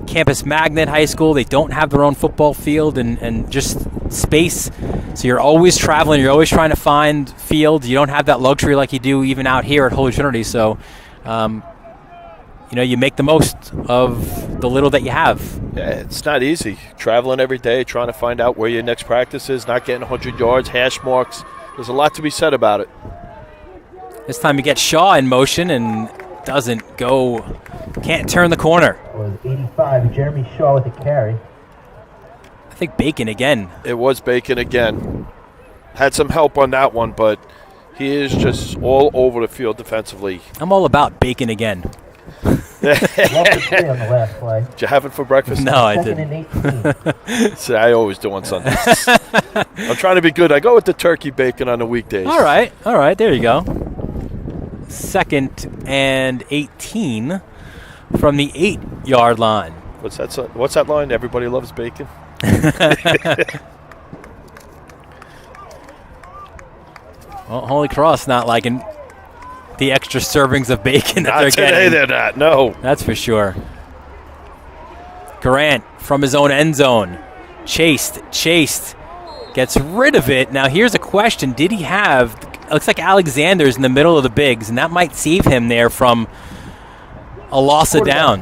B: Campus Magnet High School. They don't have their own football field and just space. So you're always traveling. You're always trying to find fields. You don't have that luxury like you do even out here at Holy Trinity. So, you make the most of the little that you have.
C: Yeah, it's not easy. Traveling every day, trying to find out where your next practice is, not getting 100 yards, hash marks. There's a lot to be said about it.
B: This time you get Shaw in motion and doesn't go, can't turn the corner.
D: It was 85, Jeremy Shaw with the carry.
B: I think Bacon again.
C: It was Bacon again. Had some help on that one, but he is just all over the field defensively.
B: I'm all about Bacon again.
D: Lost the play on the last play.
C: Did you have it for breakfast?
B: No, I
D: Second
B: didn't.
D: and 18.
C: See, I always do on Sundays. I'm trying to be good. I go with the turkey bacon on the weekdays.
B: All right, there you go. 2nd and 18 from the 8-yard line.
C: What's that line? Everybody loves bacon.
B: Well, Holy Cross not liking the extra servings of bacon that
C: Not
B: they're
C: today,
B: getting.
C: they're not. No.
B: That's for sure. Grant from his own end zone. Chased, gets rid of it. Now here's a question. Did he have, it looks like Alexander's in the middle of the bigs, and that might save him there from a loss of down.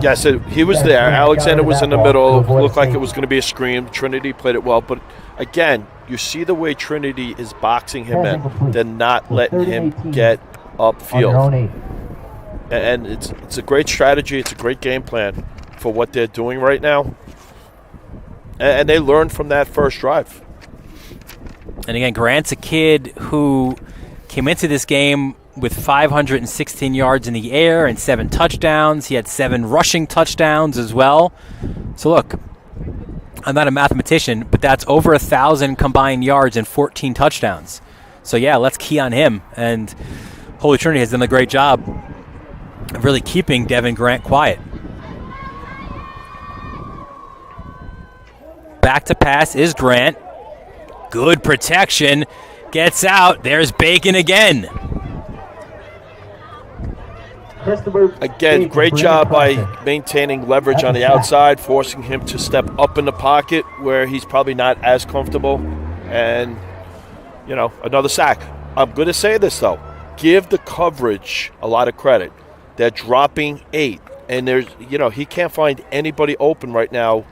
C: Yes, he was there. Alexander was in the middle. Looked like it was going to be a screen. Trinity played it well. But, again, you see the way Trinity is boxing him in. They're not letting him get upfield. And it's a great strategy. It's a great game plan for what they're doing right now. And they learned from that first drive.
B: And, again, Grant's a kid who came into this game with 516 yards in the air and 7 touchdowns. He had 7 rushing touchdowns as well. So, look, I'm not a mathematician, but that's over 1,000 combined yards and 14 touchdowns. So, yeah, let's key on him. And Holy Trinity has done a great job of really keeping Devin Grant quiet. Back to pass is Grant. Good protection. Gets out. There's Bacon again.
C: Again, great job by maintaining leverage on the outside, forcing him to step up in the pocket where he's probably not as comfortable. And, another sack. I'm going to say this, though. Give the coverage a lot of credit. They're dropping 8. And he can't find anybody open right now.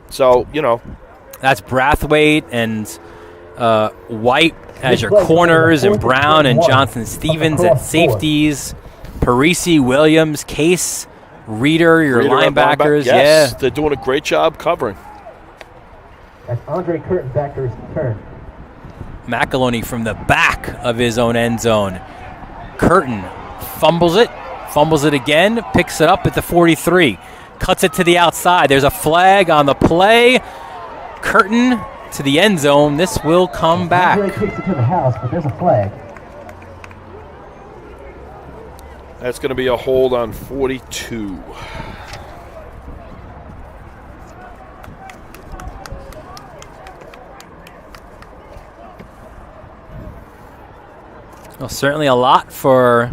C: So,
B: That's Brathwaite and White as your corners, and Brown and Johnson Stevens at safeties. Parisi, Williams, Case, Reeder, your linebackers.
C: Yes,
B: yeah.
C: They're doing a great job covering.
D: That's Andre Curtin back to his turn.
B: McAloney from the back of his own end zone. Curtin fumbles it again, picks it up at the 43, cuts it to the outside. There's a flag on the play. Curtin to the end zone. This will come back.
D: Andre takes it to the house, but there's a flag.
C: That's going to be a hold on 42.
B: Well, certainly a lot for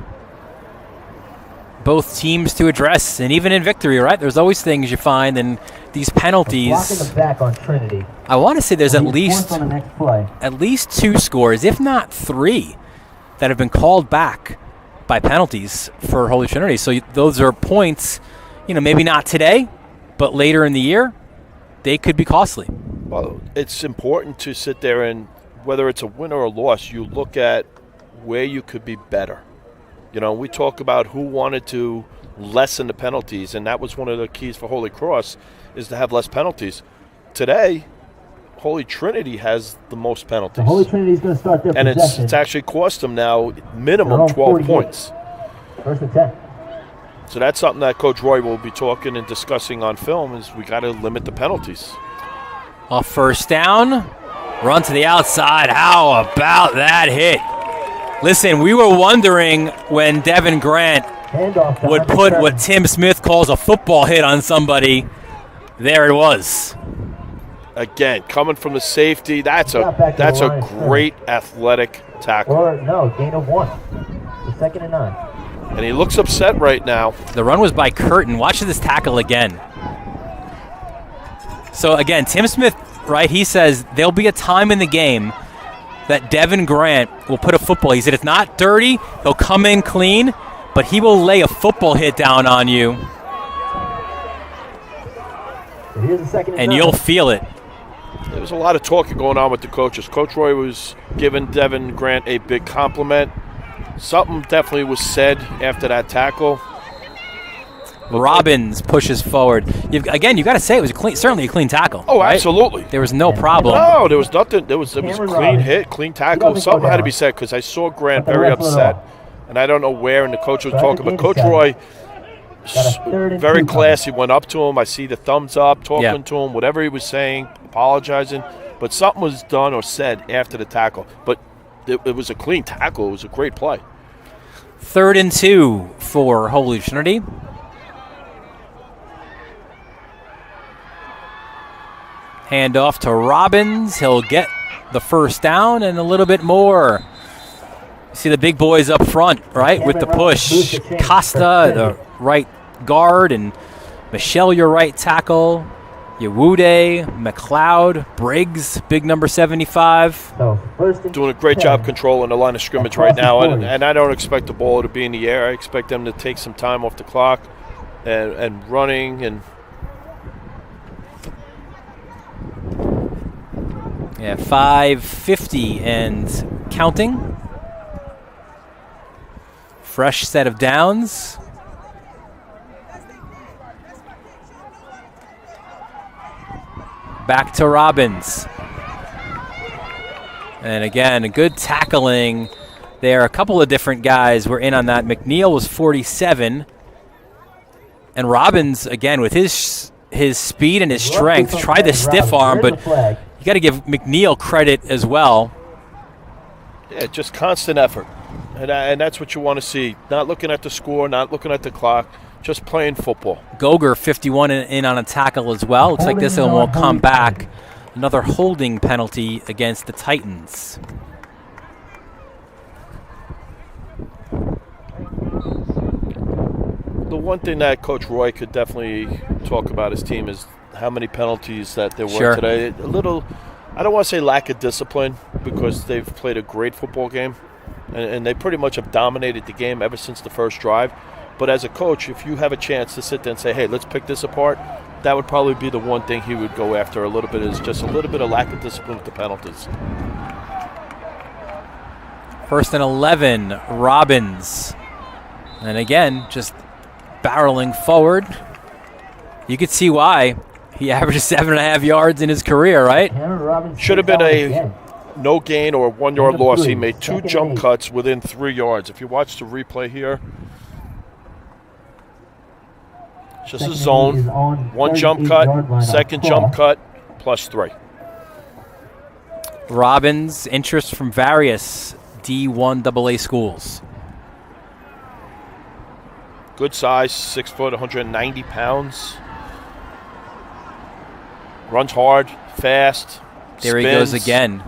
B: both teams to address, and even in victory, right? There's always things you find in these penalties.
D: Blocking the back on Trinity.
B: I want to say there's at least
D: on the next play.
B: 2 scores, if not 3, that have been called back by penalties for Holy Trinity. So those are points, maybe not today, but later in the year, they could be costly.
C: Well, it's important to sit there and, whether it's a win or a loss, you look at where you could be better. We talk about who wanted to lessen the penalties, and that was one of the keys for Holy Cross, is to have less penalties. Today, Holy Trinity has the most penalties.
D: So Holy Trinity is going to start their possession.
C: And it's actually cost them now minimum 12 points.
D: First and 10.
C: So that's something that Coach Roy will be talking and discussing on film, is we got to limit the penalties.
B: Off first down, run to the outside. How about that hit? Listen, we were wondering when Devin Grant
D: Handoff to
B: would put what Tim Smith calls a football hit on somebody. There it was.
C: Again, coming from the safety, that's a great athletic tackle.
D: Or no, gain of 1. The 2nd and 9.
C: And he looks upset right now.
B: The run was by Curtin. Watch this tackle again. So again, Tim Smith, right, he says there'll be a time in the game that Devin Grant will put a football. He said it's not dirty, he'll come in clean, but he will lay a football hit down on you.
D: Here's the 2nd and 9.
B: You'll feel it.
C: There was a lot of talking going on with the coaches. Coach Roy was giving Devin Grant a big compliment. Something definitely was said after that tackle.
B: Robbins pushes forward. You've got to say it was certainly a clean tackle.
C: Oh,
B: right?
C: absolutely.
B: There was no problem.
C: No, there was nothing. It was a clean hit, clean tackle. Something had to be said because I saw Grant very upset. And I don't know where, and the coach was talking. But Coach Roy, very classy, went up to him. I see the thumbs up, talking to him, whatever he was saying, apologizing. But something was done or said after the tackle. But it was a clean tackle. It was a great play.
B: 3rd and 2 for Holy Trinity. Handoff to Robbins. He'll get the first down and a little bit more. You see the big boys up front, right, with the push. Costa, the right guard, and Michelle, your right tackle. Yewude, McLeod, Briggs, big number 75.
C: Doing a great job controlling the line of scrimmage right now, and I don't expect the ball to be in the air. I expect them to take some time off the clock and running and.
B: Yeah, 5:50 and counting. Fresh set of downs. Back to Robbins. And again, a good tackling there. A couple of different guys were in on that. McNeil was 47. And Robbins, again, with his speed and his strength, tried the stiff arm, but you got to give McNeil credit as well.
C: Yeah, just constant effort. And that's what you want to see. Not looking at the score, not looking at the clock, just playing football.
B: Goger, 51 in on a tackle as well. Looks like this one will come back. Another holding penalty against the Titans.
C: The one thing that Coach Roy could definitely talk about his team is how many penalties that there were today. A little, I don't want to say lack of discipline, because they've played a great football game, and they pretty much have dominated the game ever since the first drive. But as a coach, if you have a chance to sit there and say, hey, let's pick this apart, that would probably be the one thing he would go after a little bit, is just a little bit of lack of discipline with the penalties.
B: 1st and 11, Robbins. And again, just barreling forward. You could see why he averages 7.5 yards in his career, right?
C: Should have been a no gain or 1 yard loss. He made 2 jump cuts within 3 yards. If you watch the replay here, just a zone, 1 jump cut, 2nd jump cut, +3.
B: Robbins, interest from various D1 AA schools.
C: Good size, 6 foot, 190 pounds. Runs hard, fast.
B: There
C: spins.
B: he goes again.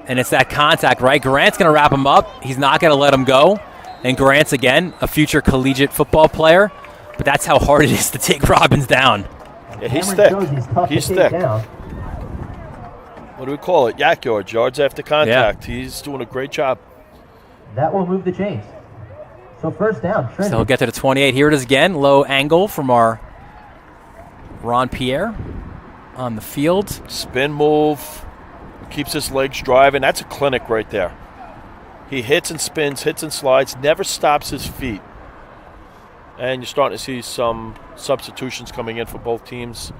B: And it's that contact, right? Grant's going to wrap him up. He's not going to let him go. And Grant's, again, a future collegiate football player. But that's how hard it is to take Robbins down.
C: Yeah, he's thick. He's thick. What do we call it? Yak yards after contact. Yeah. He's doing a great job.
D: That will move the chains. So 1st down, Trinity.
B: So he'll get to the 28. Here it is again. Low angle from our Ron Pierre on the field.
C: Spin move. Keeps his legs driving. That's a clinic right there. He hits and spins, hits and slides, never stops his feet. And you're starting to see some substitutions coming in for both teams.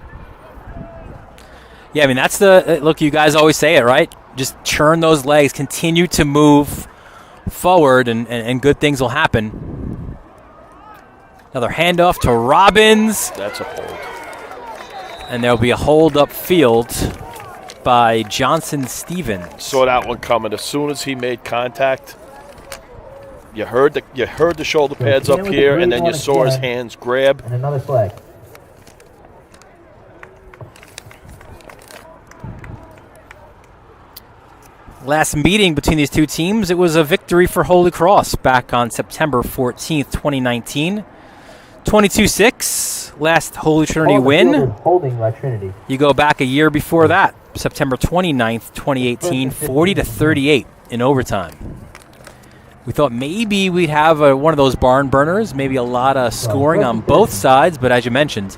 B: Yeah, I mean, that's the look, you guys always say it, right? Just churn those legs, continue to move forward, and good things will happen. Another handoff to Robbins.
C: That's a hold.
B: And there'll be a hold upfield by Johnson Stevens.
C: Saw that one coming as soon as he made contact. You heard the shoulder pads up here, and then you saw his hands grab.
D: And another flag.
B: Last meeting between these two teams, it was a victory for Holy Cross back on September 14th, 2019. 22-6, last Holy Trinity win.
D: Holding by Trinity.
B: You go back a year before that, September 29th, 2018, 40-38 in overtime. We thought maybe we'd have one of those barn burners, maybe a lot of scoring on both sides, but as you mentioned,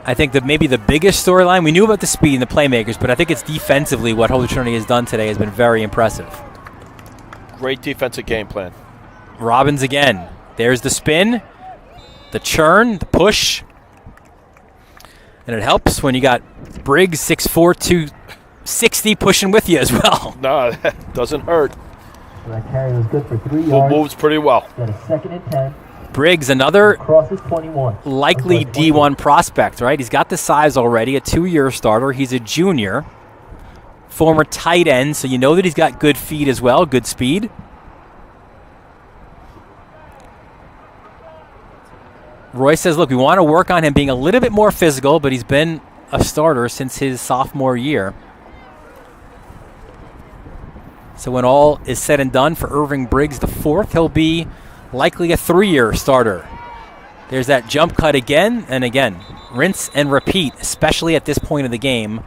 B: I think that maybe the biggest storyline, we knew about the speed and the playmakers, but I think it's defensively what Holy Trinity has done today has been very impressive.
C: Great defensive game plan.
B: Robbins again. There's the spin, the churn, the push. And it helps when you got Briggs 6'4", 260 pushing with you as well.
C: No, that doesn't hurt.
D: So that carry was good for 3 yards.
C: Moves pretty well.
D: Got a 2nd and 10.
B: Briggs, another
D: Crosses 21.
B: likely D1 prospect, right? He's got the size already, a 2-year starter. He's a junior, former tight end, so you know that he's got good feet as well, good speed. Roy says, look, we want to work on him being a little bit more physical, but he's been a starter since his sophomore year. So when all is said and done for Irving Briggs IV, he'll be likely a 3-year starter. There's that jump cut again and again. Rinse and repeat, especially at this point of the game.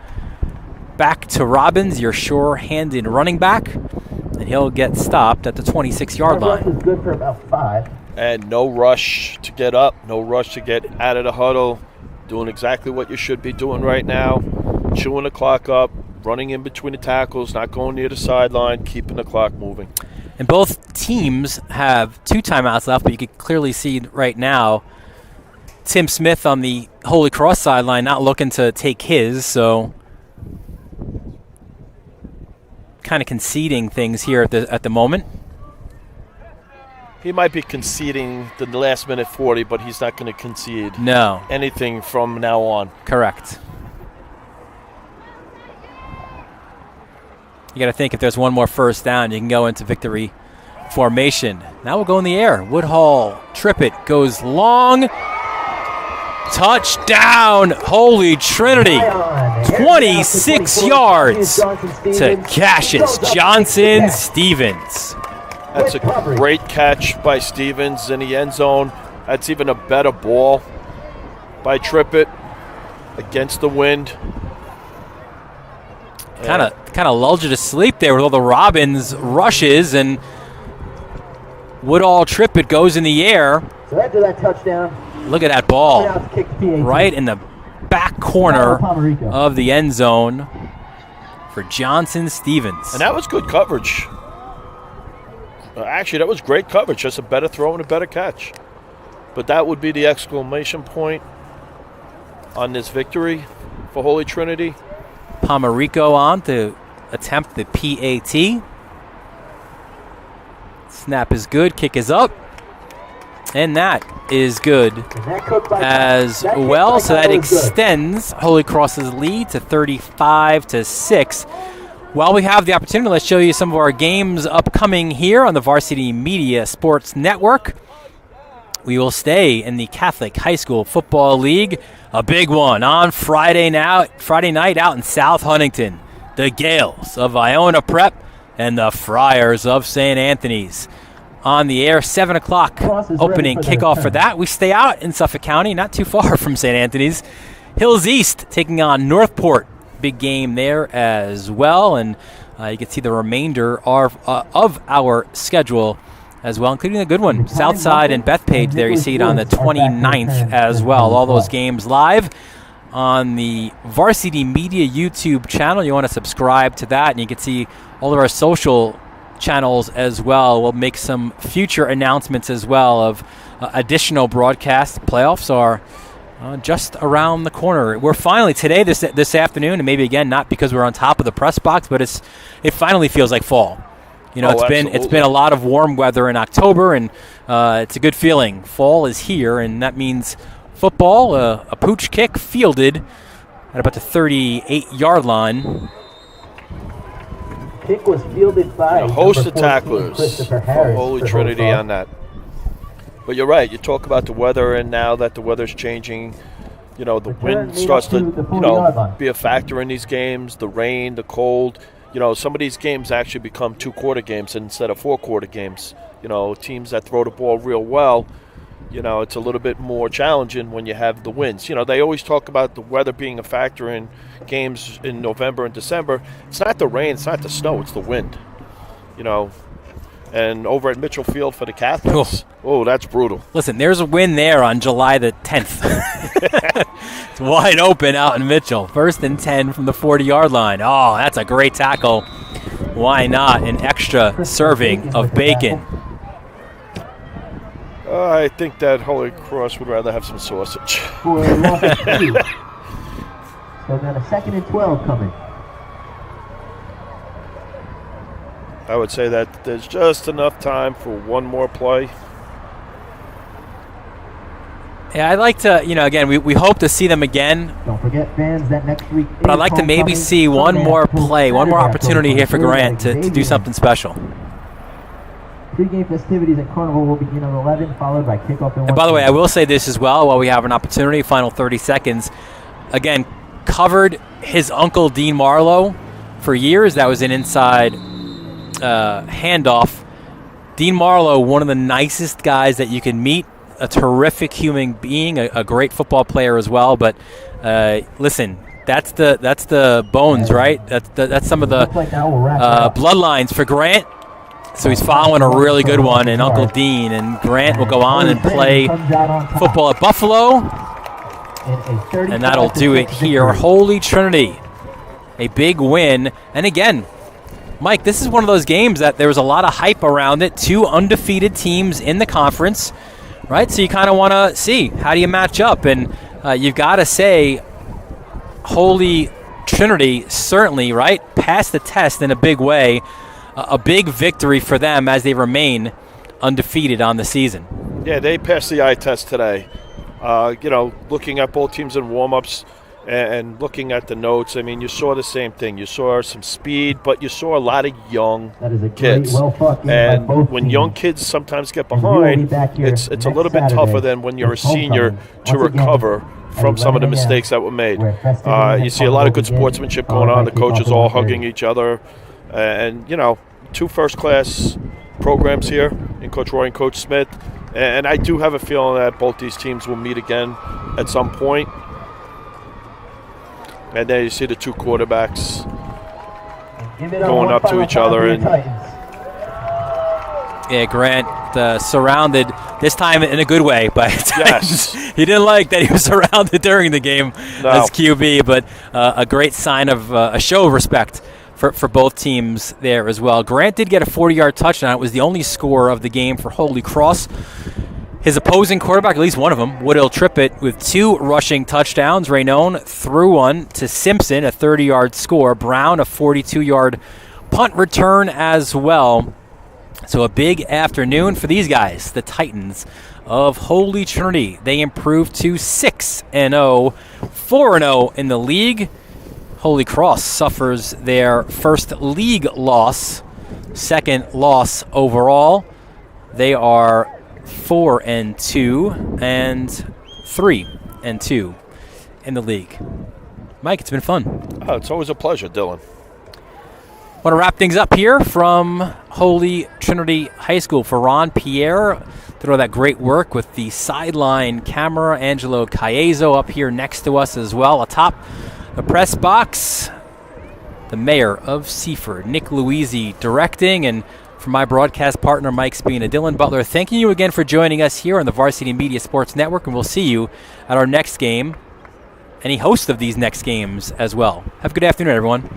B: Back to Robbins, your sure-handed running back, and he'll get stopped at the 26-yard line.
D: Is good for about 5.
C: And no rush to get up, no rush to get out of the huddle. Doing exactly what you should be doing right now. Chewing the clock up, running in between the tackles, not going near the sideline, keeping the clock moving.
B: And both teams have 2 timeouts left, but you can clearly see right now Tim Smith on the Holy Cross sideline not looking to take his, so kind of conceding things here at the moment.
C: He might be conceding the last minute 40, but he's not going to concede anything from now on.
B: Correct. You got to think if there's one more first down, you can go into victory formation. Now we'll go in the air. Woodhall, Trippett goes long. Touchdown, Holy Trinity. 26 yards to Cassius Johnson Stevens.
C: That's a great catch by Stevens in the end zone. That's even a better ball by Trippett against the wind.
B: Kind of lulled you to sleep there with all the Robbins rushes, and Woodall Trippett goes in the air.
D: So after that touchdown,
B: look at that ball right in the back corner of the end zone for Johnson Stevens.
C: And that was good coverage. Actually, that was great coverage. Just a better throw and a better catch. But that would be the exclamation point on this victory for Holy Trinity.
B: Pomerico on to attempt the PAT. Snap is good. Kick is up. And that is good as well. So that extends Holy Cross's lead to 35-6. While we have the opportunity, let's show you some of our games upcoming here on the Varsity Media Sports Network. We will stay in the Catholic High School Football League. A big one on Friday night out in South Huntington. The Gales of Iona Prep and the Friars of St. Anthony's. On the air, 7 o'clock opening kickoff for that. We stay out in Suffolk County, not too far from St. Anthony's. Hills East taking on Northport. Big game there as well, and you can see the remainder of our schedule as well, including a good one. Southside and Bethpage there, you see it on the 29th as well. All those games live on the Varsity Media YouTube channel. You want to subscribe to that, and you can see all of our social channels as well. We'll make some future announcements as well of additional broadcasts. Playoffs are just around the corner. We're finally today, this afternoon, and maybe again not because we're on top of the press box, but it finally feels like fall. You know, it's been a lot of warm weather in October, and it's a good feeling. Fall is here, and that means football, a pooch kick fielded at about the 38-yard line.
D: Kick was fielded by
C: A host of
D: number 14,
C: tacklers
D: Christopher
C: for
D: Harris
C: Holy
D: for
C: Trinity
D: Hillsborough.
C: on that. But you're right. You talk about the weather, and now that the weather's changing, the
D: Return
C: wind
D: lead
C: starts
D: up
C: to,
D: to the 40-yard line.
C: be a factor in these games. The rain, the cold. Some of these games actually become 2-quarter games instead of 4-quarter games. Teams that throw the ball real well, it's a little bit more challenging when you have the winds. They always talk about the weather being a factor in games in November and December. It's not the rain, it's not the snow, it's the wind. And over at Mitchell Field for the Catholics, that's brutal.
B: Listen, there's a win there on July the 10th. It's wide open out in Mitchell. 1st and 10 from the 40-yard line. Oh, that's a great tackle. Why not an extra serving of bacon?
C: I think that Holy Cross would rather have some sausage.
D: For a loss of 2. So then a 2nd and 12 coming.
C: I would say that there's just enough time for one more play.
B: Yeah, I'd like to, again, we hope to see them again.
D: Don't forget, fans, that next week.
B: But I'd like to maybe see one more play, one more opportunity here for Grant to do something special.
D: Pre-game festivities at Carnival will begin at 11, followed by kickoff.
B: And by the way, I will say this as well while we have an opportunity, final 30 seconds. Again, covered his uncle Dean Marlowe for years. That was an inside handoff. Dean Marlowe, one of the nicest guys that you can meet, a terrific human being, a great football player as well. But listen, that's the bones, right? That's some of the bloodlines for Grant. So he's following a really good one in Uncle Dean, and Grant will go on and play football at Buffalo, and that'll do it here. Holy Trinity, a big win. And again, Mike, this is one of those games that there was a lot of hype around it. 2 undefeated teams in the conference, right? So you kind of want to see, how do you match up? And you've got to say, Holy Trinity certainly, right, passed the test in a big way. A big victory for them as they remain undefeated on the season.
C: Yeah, they passed the eye test today. Looking at both teams in warm-ups and looking at the notes, I mean, you saw the same thing. You saw some speed, but you saw a lot of young kids. And when young kids sometimes get behind, it's a little bit tougher than when you're a senior to recover from some of the mistakes that were made. You see a lot of good sportsmanship going on. The coaches all hugging each other. And, 2 first-class programs here in Coach Roy and Coach Smith. And I do have a feeling that both these teams will meet again at some point. And then you see the 2 quarterbacks going up to each other. And
B: yeah, Grant surrounded, this time in a good way, by Titans.
C: Yes.
B: He didn't like that he was surrounded during the game as QB, but a great sign of a show of respect for both teams there as well. Grant did get a 40-yard touchdown. It was the only score of the game for Holy Cross. His opposing quarterback, at least one of them, Woodhill Trippett, with 2 rushing touchdowns. Raynone threw one to Simpson, a 30-yard score. Brown, a 42-yard punt return as well. So a big afternoon for these guys, the Titans of Holy Trinity. They improved to 6-0, 4-0 in the league. Holy Cross suffers their first league loss, second loss overall. They are 4-2 and 3-2 in the league. Mike, it's been fun.
C: Oh, it's always a pleasure, Dylan.
B: Want to wrap things up here from Holy Trinity High School for Ron Pierre. Did all that great work with the sideline camera. Angelo Caiezo up here next to us as well. Atop the press box, the mayor of Seaford, Nick Louisi, directing. And for my broadcast partner, Mike Spina, Dylan Butler, thanking you again for joining us here on the Varsity Media Sports Network. And we'll see you at our next game, any host of these next games as well. Have a good afternoon, everyone.